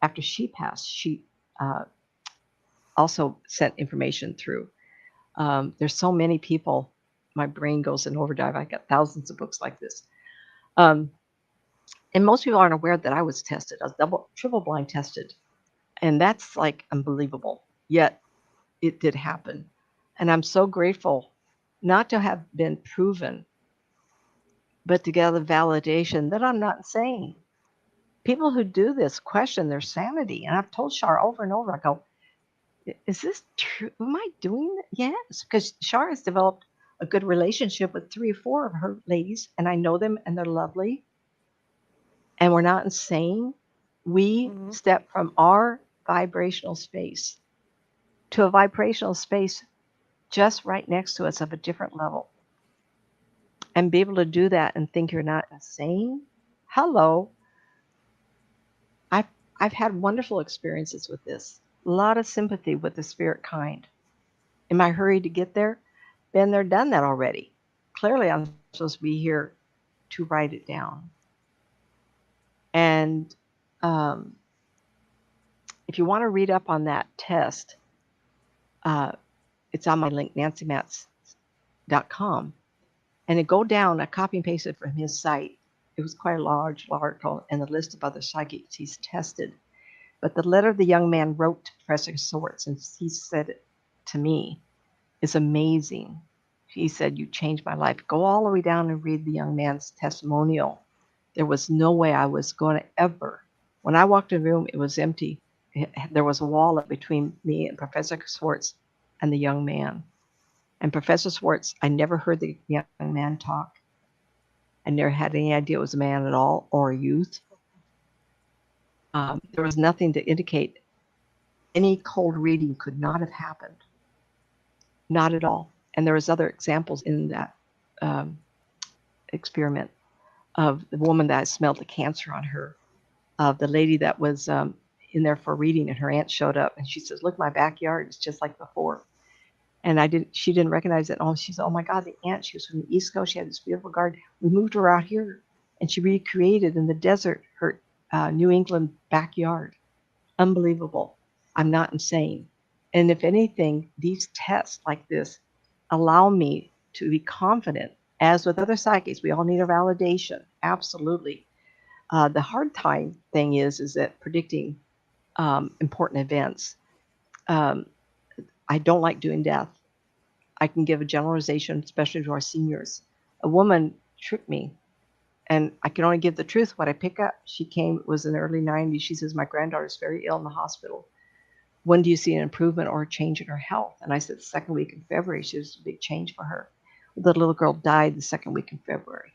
after she passed, she also sent information through. There's so many people. My brain goes in overdrive. I got thousands of books like this. And most people aren't aware that I was tested. I was triple blind tested. And that's like unbelievable. Yet it did happen. And I'm so grateful not to have been proven, but to get the validation that I'm not insane. People who do this question their sanity. And I've told Shar over and over, I go, is this true? Am I doing that? Yes. Because Shar has developed a good relationship with 3 or 4 of her ladies, and I know them and they're lovely. And we're not insane. We step from our vibrational space to a vibrational space just right next to us of a different level. And be able to do that and think you're not insane. Hello. I've had wonderful experiences with this. A lot of sympathy with the spirit kind. Am I hurried to get there? Been there, done that already. Clearly, I'm supposed to be here to write it down. And if you want to read up on that test, it's on my link, nancymatzpsychic.com. And go down, I copy and pasted from his site. It was quite a large article and a list of other psychics he's tested. But the letter the young man wrote to Professor Schwartz, and he said it to me, is amazing. He said, you changed my life. Go all the way down and read the young man's testimonial. There was no way I was going to ever. When I walked in the room, it was empty. There was a wall between me and Professor Schwartz and the young man. And Professor Schwartz, I never heard the young man talk. I never had any idea it was a man at all or a youth. There was nothing to indicate any cold reading could not have happened. Not at all. And there was other examples in that um, experiment of the woman that smelled the cancer on her, of the lady that was in there for reading, and her aunt showed up, and she says, "Look, my backyard is just like before." And she didn't recognize it. Oh, she said, "Oh my God, the aunt, she was from the East Coast. She had this beautiful garden. We moved her out here, and she recreated in the desert her New England backyard. Unbelievable. I'm not insane." And if anything, these tests like this allow me to be confident. As with other psychics, we all need a validation. Absolutely. The hard time thing is that predicting important events. Um, I don't like doing death. I can give a generalization, especially to our seniors. A woman tricked me, and I can only give the truth. What I pick up, she came, it was in the early 90s. She says, "My granddaughter's very ill in the hospital. When do you see an improvement or a change in her health?" And I said, "The second week in February." She was a big change for her. The little girl died the second week in February.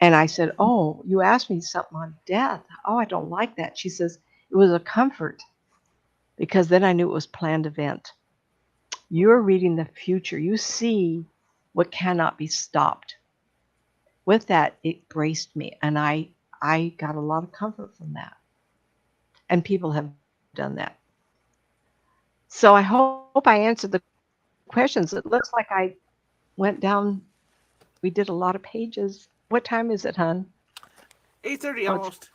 And I said, "Oh, you asked me something on death. Oh, I don't like that." She says, "It was a comfort because then I knew it was a planned event." You're reading the future. You see what cannot be stopped. With that, it braced me, and I got a lot of comfort from that. And people have done that. So I hope I answered the questions. It looks like I went down. We did a lot of pages. What time is it, hon? 8:30 Oh, almost.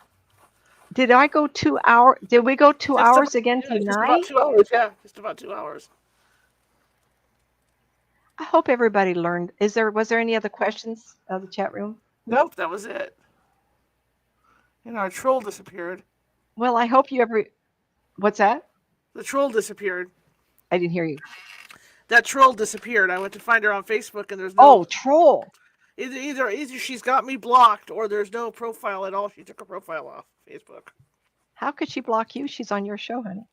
did I go 2 hours? Did we go two Just hours about, again yeah, just about tonight? 2 hours. Yeah, just about 2 hours. I hope everybody learned. Was there any other questions of the chat room? Nope, that was it. Our troll disappeared. Well, I hope you ever. What's that? The troll disappeared. I didn't hear you. That troll disappeared. I went to find her on Facebook, and there's Oh, no troll. either she's got me blocked or there's no profile at all. She took her profile off Facebook. How could she block you? She's on your show, honey.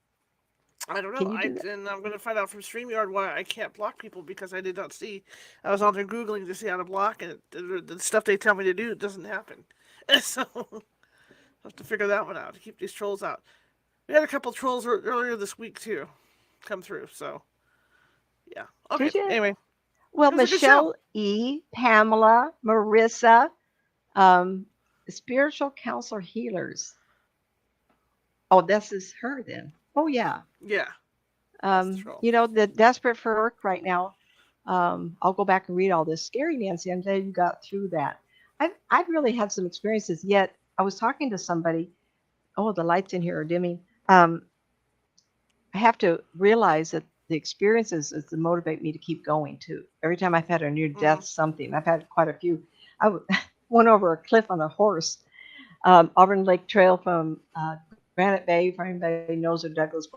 I don't know. Can you do that? And I'm going to find out from StreamYard why I can't block people because I did not see. I was on there googling to see how to block, and the stuff they tell me to do doesn't happen. And so I have to figure that one out to keep these trolls out. We had a couple trolls earlier this week too, come through. So yeah. Okay. Did you? Anyway, Well, it was a good show. Michelle E., Pamela, Marissa, um, spiritual counselor healers. Oh, this is her then. Oh, yeah. Yeah. That's the troll. The desperate for work right now. I'll go back and read all this. Scary, Nancy. I'm glad you got through that. I've really had some experiences. Yet I was talking to somebody. Oh, the lights in here are dimming. I have to realize that the experiences is to motivate me to keep going too. Every time I've had a near death something, I've had quite a few. I went over a cliff on a horse, Auburn Lake Trail from Granite Bay, if anybody knows where Douglas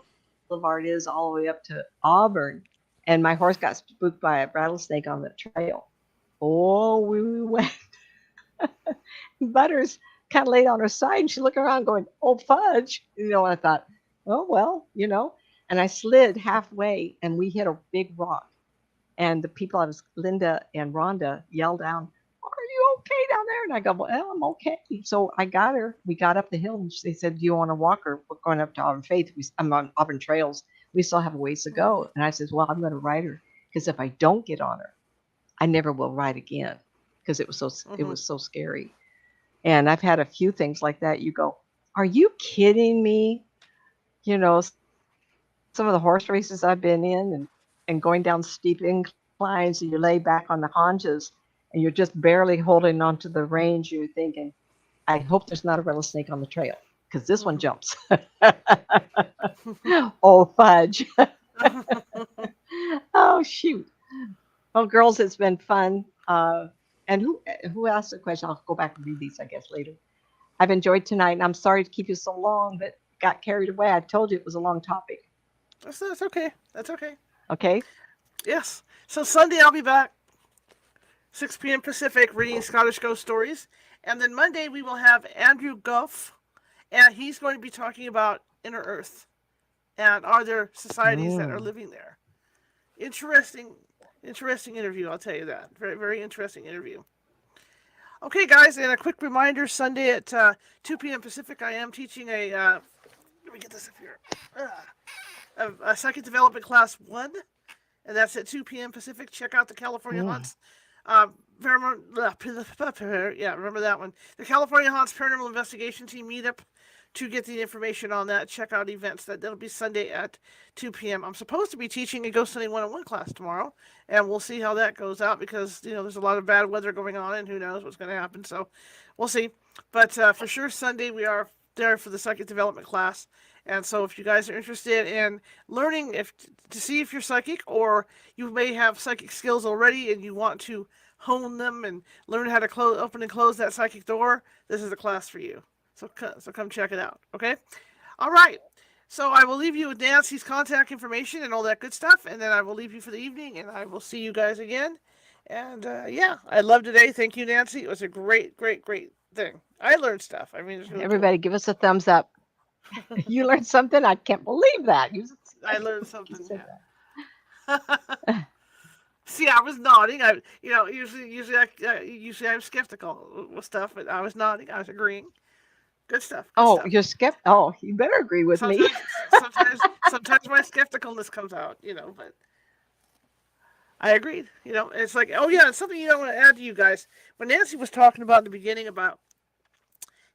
Boulevard is, all the way up to Auburn. And my horse got spooked by a rattlesnake on the trail. Oh, we went. Butters kind of laid on her side, and she looked around going, "Oh, fudge." And I thought, oh, well, And I slid halfway, and we hit a big rock. And the people, Linda and Rhonda, yelled down, "Are you okay down there?" And I go, "Well, I'm okay." So I got her. We got up the hill, and they said, "Do you want to walk her? We're going up to Auburn Faith. I'm on Auburn Trails. We still have a ways to go." And I said, "Well, I'm going to ride her because if I don't get on her, I never will ride again because it was so scary." And I've had a few things like that. You go, "Are you kidding me?" Some of the horse races I've been in and going down steep inclines, and you lay back on the haunches and you're just barely holding onto the reins. You're thinking, I hope there's not a rattlesnake on the trail because this one jumps. Oh, fudge. Oh, shoot. Well, girls, it's been fun. And who asked the question? I'll go back and read these, I guess, later. I've enjoyed tonight, and I'm sorry to keep you so long, but got carried away. I told you it was a long topic. That's okay. That's okay. Okay. Yes. So Sunday I'll be back, 6 p.m. Pacific, reading Scottish ghost stories, and then Monday we will have Andrew Goff, and he's going to be talking about Inner Earth, and are there societies that are living there? Interesting. Interesting interview, I'll tell you that. Very, very interesting interview. Okay, guys, and a quick reminder: Sunday at 2 p.m. Pacific, I am teaching a. Let me get this up here. A psychic development class 1, and that's at 2 p.m. Pacific. Check out the California Mm. Haunts. Yeah, remember that one. The California Haunts Paranormal Investigation Team meetup. To get the information on that, check out events. That'll be Sunday at 2 p.m. I'm supposed to be teaching a Ghost Hunting 101 class tomorrow, and we'll see how that goes out because there's a lot of bad weather going on, and who knows what's going to happen. So we'll see. But for sure, Sunday we are there for the psychic development class. And so, if you guys are interested in learning to see if you're psychic, or you may have psychic skills already and you want to hone them and learn how to open and close that psychic door, this is the class for you. So come check it out, okay? All right. So I will leave you with Nancy's contact information and all that good stuff, and then I will leave you for the evening, and I will see you guys again. And yeah, I love today. Thank you, Nancy. It was a great, great, great thing. I learned stuff. I mean, it's really Everybody, give us a thumbs up. You learned something? I can't believe that. I learned something. You said Yeah. that. See, I was nodding. Usually I'm skeptical with stuff, but I was nodding. I was agreeing. Good stuff. Good Oh, stuff. you're skeptical. Oh, you better agree with me. Sometimes my skepticalness comes out, but I agreed. It's like, oh yeah, it's something I want to add to you guys. When Nancy was talking about in the beginning about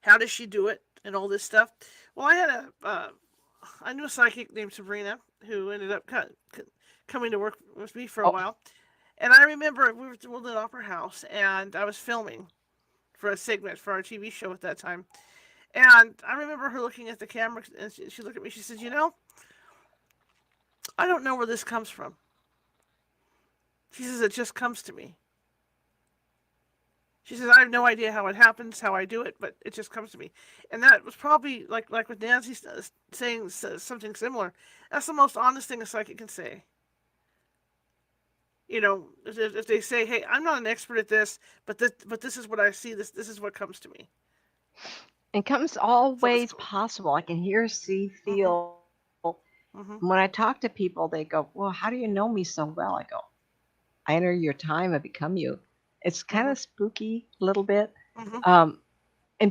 how does she do it and all this stuff. Well, I knew a psychic named Sabrina who ended up coming to work with me for a while. And I remember we were building an opera house, and I was filming for a segment for our TV show at that time. And I remember her looking at the camera, and she looked at me. She said, I don't know where this comes from. She says, it just comes to me. She says, I have no idea how it happens, how I do it, but it just comes to me. And that was probably, like with Nancy saying something similar, that's the most honest thing a psychic can say. If they say, hey, I'm not an expert at this, but this is what I see, this is what comes to me. It comes all ways possible. I can hear, see, feel. Mm-hmm. When I talk to people, they go, well, how do you know me so well? I go, I enter your time, I become you. It's kind of spooky a little bit. And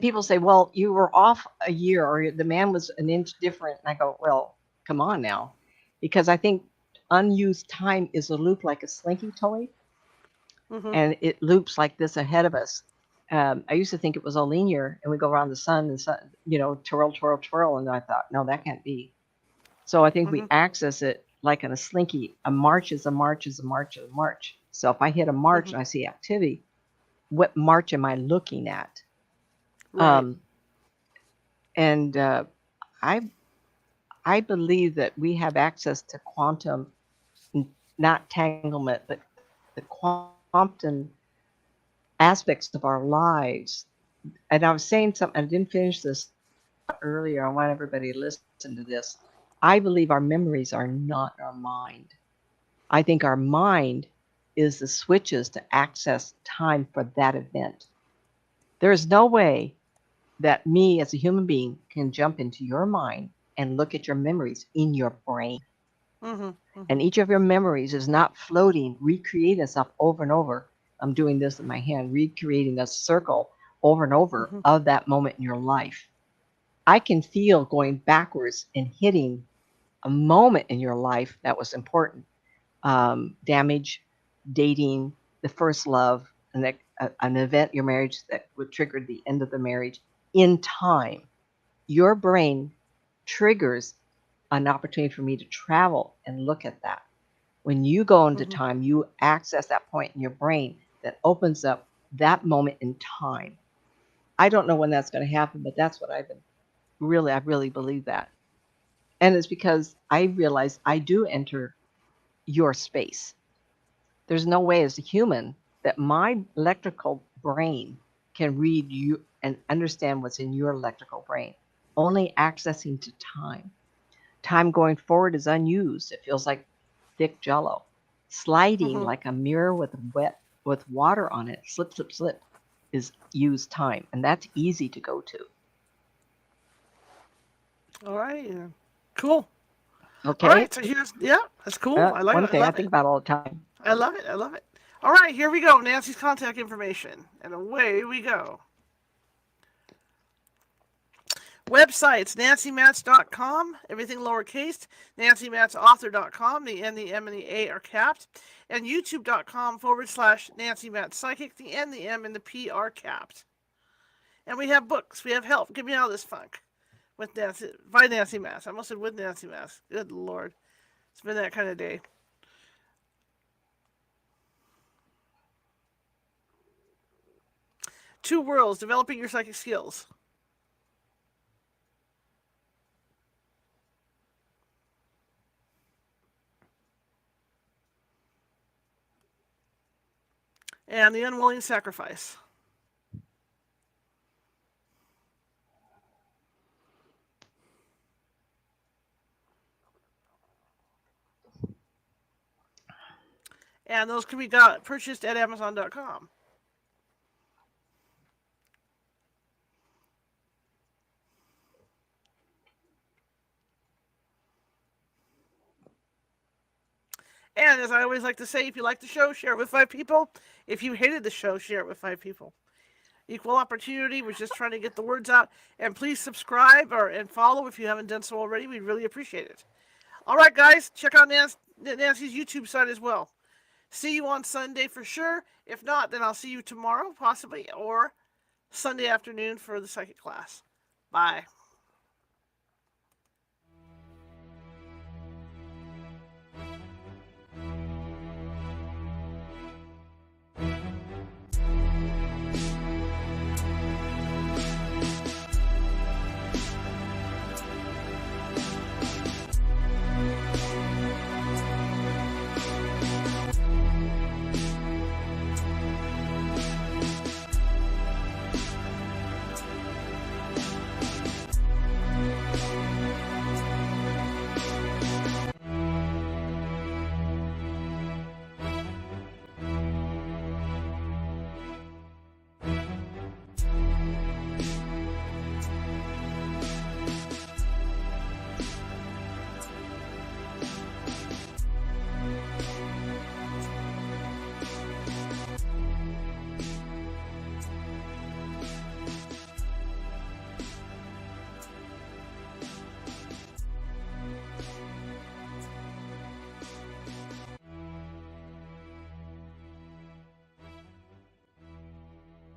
people say, well, you were off a year, or the man was an inch different. And I go, well, come on now. Because I think unused time is a loop like a slinky toy. And it loops like this ahead of us. I used to think it was all linear, and we go around the sun and twirl, twirl, twirl. And I thought, no, that can't be. So I think we access it like in a slinky. A march is a march is a march is a march. So if I hit a march and I see activity, what march am I looking at? Right. I believe that we have access to quantum, not entanglement, but the quantum aspects of our lives. And I was saying something, I didn't finish this earlier. I want everybody to listen to this. I believe our memories are not our mind. I think our mind is the switches to access time for that event. There is no way that me as a human being can jump into your mind and look at your memories in your brain. And each of your memories is not floating, recreating itself over and over. I'm doing this in my hand, recreating a circle over and over of that moment in your life. I can feel going backwards and hitting a moment in your life that was important. Damage, dating, the first love, and an event in your marriage that would trigger the end of the marriage in time. Your brain triggers an opportunity for me to travel and look at that. When you go into time, you access that point in your brain that opens up that moment in time. I don't know when that's going to happen, but that's what I really believe that. And it's because I realize I do enter your space. There's no way as a human that my electrical brain can read you and understand what's in your electrical brain. Only accessing to time. Time going forward is unused. It feels like thick jello. Sliding like a mirror with water on it, slip, slip, slip, is used time. And that's easy to go to. All right. Cool. Okay. All right. So that's cool. I like it. One thing I think about all the time. I love it. I love it. All right, here we go. Nancy's contact information. And away we go. Websites, nancymatz.com, everything lowercase, nancymatzauthor.com, the N, the M, and the A are capped, and youtube.com/nancymatzpsychic, the N, the M, and the P are capped. And we have books. We have Help. Get Me Out of This Funk with Nancy, by Nancy Matz. I almost said with Nancy Matz. Good Lord. It's been that kind of day. Two Worlds, Developing Your Psychic Skills. And The Unwilling Sacrifice. And those can be purchased at Amazon.com. And as I always like to say, if you like the show, share it with 5 people. If you hated the show, share it with 5 people. Equal opportunity. We're just trying to get the words out. And please subscribe and follow if you haven't done so already. We'd really appreciate it. All right, guys. Check out Nancy's YouTube site as well. See you on Sunday for sure. If not, then I'll see you tomorrow, possibly, or Sunday afternoon for the psychic class. Bye.